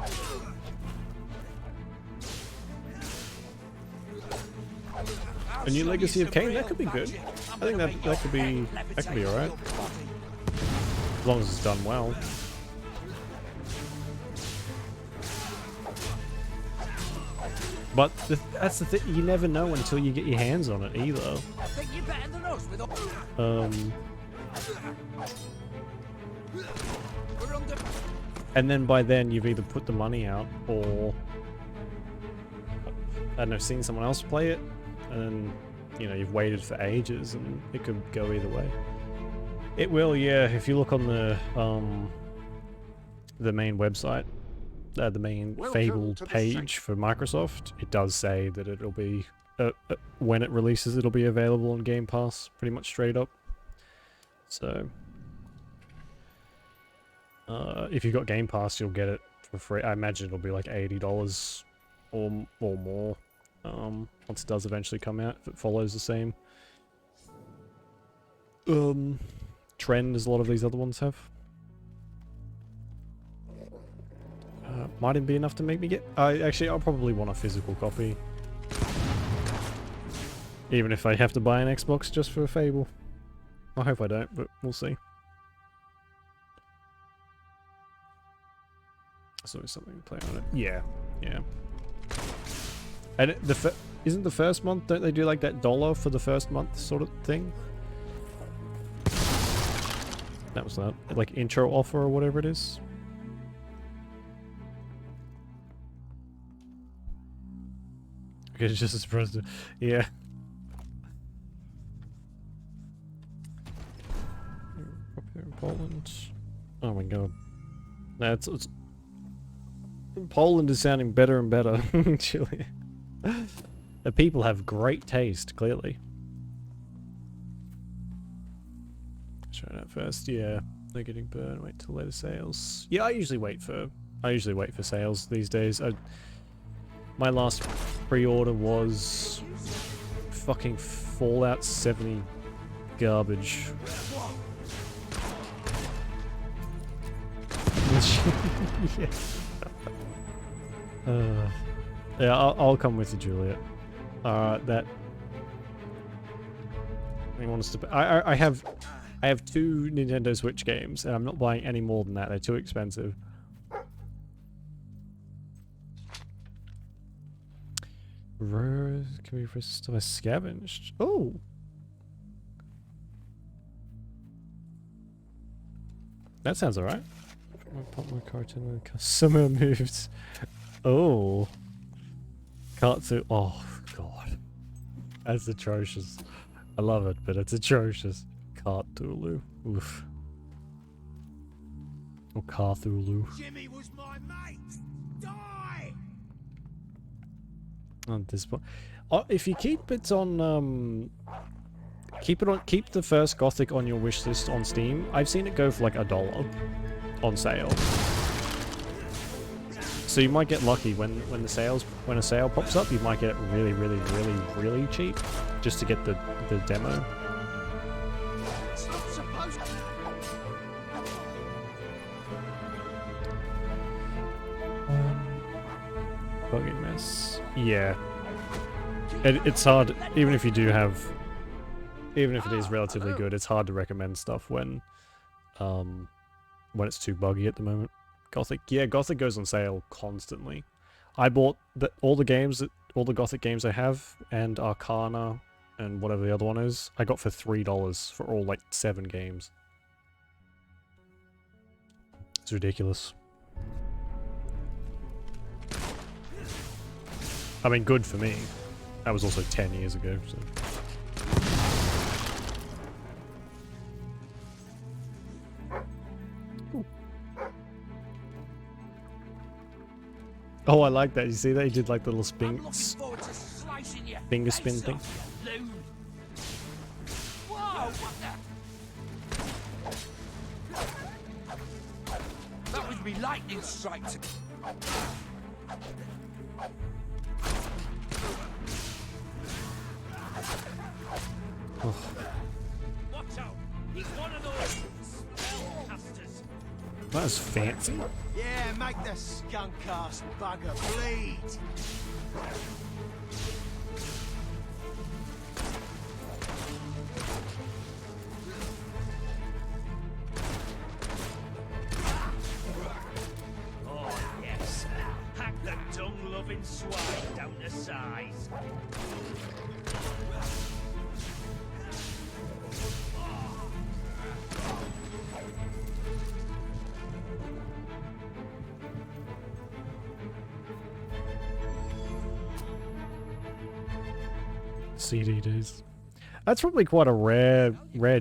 A new Legacy of Kain, that could be good. I think that could be alright, as long as it's done well. But that's the thing, you never know until you get your hands on it either. And then by then you've either put the money out or, I don't know, seen someone else play it, and you know, you've waited for ages, and it could go either way. It will, yeah. If you look on the main website, the main Fable page for Microsoft, it does say that it'll be, when it releases, it'll be available on Game Pass, pretty much straight up. So, if you've got Game Pass, you'll get it for free. I imagine it'll be like $80 or more, once it does eventually come out, if it follows the same trend as a lot of these other ones have. Might it be enough to make me get... actually, I'll probably want a physical copy. Even if I have to buy an Xbox just for Fable. I hope I don't, but we'll see. So there's something to play on it. Yeah, yeah. And isn't the first month, don't they do like that $1 for the first month sort of thing? That was that. Like intro offer or whatever it is. Okay, it's just as president. Yeah. Popular in Poland. Oh my god. No, it's Poland is sounding better and better. Chile. The people have great taste, clearly. Try it out first. Yeah, they're getting burned. Wait till later sales. Yeah, I usually wait for sales these days. My last pre-order was fucking Fallout 70 garbage. Yeah. Yeah, I'll come with you, Juliet. That. I want us to. I have 2 Nintendo Switch games, and I'm not buying any more than that. They're too expensive. Can we resist stuff I scavenged? Oh. That sounds alright. Pop my cartoon with customer moves. Oh. Katsu. Oh, God. That's atrocious. I love it, but it's atrocious. Cthulhu. Oof. Or Cthulhu.
Jimmy was my mate! Die!
On this point. Oh, if you keep it on, keep the first Gothic on your wish list on Steam. I've seen it go for like $1 on sale. So you might get lucky when a sale pops up. You might get it really, really, really, really cheap, just to get the demo.
It's not supposed to.
Buggy mess. Yeah. It's hard, even if you do have, even if it is relatively good, it's hard to recommend stuff when it's too buggy at the moment. Gothic, yeah, Gothic goes on sale constantly. I bought all the Gothic games I have, and Arcana, and whatever the other one is, I got for $3 for all like 7 games. It's ridiculous. I mean, good for me. That was also 10 years ago, so. Ooh. Oh, I like that. You see that? He did like the little finger spin thing.
Whoa, what the? That was me lightning strike.
Oh.
Watch out! He's one of those spellcasters.
That was fancy.
Yeah, make the skunk ass bugger bleed.
Oh yes, hack the dung-loving swine down to size.
CD days. That's probably quite a rare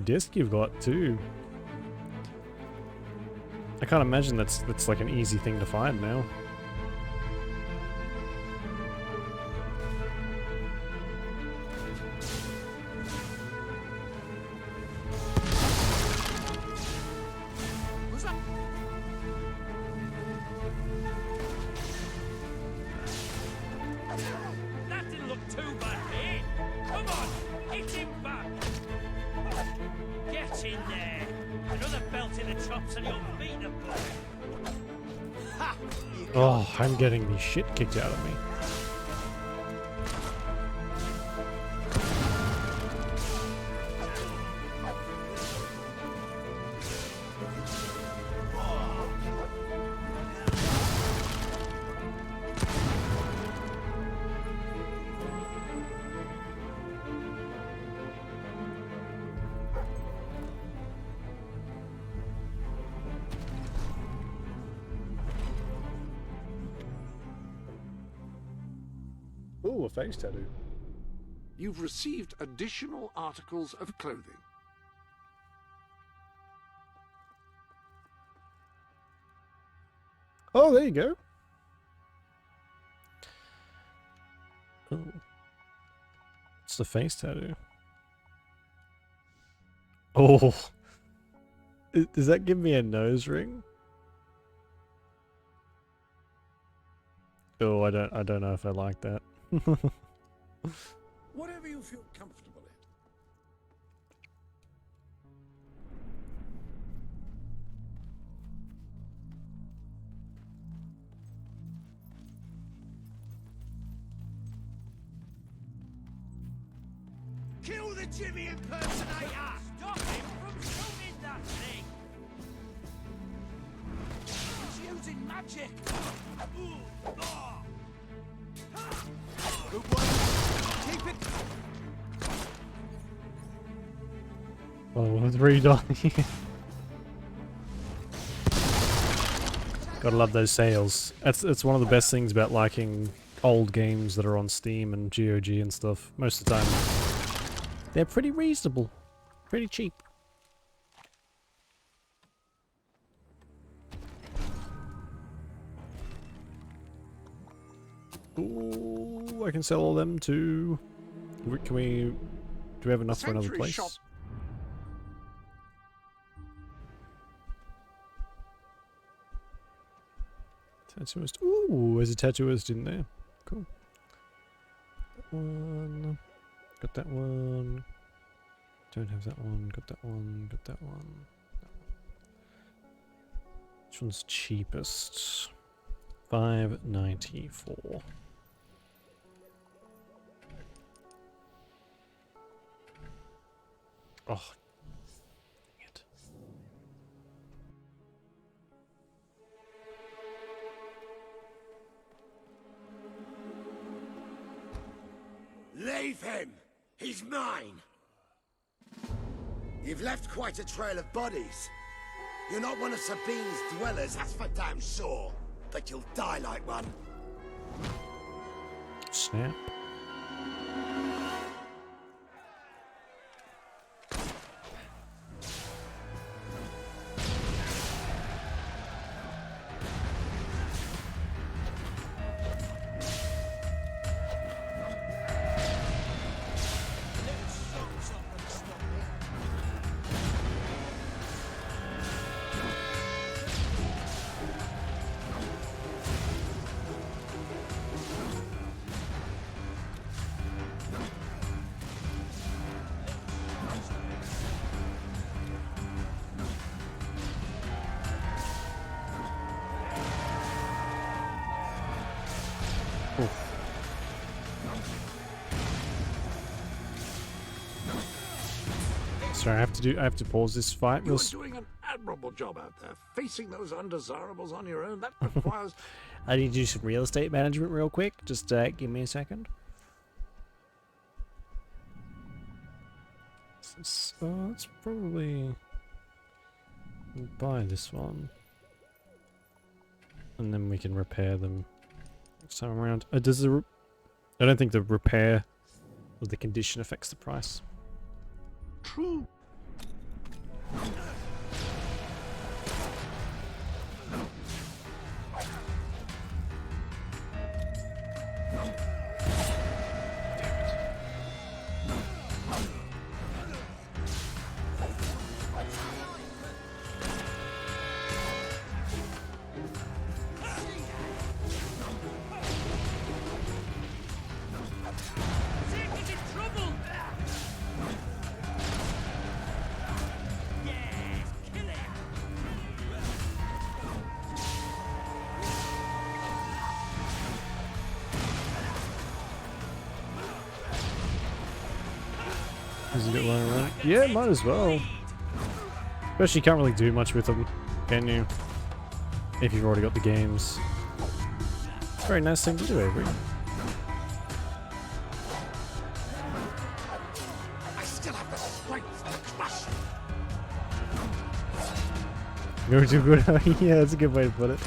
disc you've got too. I can't imagine that's like an easy thing to find now.
That didn't look too bad, eh? Come on, hit him back. Get in there. Another belt in the chops and you'll beat the boy. Ha!
Oh, I'm getting the shit kicked out of me. Ooh, a face tattoo.
You've received additional articles of clothing.
Oh, there you go. Oh. It's the face tattoo. Oh. Does that give me a nose ring? Oh, I don't know if I like that.
Whatever you feel comfortable in.
Kill the Jimmy impersonator! Stop him from shooting that thing! He's using magic!
Good one. Keep it.
Oh, 3 dollars. Gotta love those sales. It's one of the best things about liking old games that are on Steam and GOG and stuff. Most of the time, they're pretty reasonable, pretty cheap. Ooh, I can sell all them too. Can we? Do we have enough for another place?
Shop.
Tattooist. Ooh, there's a tattooist in there. Cool. That one. Got that one. Don't have that one. Got that one. Got that one. Which one's cheapest? $5.94. Oh. Dang it.
Leave him! He's mine! You've left quite a trail of bodies. You're not one of Sabine's dwellers, that's for damn sure. But you'll die like one.
Snap. Sorry, I have to pause this fight.
You're doing an admirable job out there. Facing those undesirables on your own, that requires...
I need to do some real estate management real quick. Just give me a second. Let's probably buy this one. And then we can repair them next time around. I don't think the repair or the condition affects the price.
True.
Does it get running around? Yeah, might as well. Especially you can't really do much with them, can you? If you've already got the games. Very nice thing to do, Avery.
I still have the strength to crush
You're too good. Yeah, that's a good way to put it.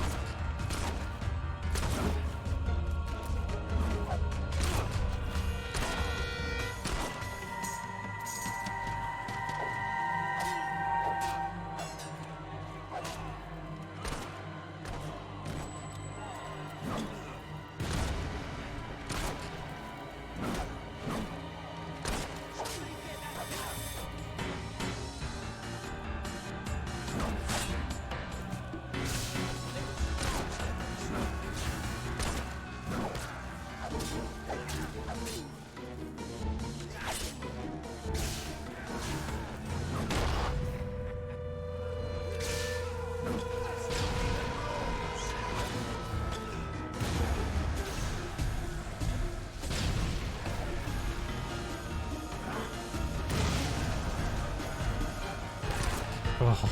Oh.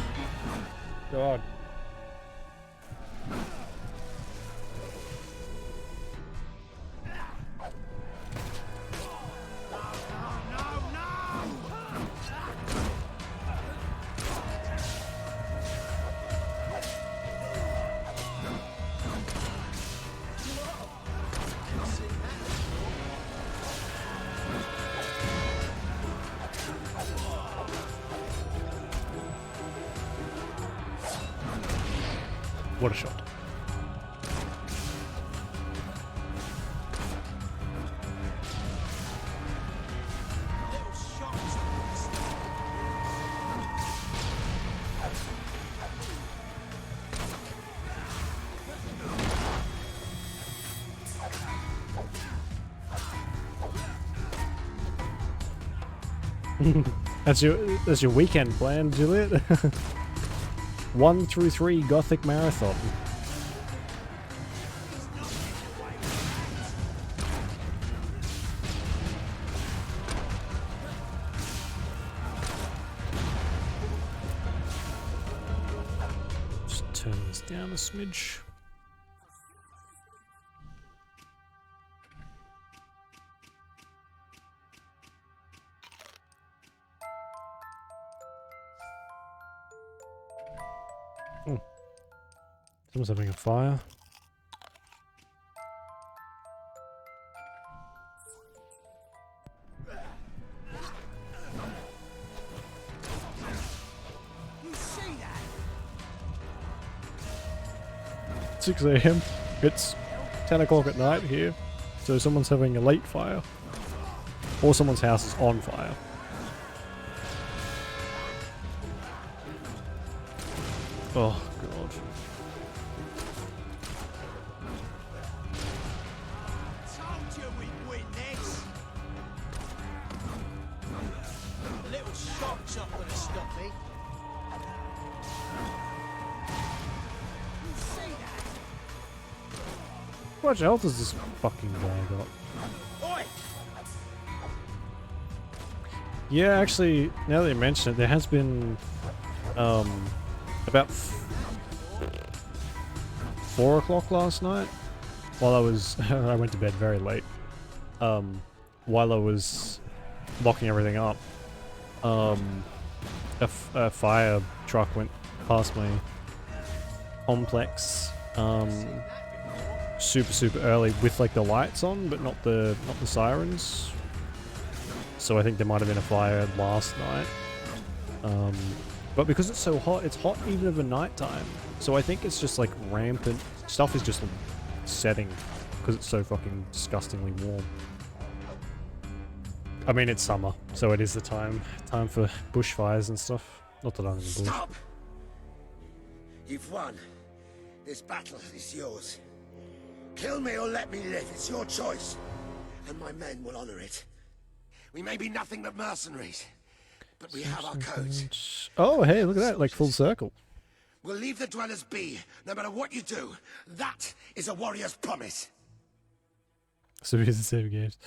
God. What a shot. That's your weekend plan, Juliet. 1 through 3 Gothic Marathon. Just turn this down a smidge. Someone's having a fire.
You see that?
6 AM. It's 10 o'clock at night here. So someone's having a late fire. Or someone's house is on fire. Oh, God.
Told you we'd win this. A little shock's not gonna stop me. You see that?
How much health has this fucking guy got?
Oi!
Yeah, actually, now that you mention it, there has been, about 4 o'clock last night, while I was, I went to bed very late, while I was locking everything up, a fire truck went past my complex, super early with like the lights on, but not the sirens. So I think there might have been a fire last night. But because it's so hot, it's hot even over nighttime. So I think it's just like rampant. Stuff is just setting because it's so fucking disgustingly warm. I mean, it's summer, so it is the time for bushfires and stuff. Not that I'm in the bush.
Stop! You've won. This battle is yours. Kill me or let me live. It's your choice. And my men will honor it. We may be nothing but mercenaries, but we have our codes.
Oh, hey, look at that, like full circle.
We'll leave the dwellers be, no matter what you do. That is a warrior's promise.
So here's the same games.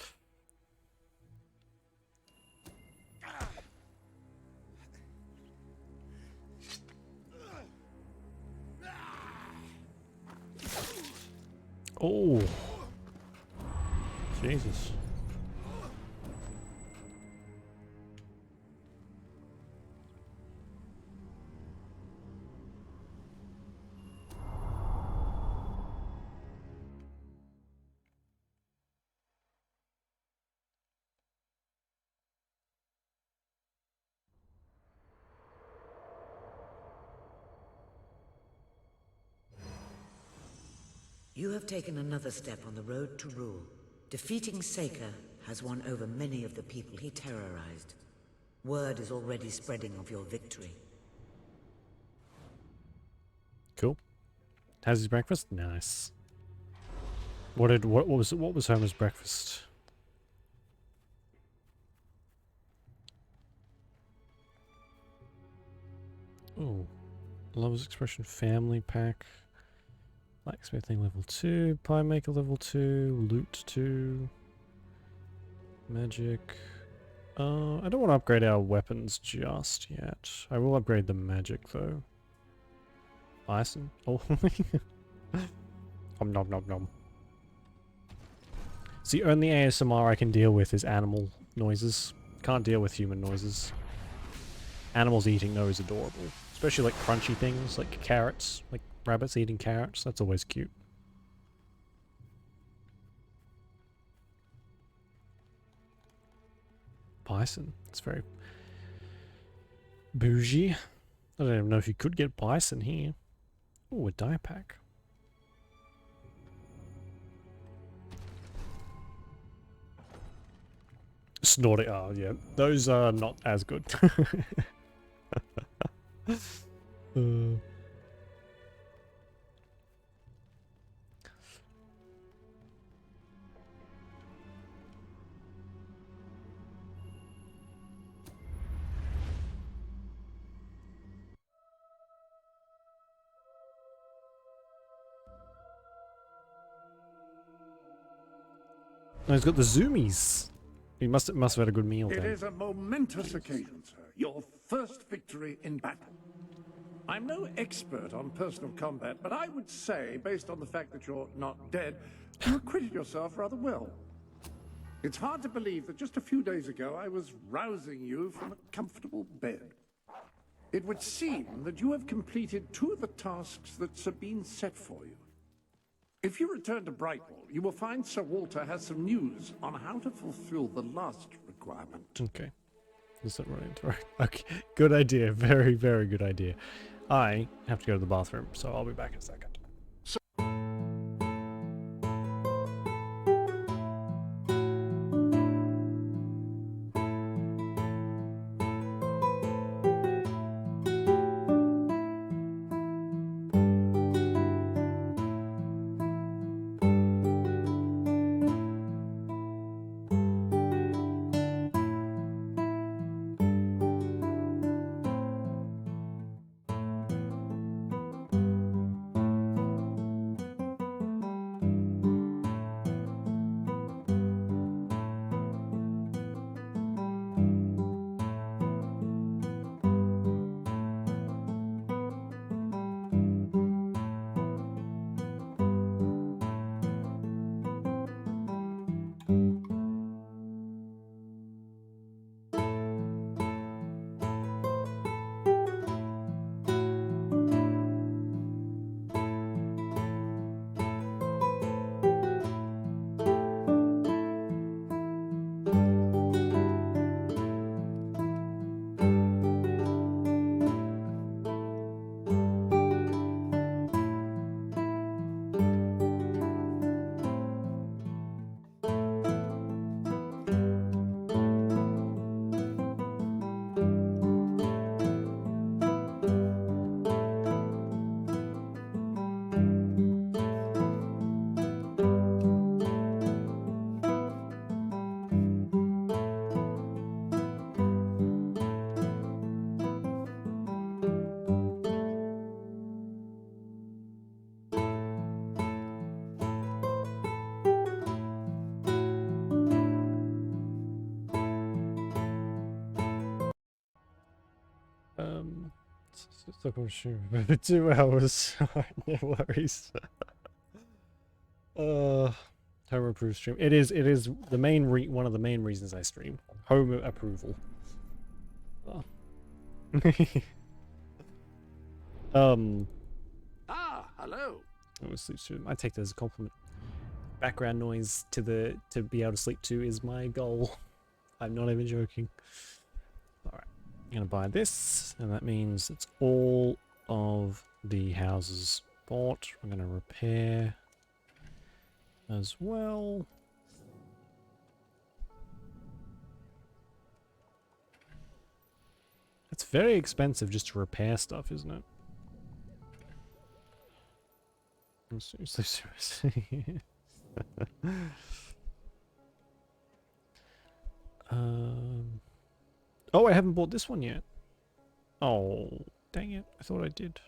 Oh. Jesus.
You have taken another step on the road to rule. Defeating Saker has won over many of the people he terrorized. Word is already spreading of your victory.
Cool. How's his breakfast? Nice. What was Homer's breakfast? Oh. Lover's expression family pack. Blacksmithing level 2, pie maker level 2, loot 2, magic. I don't want to upgrade our weapons just yet. I will upgrade the magic though. Bison? Oh. Nom nom nom nom. See, only ASMR I can deal with is animal noises. Can't deal with human noises. Animals eating though is adorable. Especially like crunchy things, like carrots. Like rabbits eating carrots. That's always cute. Bison. It's very bougie. I don't even know if you could get bison here. Oh, a die pack. Snorting. Oh, yeah. Those are not as good. Oh, he's got the zoomies. He must have had a good meal
It
then.
is a momentous occasion, sir. Your first victory in battle. I'm no expert on personal combat, but I would say, based on the fact that you're not dead, you acquitted yourself rather well. It's hard to believe that just a few days ago I was rousing you from a comfortable bed. It would seem that you have completed 2 of the tasks that Sabine set for you. If you return to Brightwall, you will find Sir Walter has some news on how to fulfill the last requirement.
Okay. Is that right? Okay. Good idea. Very, very good idea. I have to go to the bathroom, so I'll be back in a second. Stuck on stream for 2 hours. No worries. Home approved stream. It is the main one of the main reasons I stream. Home approval. Oh.
Hello.
I was sleep stream. I take that as a compliment. Background noise to be able to sleep to is my goal. I'm not even joking. Alright. I'm gonna buy this, and that means it's all of the houses bought. I'm gonna repair as well. It's very expensive just to repair stuff, isn't it? I'm seriously. Oh, I haven't bought this one yet. Oh, dang it. I thought I did.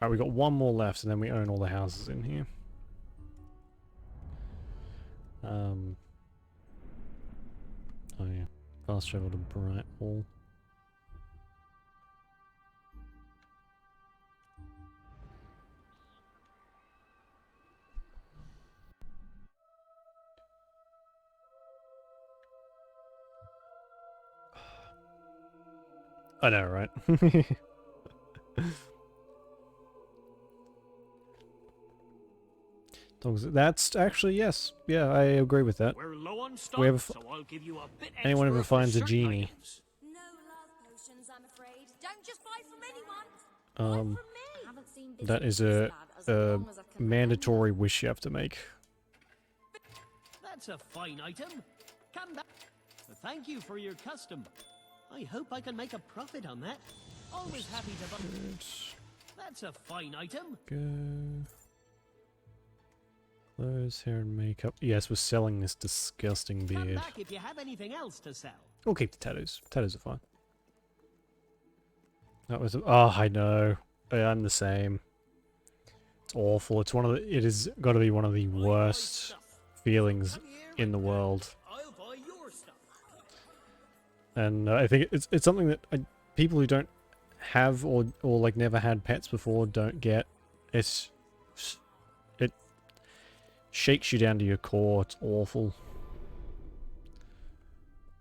Alright, we got one more left, and then we own all the houses in here. Oh yeah. Fast travel to Brightwall. I know, right? That's actually, yes. Yeah, I agree with that.
We're low on stock,
We have
so I'll give you a bit
anyone
extra
ever
for
finds a
certain
genie.
items.
No love potions, I'm afraid. Don't just buy from anyone. I haven't seen this
That is
this
a,
bad as
a
long as I can
mandatory wish you have to make.
That's a fine item. Come back. Thank you for your custom. I hope I can make a profit on that. Always happy to buy. That's a fine item.
Go. Clothes, hair, and makeup. Yes, we're selling this disgusting
Come
beard.
back if you have anything else to sell.
We'll keep the tattoos. Tattoos are fine. That was. Oh, I know. I'm the same. It's awful. It's one of the. It has got to be one of the worst feelings in the world.
I'll buy your stuff.
And I think it's something that people who don't have or like never had pets before don't get. It shakes you down to your core. It's awful.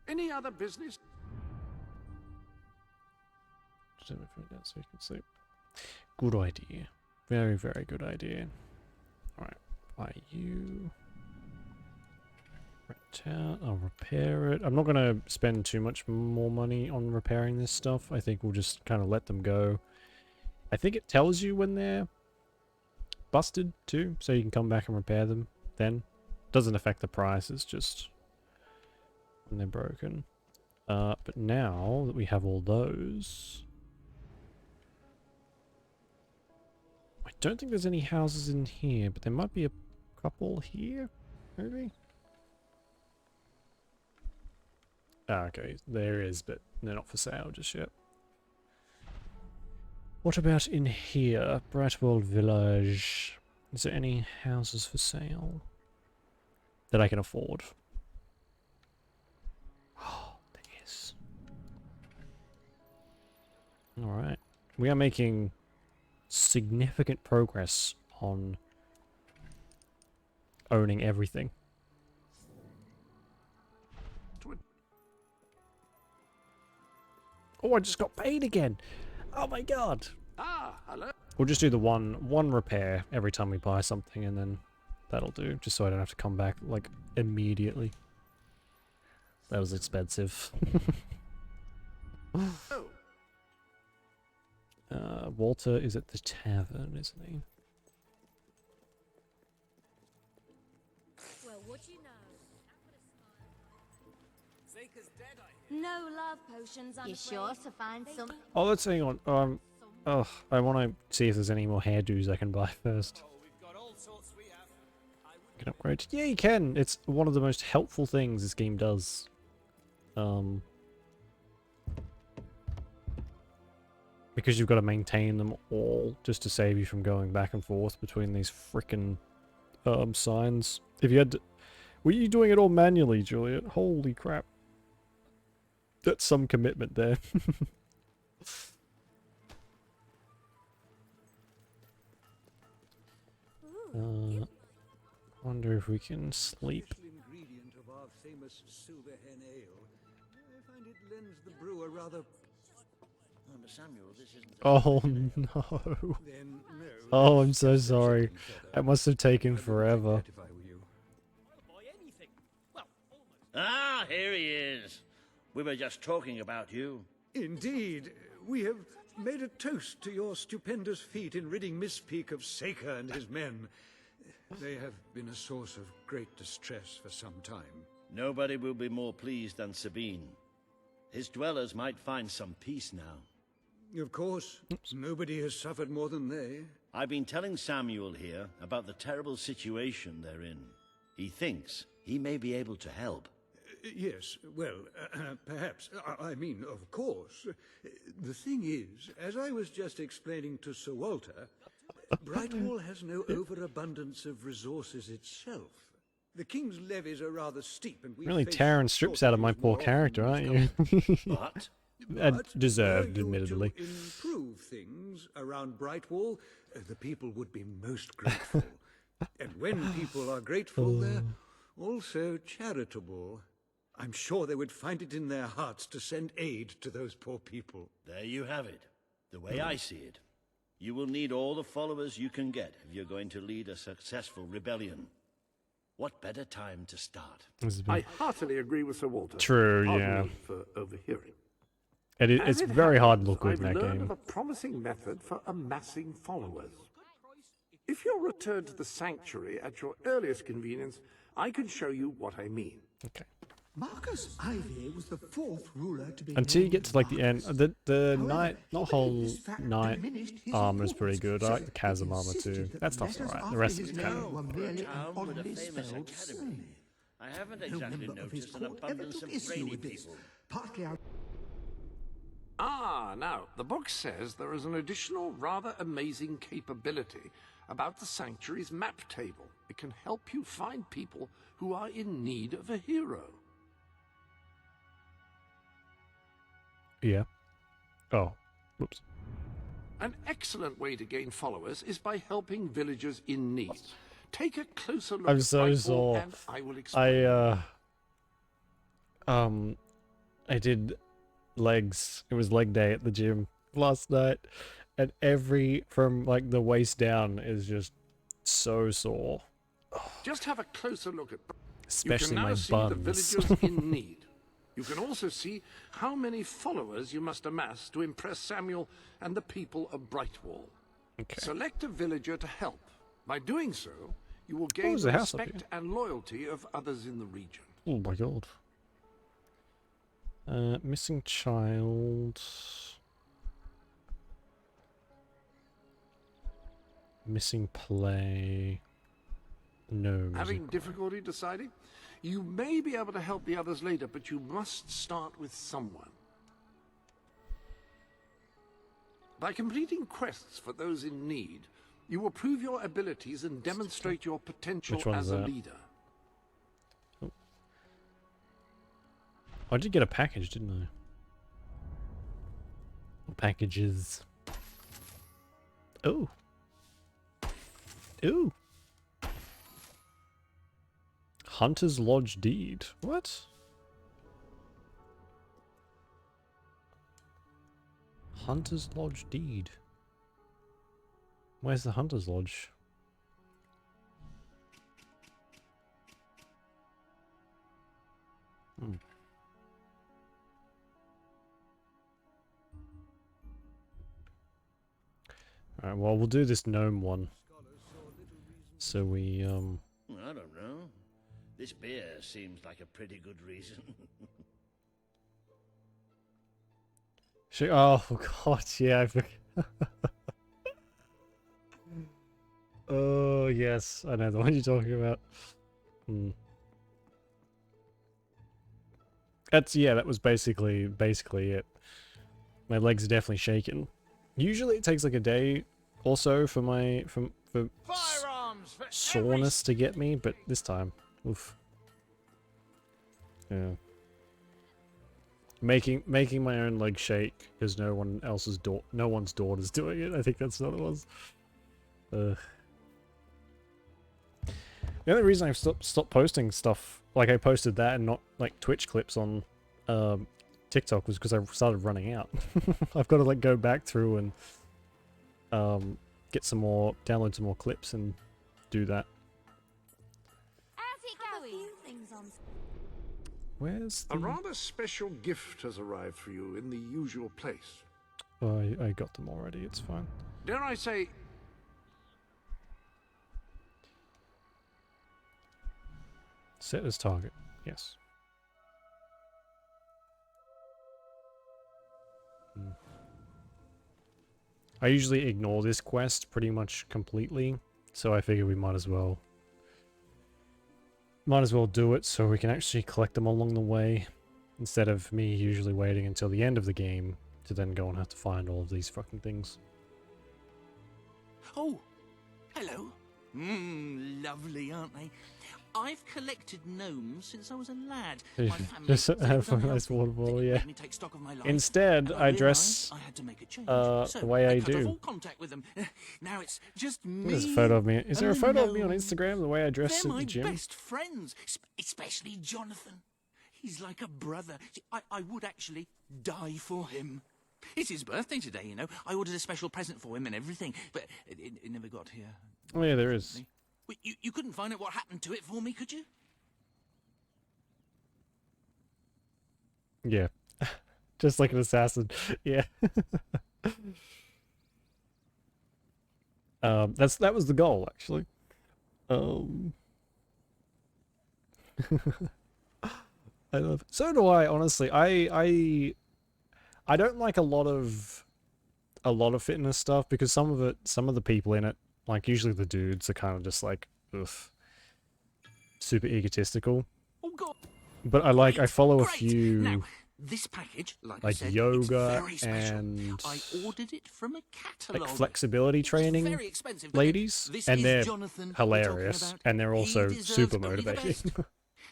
Any other business?
Just have my foot down so you can sleep. Good idea. Very, very good idea. Alright, buy you. Rent out. I'll repair it. I'm not going to spend too much more money on repairing this stuff. I think we'll just kind of let them go. I think it tells you when they're busted too, so you can come back and repair them then. Doesn't affect the price, it's just when they're broken. But now that we have all those, I don't think there's any houses in here, but there might be a couple here, maybe? Ah, okay, there is, but they're not for sale just yet. What about in here? Brightwall Village. Is there any houses for sale that I can afford? Oh, there is. Alright. We are making significant progress on owning everything. Oh, I just got paid again! Oh my god!
Ah, hello.
We'll just do the one repair every time we buy something, and then that'll do, just so I don't have to come back, like, immediately. That was expensive. Walter is at the tavern, isn't he?
Well, what do you know? No love potions, I'm
You're sure to find some?
Oh, let's hang on. Oh, I want to see if there's any more hairdos I can buy first. Can upgrade. Yeah, you can. It's one of the most helpful things this game does. Because you've got to maintain them all just to save you from going back and forth between these frickin' signs. If you had to... Were you doing it all manually, Juliet? Holy crap. That's some commitment there. Wonder if we can sleep.
Ingredient of our famous silver hen ale. I find it lends the brew a rather...
Samuel, this isn't...
Oh no. Oh, I'm so sorry. That must have taken forever.
Ah, here he is. We were just talking about you.
Indeed. We have made a toast to your stupendous feat in ridding Miss Peak of Saker and his men. They have been a source of great distress for some time.
Nobody will be more pleased than Sabine. His dwellers might find some peace now.
Of course. Nobody has suffered more than they.
I've been telling Samuel here about the terrible situation they're in. He thinks he may be able to help.
Yes, well, perhaps. I mean, of course. The thing is, as I was just explaining to Sir Walter, Brightwall has no overabundance of resources itself. The king's levies are rather steep, and we
Really
face
tearing strips out of my
shortages
poor
more
character,
often
aren't
than
you?
But
Deserved,
were you
admittedly.
to improve things around Brightwall, the people would be most grateful. And when people are grateful, they're also charitable. I'm sure they would find it in their hearts to send aid to those poor people.
there you have it. The way I see it, you will need all the followers you can get if you're going to lead a successful rebellion. What better time to start?
I heartily agree with Sir Walter.
True,
Pardon
yeah.
me for overhearing.
It's
As it
very hard
happens,
look good in
I've
that
learned
game.
of a promising method for amassing followers. If you'll return to the sanctuary at your earliest convenience, I can show you what I mean.
Okay.
Marcus Ivy was the fourth ruler to be
Until you
named
get to like the end,
Marcus.
the
However,
night, not
he
whole
believed this fact
night
diminished his
armor is pretty
importance,
good. I
so
like the chasm
he
armor too.
insisted
That stuff's
letters
alright. The
after
rest of
his
it's kind
name
of.
were merely an
Town with a
oddly
famous
spelled
academy.
surname.
I haven't
No
exactly
member of his
noticed an
court ever
abundance
took
of
issue
brainy
with this.
people.
Partly out.
Now, the book says there is an additional, rather amazing capability about the sanctuary's map table. It can help you find people who are in need of a hero.
Yeah. Oh. Whoops.
An excellent way to gain followers is by helping villagers in need. Take a closer look
I'm
at
so
Brightwall
sore.
and I will explain.
I did legs. It was leg day at the gym last night, and from like the waist down is just so sore.
Just have a closer look at.
Especially
you can now
my
see the
buns.
villagers in need. You can also see how many followers you must amass to impress Samuel and the people of Brightwall.
Okay.
Select a villager to help. By doing so, you will gain
there's
the
a house up
respect and loyalty of others in the region.
Oh my god. Missing child. Missing play. No.
Having difficulty deciding? You may be able to help the others later, but you must start with someone. By completing quests for those in need, you will prove your abilities and demonstrate your potential
Which one's
as a
that?
leader.
Oh. I did get a package, didn't I? Packages. Oh. Ooh. Hunter's Lodge deed. What? Hunter's Lodge deed. Where's the Hunter's Lodge? Hmm. Alright, well, we'll do this gnome one. So we,
I don't know. This beer seems like a pretty good reason.
Oh, God, yeah, I forgot. Oh, yes, I know the one you're talking about. That was basically it. My legs are definitely shaking. Usually it takes like a day or so for
Firearms for
soreness to get me, but this time, oof. Yeah. Making my own leg shake because no one's daughter's doing it. I think that's what it was. The only reason I've stopped posting stuff, like I posted that and not like Twitch clips on TikTok, was because I started running out. I've got to like go back through and download some more clips and do that.
How's it going?
Where's
A
the...
rather special gift has arrived for you in the usual place.
Oh, I got them already, it's fine.
Dare I say,
Set as target, yes. I usually ignore this quest pretty much completely, so I figure we might as well do it so we can actually collect them along the way, instead of me usually waiting until the end of the game to then go and have to find all of these fucking things.
Oh, hello. Lovely, aren't they? I've collected gnomes since I was a lad.
You
My
should
family
just
said it
have
was
a nice
unhealthy.
waterfall,
It
yeah.
made me take stock of my life,
Instead,
and
I
realised
dress
I had to make a change.
the
So
way I
cut off
do.
all contact with them. Now it's just
There's a
me.
photo of me. Is there a
and the
photo of me on
gnomes.
Instagram the way I dress
They're
at
my
the gym?
best friends, especially Jonathan. He's like a brother. I would actually die for him. It's his birthday today, you know. I ordered a special present for him and everything, but it never got here.
Oh yeah, there is.
Wait, you couldn't find out what happened to it for me, could you?
Yeah. Just like an assassin. Yeah. That was the goal, actually. I love. So do I. Honestly, I don't like a lot of fitness stuff because some of the people in it, like usually the dudes, are kind of just like, ugh, super egotistical.
Oh God.
But I follow a few.
Now, this package, like I said,
yoga
it's very special.
and
I ordered it from a catalogue.
like flexibility training
very expensive, but
ladies,
this
and
is
they're
Jonathan
hilarious,
we're talking about.
and they're
He
also
deserves
super
only the
motivating.
best.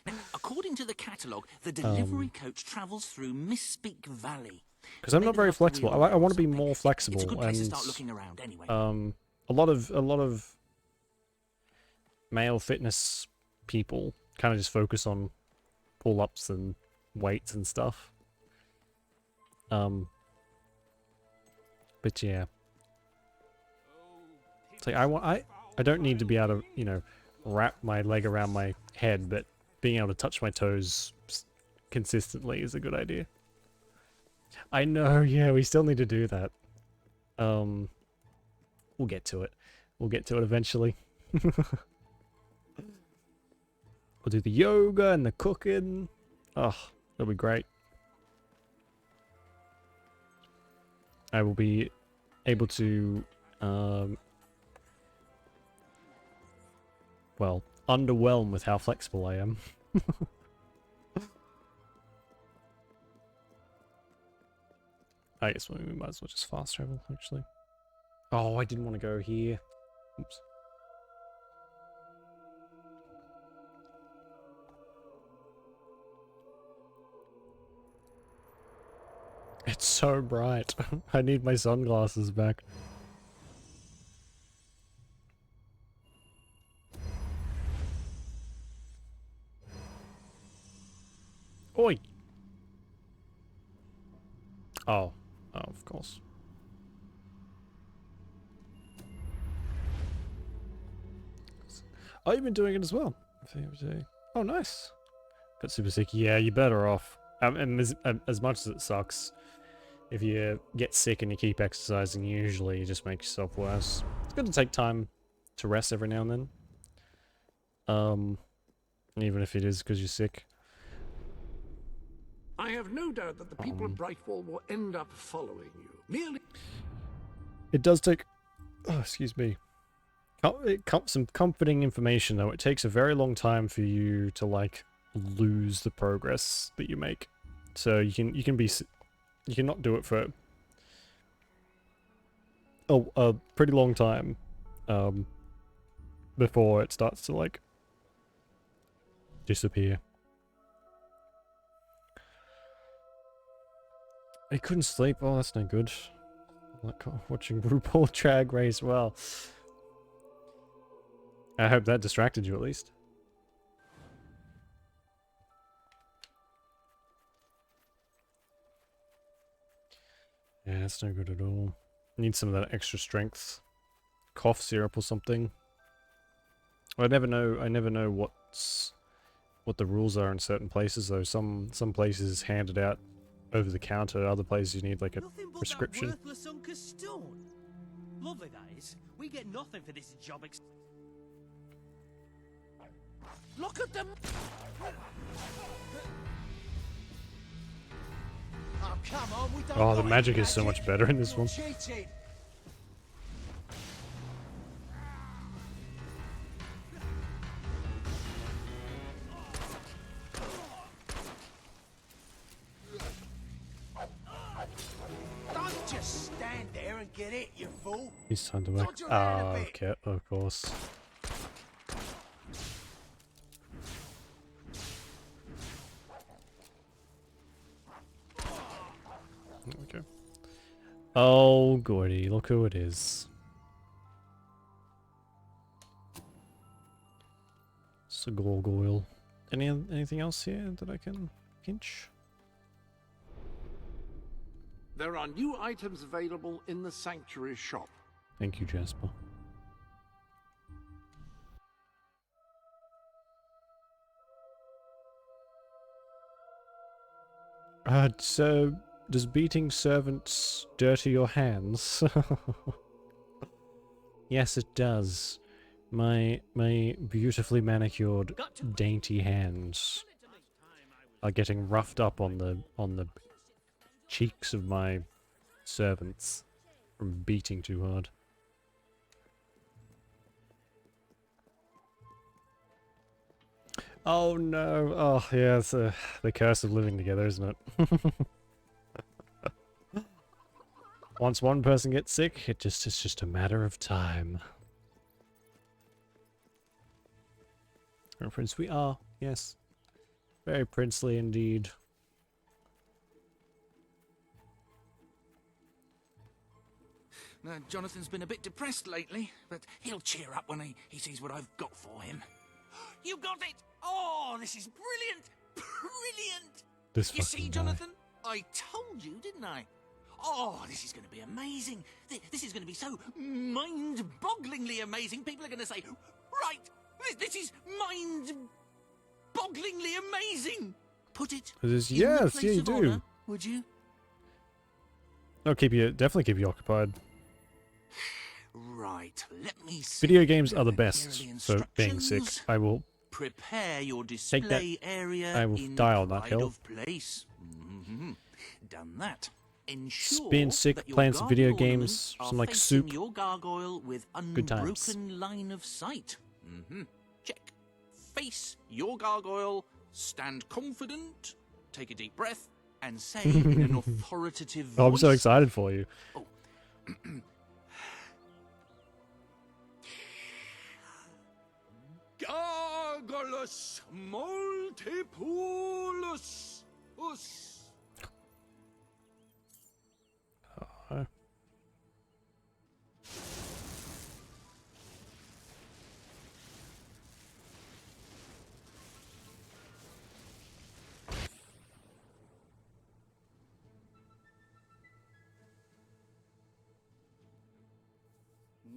Now, according to the catalogue, the delivery coach travels through Misspeak Valley.
Because I'm not very flexible. I want to be more flexible,
It's a good place to
and
start looking around anyway.
a lot of male fitness people kind of just focus on pull-ups and weights and stuff. But yeah, it's like I don't need to be able to, you know, wrap my leg around my head, but being able to touch my toes consistently is a good idea. I know, yeah, we still need to do that. We'll get to it. We'll get to it eventually. We'll do the yoga and the cooking. Oh, that'll be great. I will be able to, well, underwhelm with how flexible I am. I guess we might as well just fast travel, actually. Oh, I didn't want to go here. Oops. It's so bright. I need my sunglasses back. Oi! Oh, of course. Oh, you've been doing it as well. Oh, nice. Got super sick. Yeah, you're better off. And as much as it sucks, if you get sick and you keep exercising, usually you just make yourself worse. It's good to take time to rest every now and then. Even if it is because you're sick.
I have no doubt that the people of Brightwall will end up following you. Merely...
It does take... Oh, excuse me. Some comforting information, though. It takes a very long time for you to, like, lose the progress that you make. So you can not do it for a pretty long time before it starts to, like, disappear. I couldn't sleep. Oh, that's no good. Like watching RuPaul Drag Race. Well, I hope that distracted you at least. Yeah, that's no good at all. Need some of that extra strength. Cough syrup or something. I never know what the rules are in certain places though. Some places hand it out over the counter, other places you need like a prescription.
That worthless hunk of stone. Lovely that is. We get nothing for this job. Look at them.
Oh, come on, we don't
Oh, the
like
magic is so much better in this one.
Cheating. Don't just stand there and get it, you fool.
He's time to work.
Dodge around a bit.
Okay, of course. Oh, Gordy, look who it is. It's a gargoyle. Anything else here that I can pinch?
There are new items available in the sanctuary shop.
Thank you, Jasper. So does beating servants dirty your hands? Yes, it does. My beautifully manicured, dainty hands are getting roughed up on the cheeks of my servants from beating too hard. Oh no! Oh yeah, it's the curse of living together, isn't it? Once one person gets sick, it's just a matter of time. Oh, Prince, we are, yes. Very princely indeed.
Jonathan's been a bit depressed lately, but he'll cheer up when he sees what I've got for him. You got it! Oh, this is brilliant! Brilliant!
This
you see,
fucking
Jonathan? I told you, didn't I? Oh, this is going to be amazing. This is going to be so mind-bogglingly amazing. People are going to say, right, this is mind-bogglingly amazing. Put it in the
Yes,
place
yeah, you
of
do.
honor, would you?
I'll definitely keep you occupied.
Right, let me see.
Video games are the
Here are
best,
the
so being sick,
instructions.
I will
Prepare your display
take that.
area
I will
in
die on that
pride
hill.
of place. Done that. Ensure
Being sick,
that your
playing some video
garden
games,
ornaments are
some like
facing
soup.
your gargoyle with
Good times.
unbroken line of sight. Check. Face your gargoyle. Stand confident. Take a deep breath and say in an authoritative voice.
Oh, I'm so excited for you.
Oh. Gargulus multipolus us.
Oh.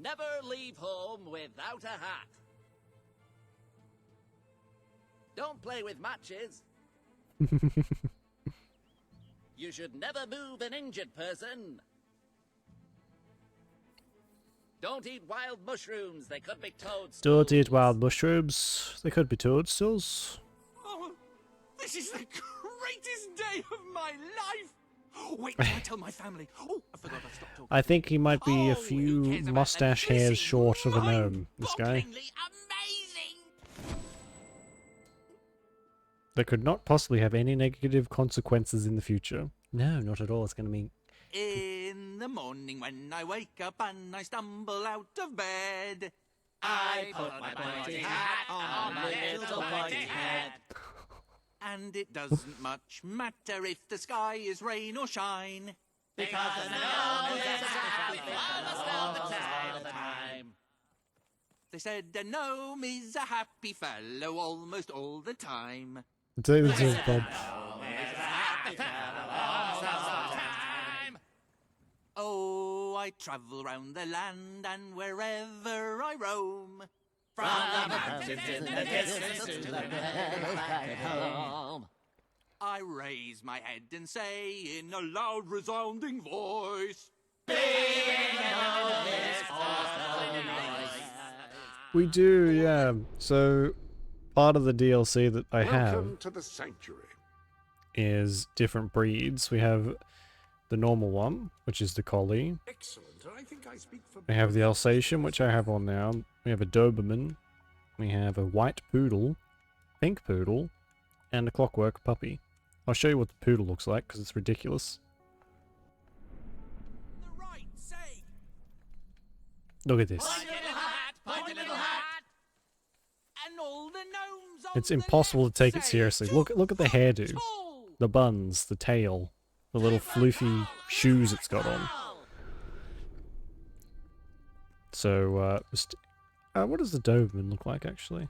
Never leave home without a hat. Don't play with matches. You should never move an injured person. Don't eat wild mushrooms, they could be toadstools.
Don't eat wild mushrooms. They could be toadstools.
Oh, this is the greatest day of my life. Wait till I tell my family. Oh, I forgot I stopped talking.
I think he might be a few mustache hairs short of a gnome, this guy. That could not possibly have any negative consequences in the future. No, not at all. It's going to be...
In the morning when I wake up and I stumble out of bed,
I put my pointy hat on my little pointy head.
And it doesn't much matter if the sky is rain or shine,
Because the gnome is happy almost all the time.
They said a gnome is a happy fellow almost all the time.
I'll tell you the truth, Bob.
Oh, I travel round the land and wherever I roam,
From the mountains in the distance to the meadows back at home,
I raise my head and say in a loud resounding voice,
being a gnome is awful nice.
We do, yeah. So, part of the DLC that I
Welcome
have
to the sanctuary.
is different breeds. We have the normal one, which is the collie.
Excellent. I think I speak for
We have the Alsatian, which I have on now. We have a Doberman. We have a white poodle, pink poodle, and a clockwork puppy. I'll show you what the poodle looks like, because it's ridiculous. Look at this.
point a little hat, and all the gnomes on
It's impossible to take it seriously. Look at the hairdo. The buns, the tail, the little floofy shoes it's got on. So, what does the Doberman look like, actually?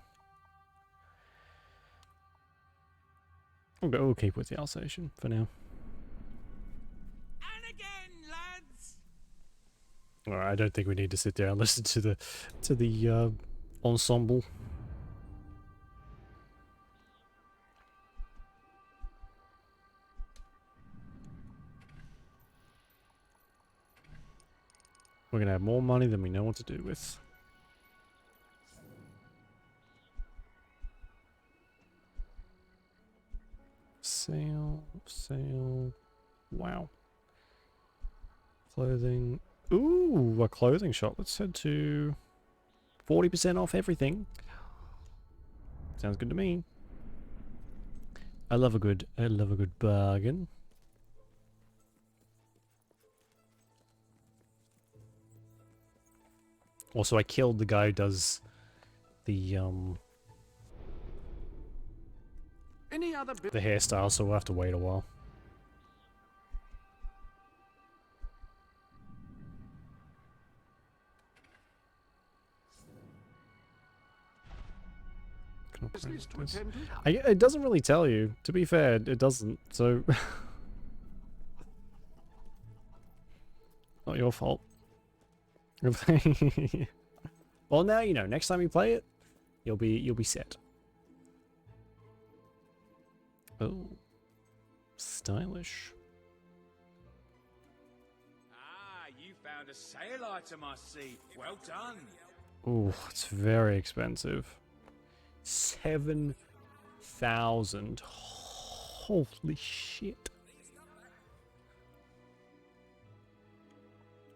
We'll keep with the Alsatian for now.
And again, lads!
Alright, I don't think we need to sit there and listen to the ensemble. We're gonna have more money than we know what to do with. Sale. Wow. Clothing. Ooh, a clothing shop. Let's head to 40% off everything. Sounds good to me. I love a good bargain. Also, I killed the guy who does the hairstyle, so we'll have to wait a while. It doesn't really tell you. To be fair, it doesn't, so... Not your fault. Well, now you know. Next time you play it, you'll be set. Oh, stylish.
Ah, you found a sale item, I see. Well done.
Oh, it's very expensive. 7,000. Holy shit.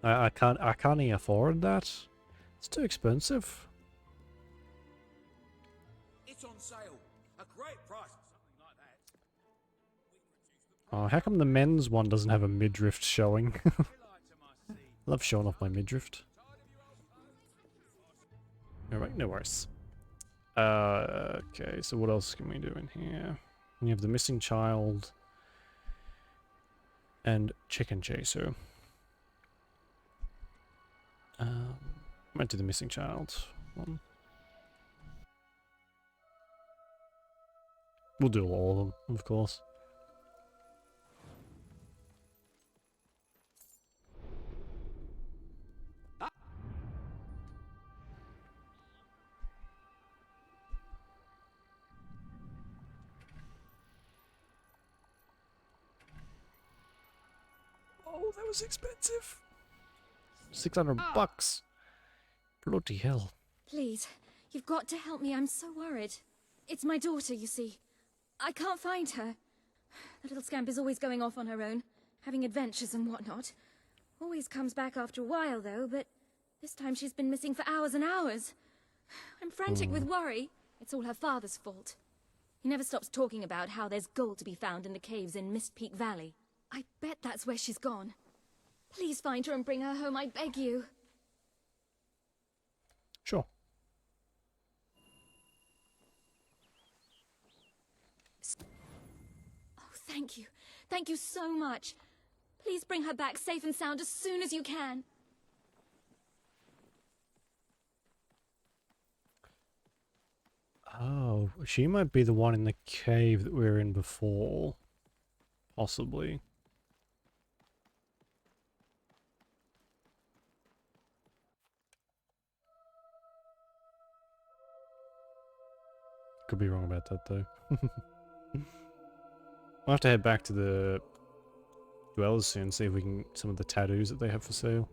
I can't even afford that. It's too expensive.
It's on sale. A great price for something like that.
Oh, how come the men's one doesn't have a midriff showing? Love showing off my midriff. Alright, no worries. Okay, so what else can we do in here? We have the missing child and chicken chaser. Might do the missing child one. We'll do all of them, of course. Oh, that was expensive. 600 bucks. Bloody hell.
Please, you've got to help me. I'm so worried. It's my daughter, you see. I can't find her. The little scamp is always going off on her own, having adventures and whatnot. Always comes back after a while, though, but this time she's been missing for hours and hours. I'm frantic with worry. It's all her father's fault. He never stops talking about how there's gold to be found in the caves in Mist Peak Valley. I bet that's where she's gone. Please find her and bring her home, I beg you.
Sure.
Oh, thank you. Thank you so much. Please bring her back safe and sound as soon as you can.
Oh, she might be the one in the cave that we were in before. Possibly. Could be wrong about that, though. We'll have to head back to the dwellers soon, see if we can get some of the tattoos that they have for sale.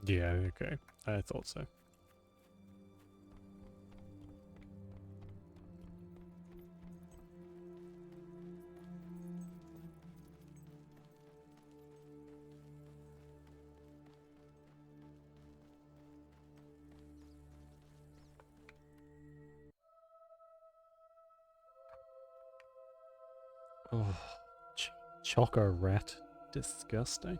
Yeah, okay. I thought so. Oh, choco rat. Disgusting.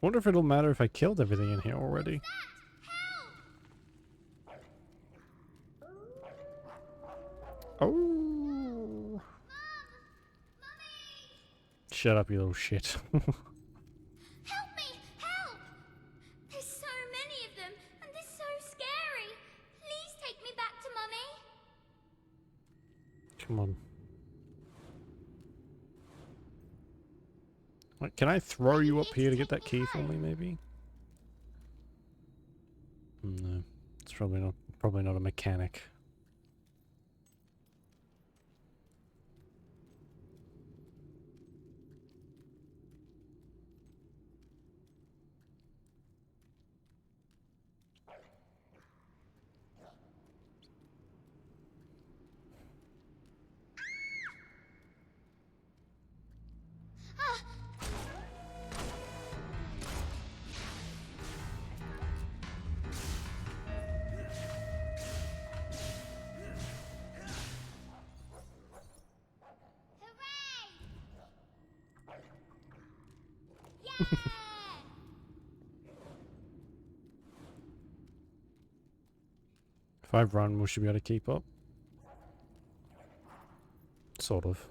Wonder if it'll matter if I killed everything in here already. Oh. Shut up, you little shit.
Help me! Help! There's so many of them, and they're so scary. Please take me back to Mummy.
Come on. Wait, can I throw you up here to get that key for me, maybe? No. It's probably not a mechanic. If I run, we should be able to keep up. Sort of.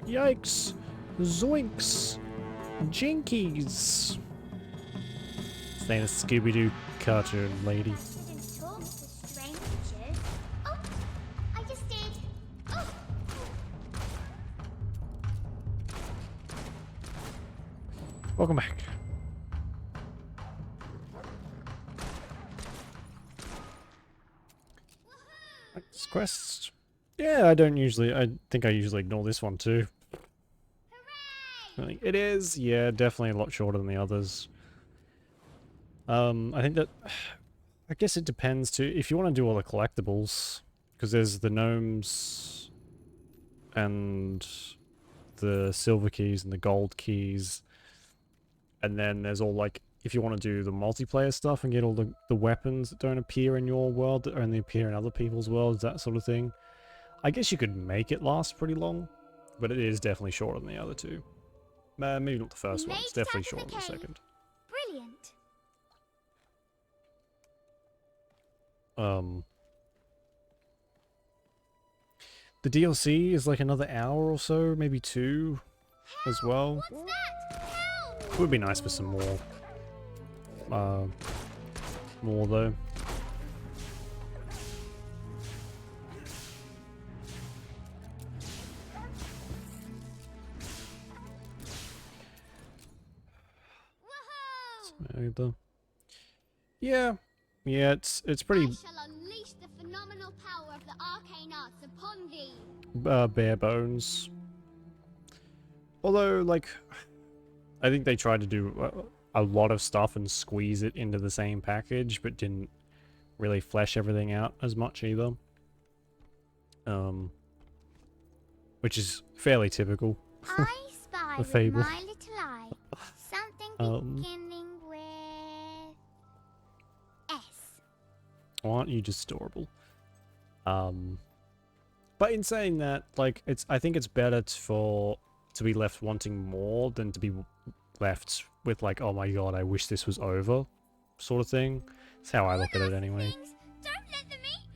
Yikes! Zoinks! Jinkies! It's ain't a Scooby-Doo cartoon, lady.
Talk to strangers. Oh, I just did. Oh.
Welcome back. Next quest. Yeah, I think I usually ignore this one too. It is, yeah, definitely a lot shorter than the others. I think that, I guess it depends too, if you want to do all the collectibles, because there's the gnomes, and the silver keys and the gold keys, and then there's all like, if you want to do the multiplayer stuff and get all the weapons that don't appear in your world, that only appear in other people's worlds, that sort of thing. I guess you could make it last pretty long, but it is definitely shorter than the other two. Maybe not the first one, it's definitely shorter than the second.
Brilliant.
The DLC is like another hour or so, maybe 2 as well. It would be nice for some more. More though. Yeah, it's pretty.
I shall unleash the phenomenal power of the arcane arts upon thee.
Bare bones. Although, like, I think they tried to do a lot of stuff and squeeze it into the same package, but didn't really flesh everything out as much either. Which is fairly typical.
I spy
of
with
Fable.
my little eye something beginning with S.
Aren't you just adorable? But in saying that, like, I think it's better to be left wanting more than to be left with like, oh my god, I wish this was over, sort of thing. That's how I look at it anyway.
Don't let them eat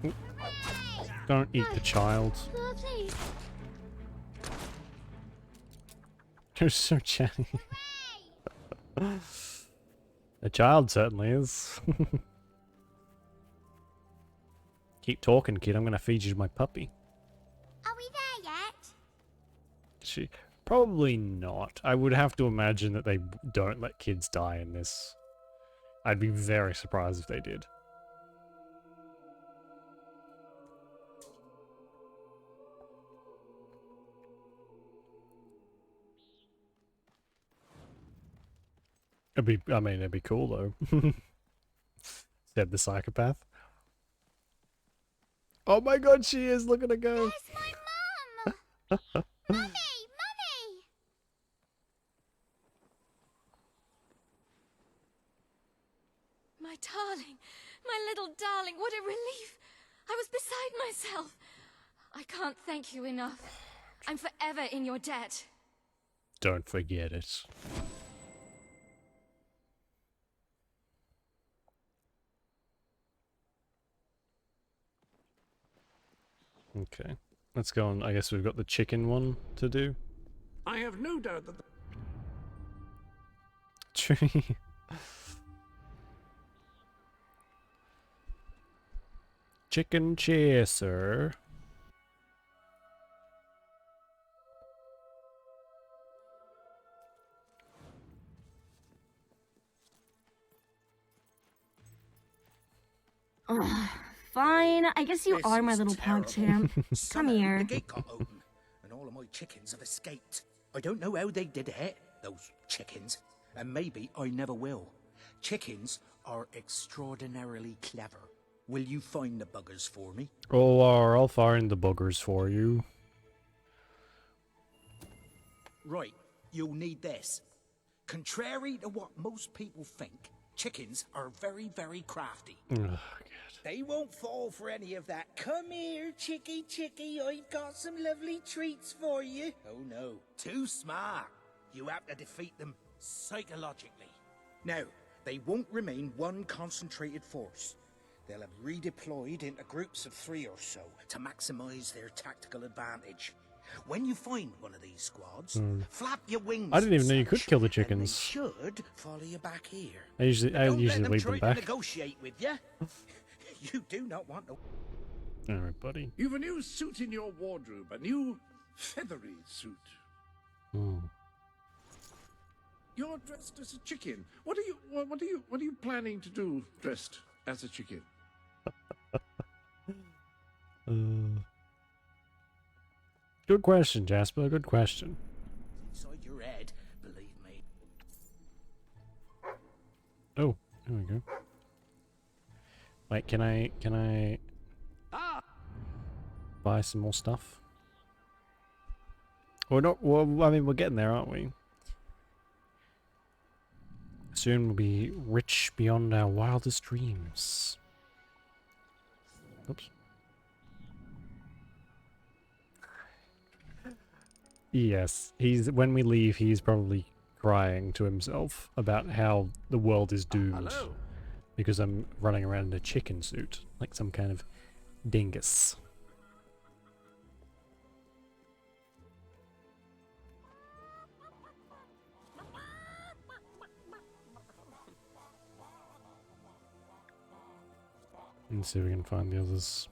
me.
Don't eat the child.
Oh, please.
You're so chatty. The child certainly is. Keep talking, kid. I'm gonna feed you to my puppy.
Are we there yet?
Probably not. I would have to imagine that they don't let kids die in this. I'd be very surprised if they did. It'd be cool though. Said the psychopath. Oh my god, she is! Look at her go!
Where's my
Mummy! Mummy!
My darling, my little darling, what a relief! I was beside myself. I can't thank you enough. I'm forever in your debt.
Don't forget it. Okay. Let's go on. I guess we've got the chicken one to do.
I have no doubt that the
Tree. Chicken chaser.
Ugh, fine, I guess you
This
are my
is
little pug champ. Come
Somehow
here.
The gate got open, and all of my chickens have escaped. I don't know how they did it, those chickens, and maybe I never will. Chickens are extraordinarily clever. Will you find the buggers for me?
Oh, I'll find the buggers for you.
Right, you'll need this. Contrary to what most people think, chickens are very, very crafty.
Ugh,
They won't fall for any of that. Come here, chickie, chickie, I've got some lovely treats for you. Oh no, too smart. You have to defeat them psychologically. Now, they won't remain one concentrated force. They'll have redeployed into groups of 3 or so to maximize their tactical advantage. When you find one of these squads, flap your wings.
I didn't even know you
and
could
such,
kill the
and they
chickens.
should follow you back here.
I usually
But don't let them
lead
try
them
to
back.
negotiate with you. You do not want to.
Alright, buddy.
You've a new suit in your wardrobe, a new feathery suit.
Hmm.
You're dressed as a chicken. What are you planning to do dressed as a chicken?
Good question, Jasper. Good question.
Inside your head, believe me.
Oh, there we go. Wait, can I buy some more stuff? We're not. Well, I mean, we're getting there, aren't we? Soon we'll be rich beyond our wildest dreams. Oops. Yes, when we leave, he's probably crying to himself about how the world is doomed.
Hello.
Because I'm running around in a chicken suit, like some kind of dingus. Let's see if we can find the others.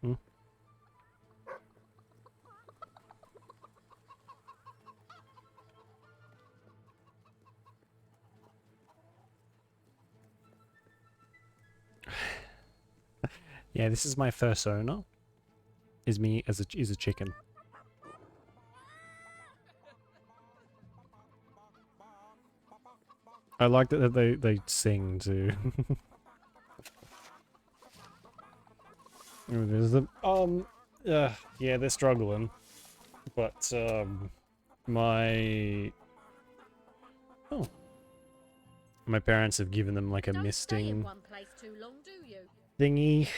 Hmm? Yeah, this is my first owner. Is me as a chicken. I like that they sing too. Oh, there's the yeah, they're struggling, but my parents have given them like a misting thingy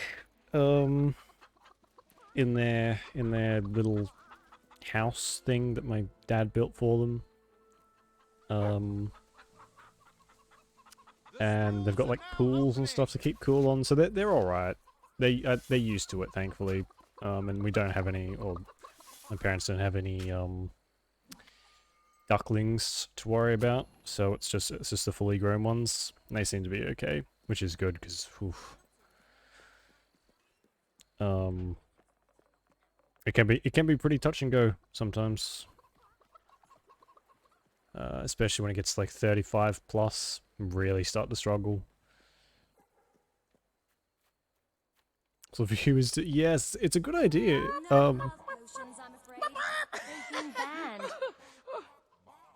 in their little house thing that my dad built for them. And they've got like pools and stuff to keep cool on, so they're all right. They're used to it, thankfully. And we don't have any, or my parents don't have any ducklings to worry about, so it's just the fully grown ones. And they seem to be okay, which is good because it can be pretty touch and go sometimes. Especially when it gets like 35 plus, really start to struggle. So viewers, yes, it's a good idea.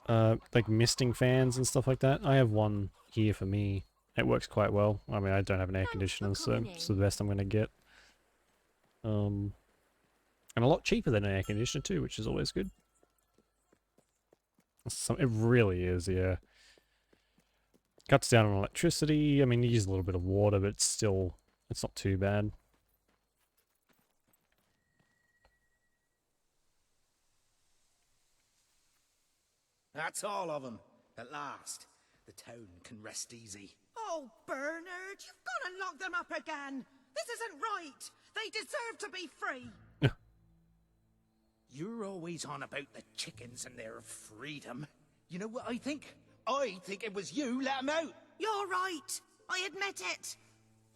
like misting fans and stuff like that. I have one here for me. It works quite well. I mean, I don't have an air conditioner, so it's the best I'm going to get. And a lot cheaper than an air conditioner too, which is always good. It really is, yeah. Cuts down on electricity. I mean, you use a little bit of water, but it's not too bad.
That's all of them. At last, the town can rest easy.
Oh, Bernard, you've gone and locked them up again. This isn't right. They deserve to be free.
You're always on about the chickens and their freedom. You know what I think? I think it was you let them out.
You're right. I admit it.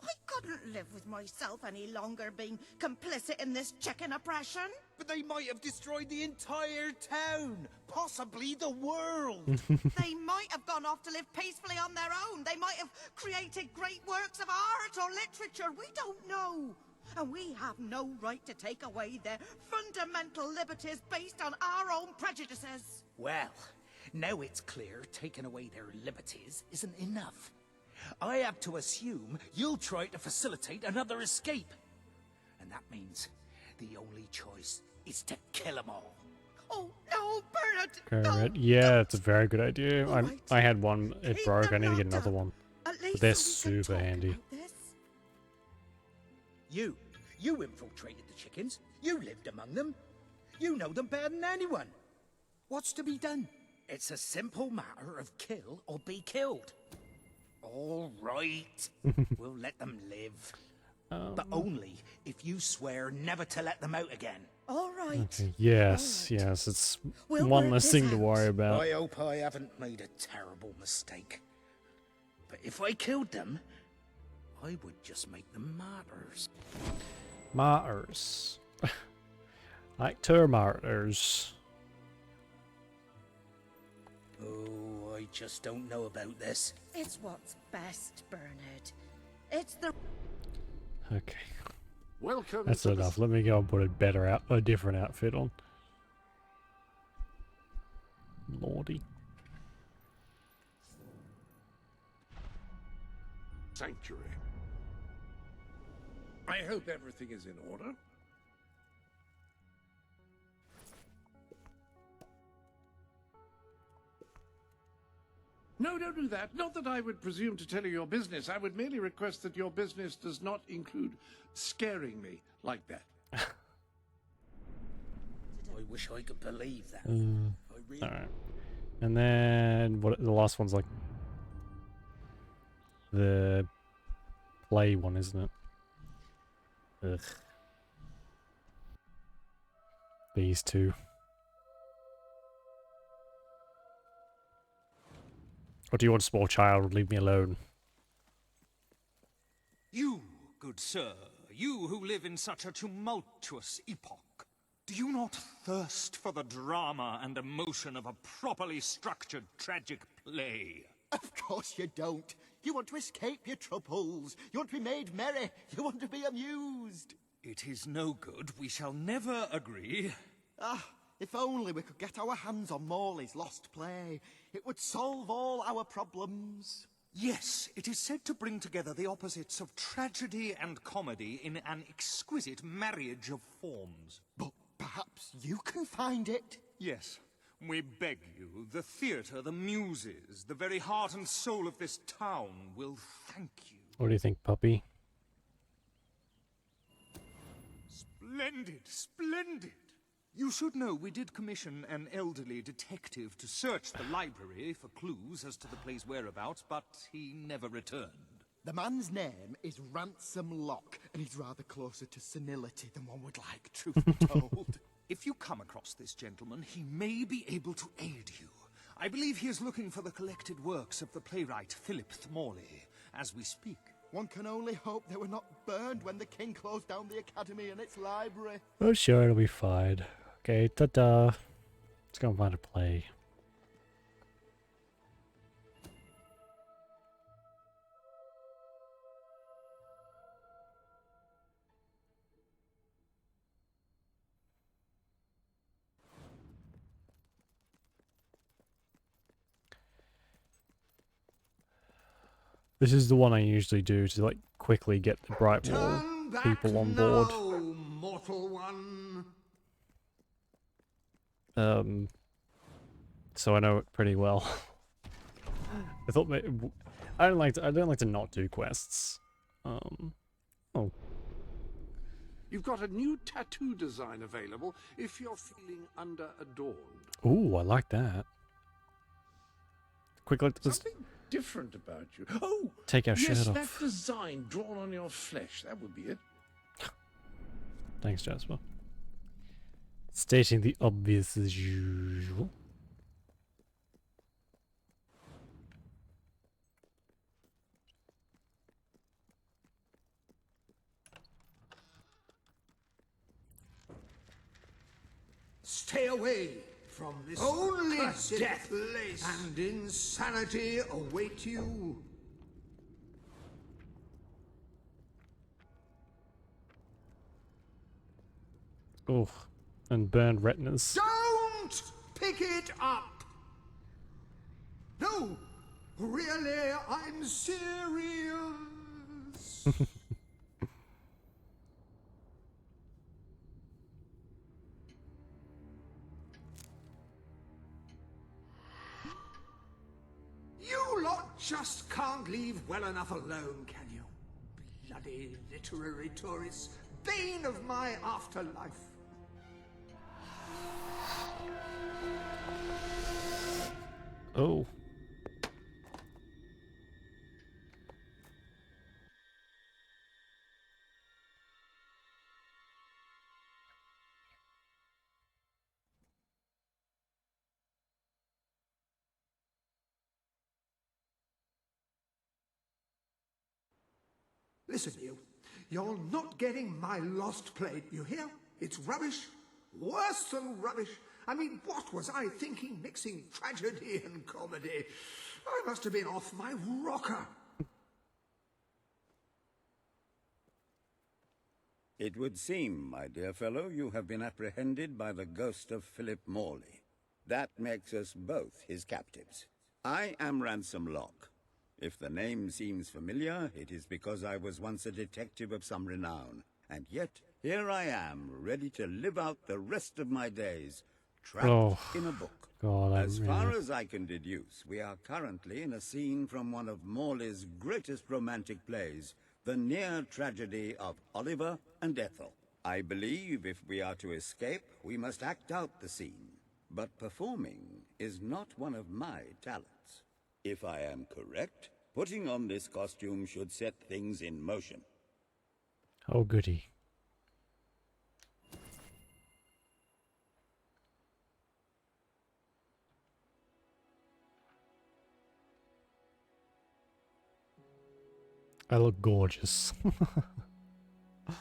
I couldn't live with myself any longer being complicit in this chicken oppression.
But they might have destroyed the entire town, possibly the world.
They might have gone off to live peacefully on their own. They might have created great works of art or literature. We don't know. And we have no right to take away their fundamental liberties based on our own prejudices.
Well, now it's clear taking away their liberties isn't enough. I have to assume you'll try to facilitate another escape. And that means the only choice is to kill them all.
Oh, no, Bernard!
Alright, yeah, it's a very good idea. I had one, it broke, I need to get another one. But they're super handy.
You infiltrated the chickens. You lived among them. You know them better than anyone. What's to be done? It's a simple matter of kill or be killed. All right. We'll let them live. But only if you swear never to let them out again.
All right.
Okay. Yes, yes, it's one less thing to worry about.
I hope I haven't made a terrible mistake. But if I killed them, I would just make them martyrs.
Martyrs. Like martyrs.
Oh, I just don't know about this.
It's what's best, Bernard. It's the...
Okay.
Welcome.
That's enough. Let me go and put a different outfit on. Lordy.
Sanctuary. I hope everything is in order. No, don't do that. Not that I would presume to tell you your business. I would merely request that your business does not include scaring me like that.
I wish I could believe that.
Alright. And then what the last one's like the play one, isn't it? Ugh. These two. Or do you want a small child? Leave me alone.
You, good sir, you who live in such a tumultuous epoch, do you not thirst for the drama and emotion of a properly structured tragic play?
Of course you don't. You want to escape your troubles. You want to be made merry. You want to be amused.
It is no good. We shall never agree.
Ah, if only we could get our hands on Morley's lost play. It would solve all our problems.
Yes, it is said to bring together the opposites of tragedy and comedy in an exquisite marriage of forms.
But perhaps you can find it.
Yes, we beg you. The theatre, the muses, the very heart and soul of this town will thank you.
What do you think, puppy?
Splendid, splendid! You should know we did commission an elderly detective to search the library for clues as to the play's whereabouts, but he never returned.
The man's name is Ransom Locke, and he's rather closer to senility than one would like, truth be told.
If you come across this gentleman, he may be able to aid you. I believe he is looking for the collected works of the playwright Philip Morley, as we speak.
One can only hope they were not burned when the king closed down the academy and its library.
Oh, sure, it'll be fine. Okay, ta-da. Let's go and find a play. This is the one I usually do to like quickly get the Bright Wall
Turn back
people on board.
now, mortal one.
So I know it pretty well. I thought I don't like to not do quests. Oh.
You've got a new tattoo design available if you're feeling under-adorned.
Ooh, I like that. Quick, let's
Something different about you. Oh,
take our
yes,
shirt
that
off.
design drawn on your flesh. That would be it.
Thanks, Jasper. Stating the obvious as usual.
Stay away from this
Only
cursed
death
place, and insanity await you.
Oh, and burned retinas.
Don't pick it up. No, really, I'm serious. You lot just can't leave well enough alone, can you? Bloody literary tourists, bane of my afterlife.
Oh.
Listen, you. You're not getting my lost plate, you hear? It's rubbish. Worse than rubbish. I mean, what was I thinking mixing tragedy and comedy? I must have been off my rocker.
It would seem, my dear fellow, you have been apprehended by the ghost of Philip Morley. That makes us both his captives. I am Ransom Locke. If the name seems familiar, it is because I was once a detective of some renown. And yet, here I am, ready to live out the rest of my days, trapped in a book.
God,
As far as I can deduce, we are currently in a scene from one of Morley's greatest romantic plays, the near tragedy of Oliver and Ethel. I believe if we are to escape, we must act out the scene. But performing is not one of my talents. If I am correct, putting on this costume should set things in motion.
Oh, goody. I look gorgeous.
Oh,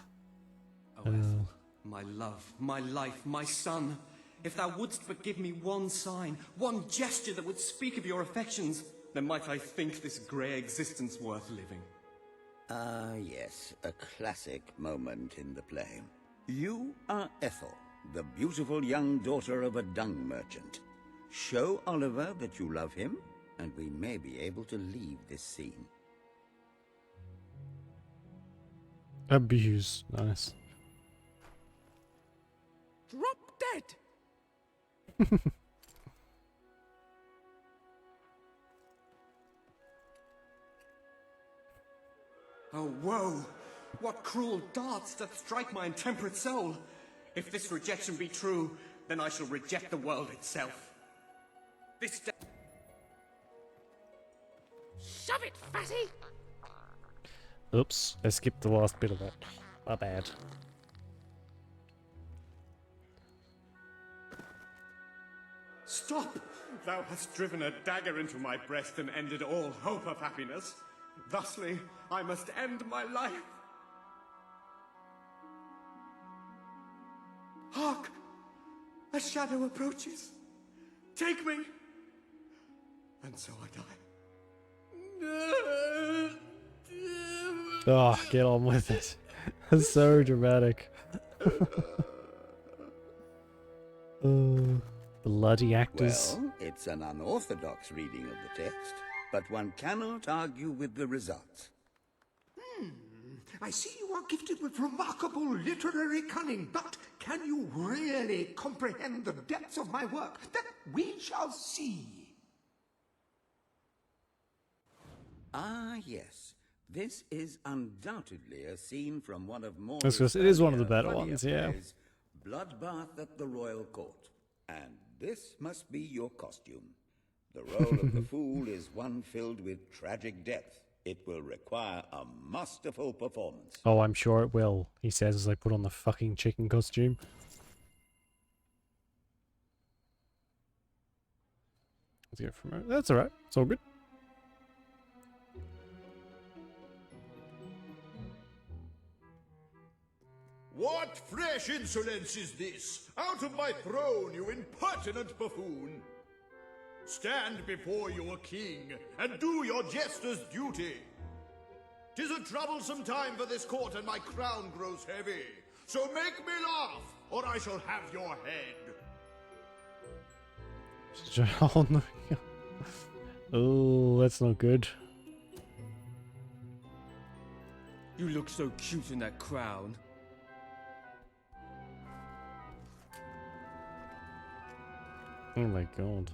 Ethel, my love, my life, my son. If thou wouldst but give me one sign, one gesture that would speak of your affections, then might I think this grey existence worth living.
Ah, yes, a classic moment in the play. You are Ethel, the beautiful young daughter of a dung merchant. Show Oliver that you love him, and we may be able to leave this scene.
Abuse. Nice.
Drop dead! Oh, woe! What cruel darts doth strike my intemperate soul! If this rejection be true, then I shall reject the world itself. This day...
Shove it, fatty!
Oops, I skipped the last bit of that. My bad.
Stop! Thou hast driven a dagger into my breast and ended all hope of happiness. Thusly, I must end my life. Hark! A shadow approaches. Take me! And so I die.
Oh, get on with it. That's so dramatic. Bloody actors.
Well, it's an unorthodox reading of the text. but one cannot argue with the results.
I see you are gifted with remarkable literary cunning, but can you really comprehend the depths of my work? That we shall see.
Ah, yes. This is undoubtedly a scene from one of more.
It is one of the better ones, yeah.
Bloodbath at the Royal Court. And this must be your costume. The role of the fool is one filled with tragic depth. It will require a masterful performance.
Oh, I'm sure it will, he says as I put on the fucking chicken costume. Let's go from that's alright. It's all good.
What fresh insolence is this? Out of my throne, you impertinent buffoon! Stand before your king, and do your jester's duty. 'Tis a troublesome time for this court, and my crown grows heavy. So make me laugh, or I shall have your head.
Oh, that's not good.
You look so cute in that crown.
Oh my god.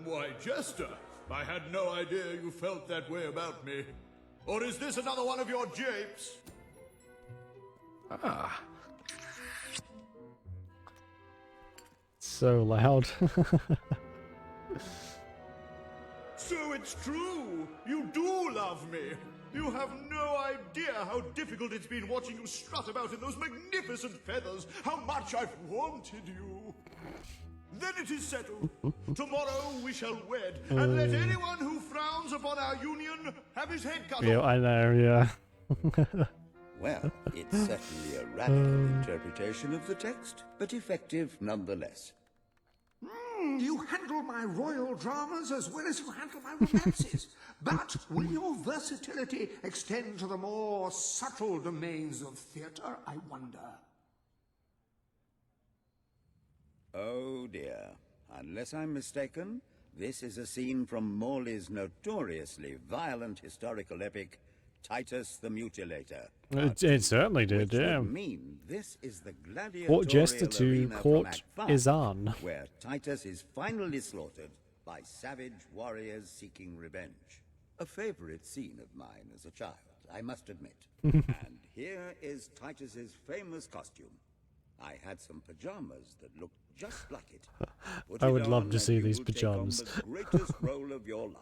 Why, Jester, I had no idea you felt that way about me. Or is this another one of your japes?
Ah. So loud.
So it's true! You do love me! You have no idea how difficult it's been watching you strut about in those magnificent feathers, how much I've wanted you! Then it is settled. Tomorrow we shall wed, and let anyone who frowns upon our union have his head cut
Yeah,
off.
I know, yeah.
Well, it's certainly a radical interpretation of the text, but effective nonetheless.
You handle my royal dramas as well as you handle my romances. But will your versatility extend to the more subtle domains of theatre, I wonder?
Oh dear. Unless I'm mistaken, this is a scene from Morley's notoriously violent historical epic, Titus the Mutilator.
It certainly did,
Which
yeah.
would mean this is the gladiatorial
What Jester to
arena
court
from Act 5,
is on?
where Titus is finally slaughtered by savage warriors seeking revenge. A favorite scene of mine as a child, I must admit. And here is Titus's famous costume. I had some pajamas that looked just like it. Put
I
it
would love
on
to
and
see
you
these
will take on
pajamas.
the greatest role of your life.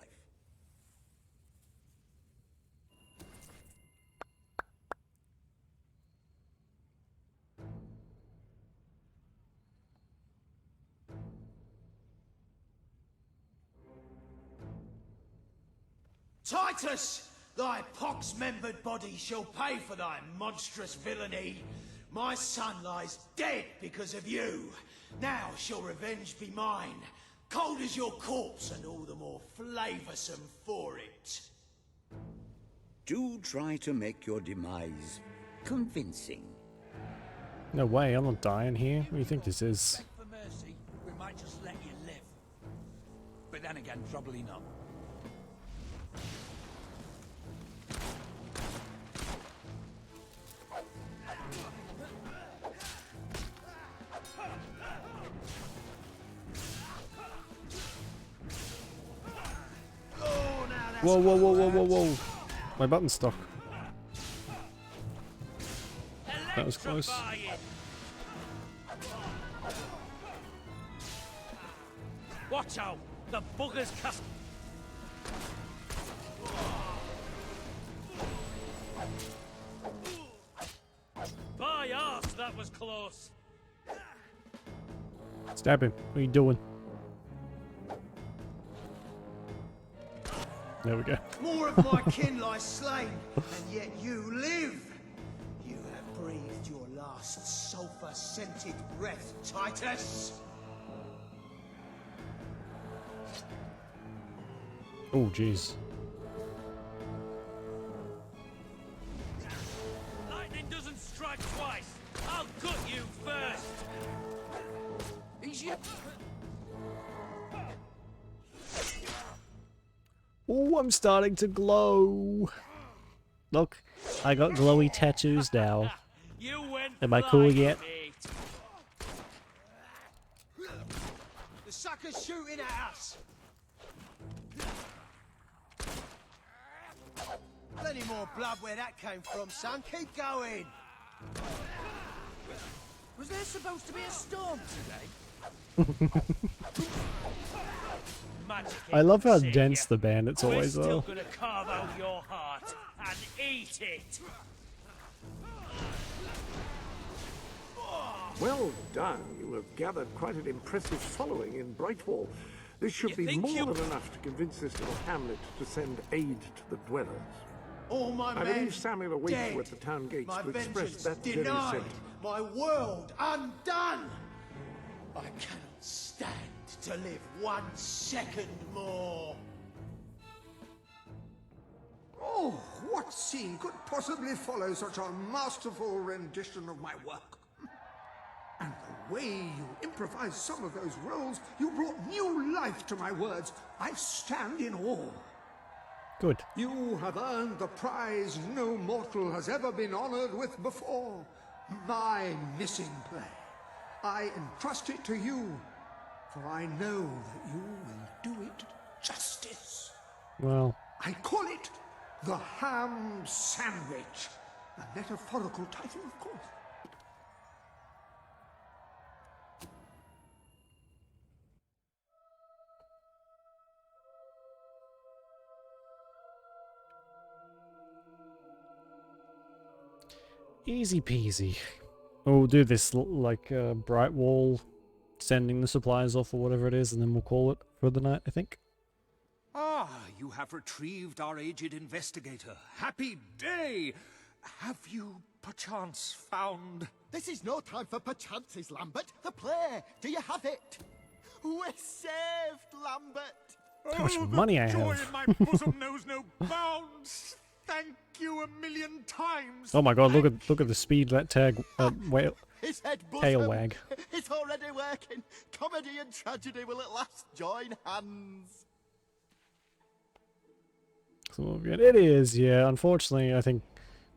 Titus, thy pox-membered body shall pay for thy monstrous villainy. My son lies dead because of you. Now shall revenge be mine, cold as your corpse and all the more flavoursome for it.
Do try to make your demise convincing.
No way, I'm not dying here. What do you think this is?
For mercy, we might just let you live. But then again, probably not.
Whoa, whoa, whoa, whoa, whoa, whoa. My button's stuck. That was close.
Watch out! The bugger's cast. By arse, that was close.
Stab him. What are you doing? There we go.
More of my kin lie slain, and yet you live. You have breathed your last sulphur-scented breath, Titus.
Oh, jeez.
Lightning doesn't strike twice. I'll gut you first. He's you.
I'm starting to glow. Look, I got glowy tattoos now.
You went
Am I cool
blind,
yet?
mate. The sucker's shooting at us.
Plenty more blood where that came from, son. Keep going. Was there supposed to be a storm today?
I love how dense the bandits always
We're still
are.
gonna carve out your heart and eat it.
Well done. You have gathered quite an impressive following in Brightwall. This should be
think
more
you-
than enough to convince this little hamlet to send aid to the dwellers.
All my
I
men
believe Samuel awaits
dead.
you at the town gates
My
to express
vengeance
that very
denied.
sentiment.
My world undone. I cannot stand to live 1 second more.
Oh, what scene could possibly follow such a masterful rendition of my work? And the way you improvised some of those roles, you brought new life to my words. I stand in awe.
Good.
You have earned the prize no mortal has ever been honored with before. My missing play. I entrust it to you, for I know that you will do it justice.
Well,
I call it the Ham Sandwich. A metaphorical title, of course.
easy peasy. We'll do this like bright wall, sending the supplies off or whatever it is, and then we'll call it for the night, I think.
Ah, you have retrieved our aged investigator. Happy day! Have you perchance found...
This is no time for perchances, Lambert. The play. Do you have it? We're saved, Lambert.
How much money I
Joy
have.
in my bosom knows no bounds. Thank you a million times.
Oh my god, look at the speed that tag whale
His head
tail
bosom.
wag.
It's already working. Comedy and tragedy will at last join hands.
So it is, yeah. Unfortunately, I think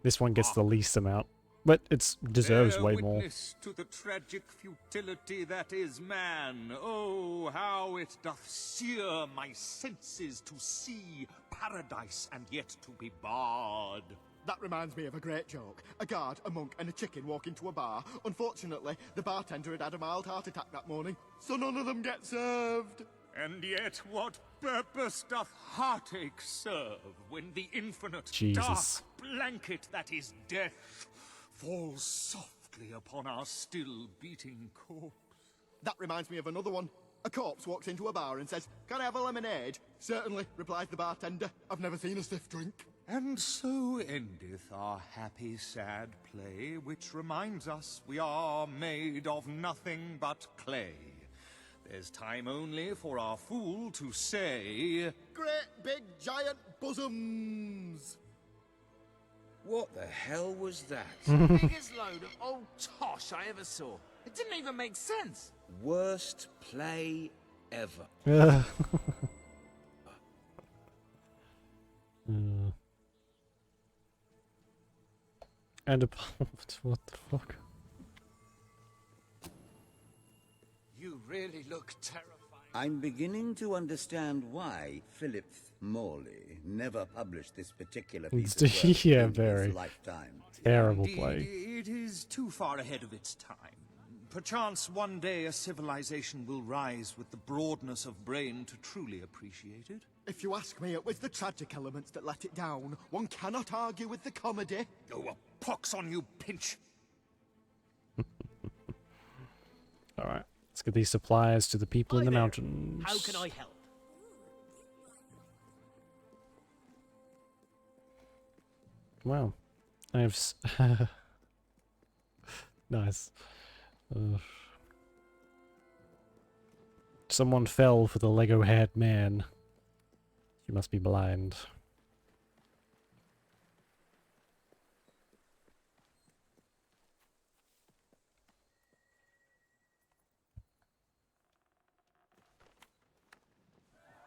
this one gets the least amount, but it deserves
Bear
way more.
witness to the tragic futility that is man. Oh, how it doth sear my senses to see paradise and yet to be barred.
That reminds me of a great joke. A guard, a monk, and a chicken walk into a bar. Unfortunately, the bartender had had a mild heart attack that morning, so none of them get served.
And yet what purpose doth heartache serve when the infinite
Jesus.
dark blanket that is death falls softly upon our still beating corpse?
That reminds me of another one. A corpse walks into a bar and says, "Can I have a lemonade?" "Certainly," replies the bartender. "I've never seen a stiff drink."
And so endeth our happy sad play, which reminds us we are made of nothing but clay. There's time only for our fool to say...
Great big giant bosoms!
What the hell was that?
Biggest load of old tosh I ever saw. It didn't even make sense.
Worst play ever.
And a what the fuck?
You really look terrifying.
I'm beginning to understand why Philip Morley never published this particular piece of work
Yeah,
in
very
his lifetime.
terrible
Indeed,
play.
it is too far ahead of its time. Perchance one day a civilization will rise with the broadness of brain to truly appreciate it.
If you ask me, it was the tragic elements that let it down. One cannot argue with the comedy.
Oh, a pox on you, Pinch!
Alright, let's get these supplies to the people in the mountains.
How can I help?
Wow. I have nice. Someone fell for the Lego-haired man. You must be blind.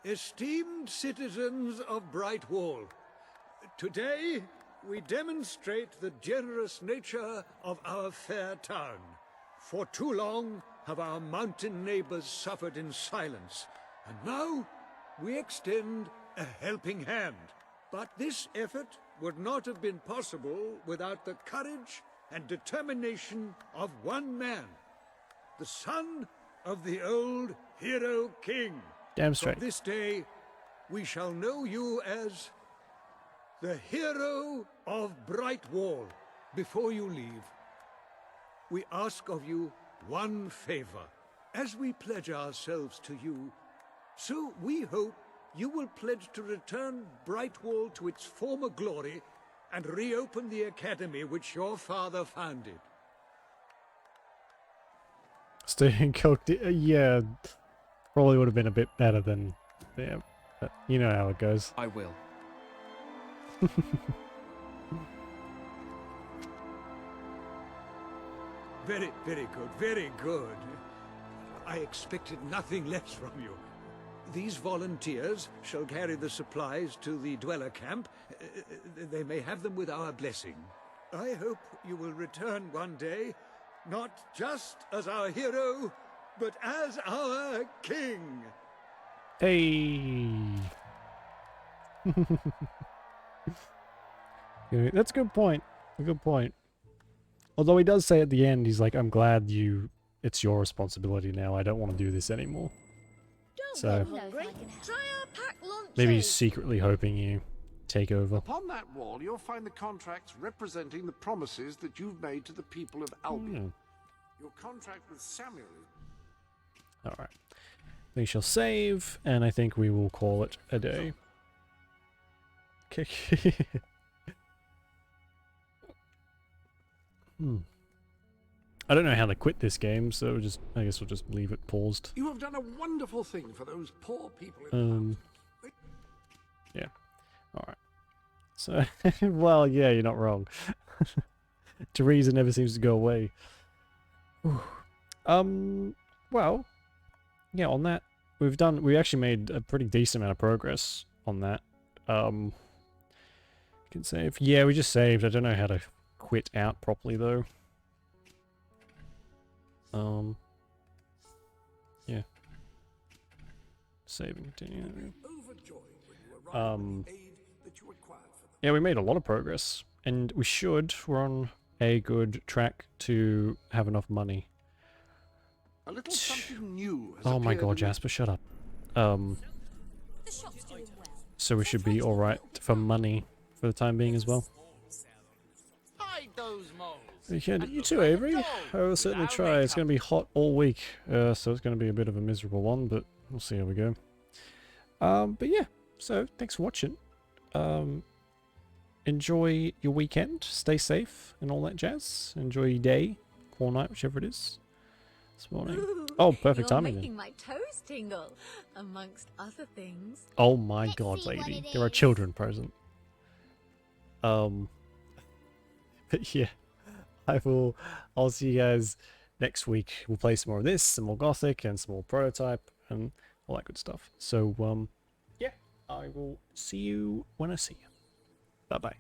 Esteemed citizens of Brightwall, today we demonstrate the generous nature of our fair town. For too long have our mountain neighbors suffered in silence, and now we extend a helping hand. But this effort would not have been possible without the courage and determination of one man, the son of the old hero king.
Damn straight.
From this day, we shall know you as the hero of Brightwall. Before you leave, we ask of you one favor. As we pledge ourselves to you, so we hope you will pledge to return Brightwall to its former glory and reopen the academy which your father founded.
Staying cooked, yeah, probably would have been a bit better than, yeah, but you know how it goes.
I will.
Very, very good, very good. I expected nothing less from you. These volunteers shall carry the supplies to the dweller camp. They may have them with our blessing. I hope you will return one day, not just as our hero, but as our king.
Hey. Yeah, that's a good point. A good point. Although he does say at the end, he's like, I'm glad it's your responsibility now. I don't want to do this anymore. So maybe he's secretly hoping you take over.
Upon that wall, you'll find the contracts representing the promises that you've made to the people of Albion. Your contract with Samuel is...
Alright. We shall save, and I think we will call it a day. Okay. I don't know how to quit this game, so I guess we'll just leave it paused.
You have done a wonderful thing for those poor people in the mountains.
Yeah. Alright. So, well, yeah, you're not wrong. Teresa never seems to go away. Well, yeah, on that, we actually made a pretty decent amount of progress on that. You can save. Yeah, we just saved. I don't know how to quit out properly, though. Yeah. Save and continue. Yeah, we made a lot of progress, and we're on a good track to have enough money.
A little something new has
Oh my
appeared
god,
in
Jasper, shut up. So we should be alright for money for the time being as well.
Hide those moles.
You too, Avery. I will certainly try. It's going to be hot all week, so it's going to be a bit of a miserable one, but we'll see how we go. But yeah, so thanks for watching. Enjoy your weekend, stay safe, and all that jazz. Enjoy your day, or night, whichever it is. This morning. Oh, perfect timing then.
Making my toes tingle, amongst other things.
Oh my god, lady. There are children present. But yeah. I'll see you guys next week. We'll play some more of this, some more Gothic, and some more Prototype, and all that good stuff. So, yeah, I will see you when I see you. Bye-bye.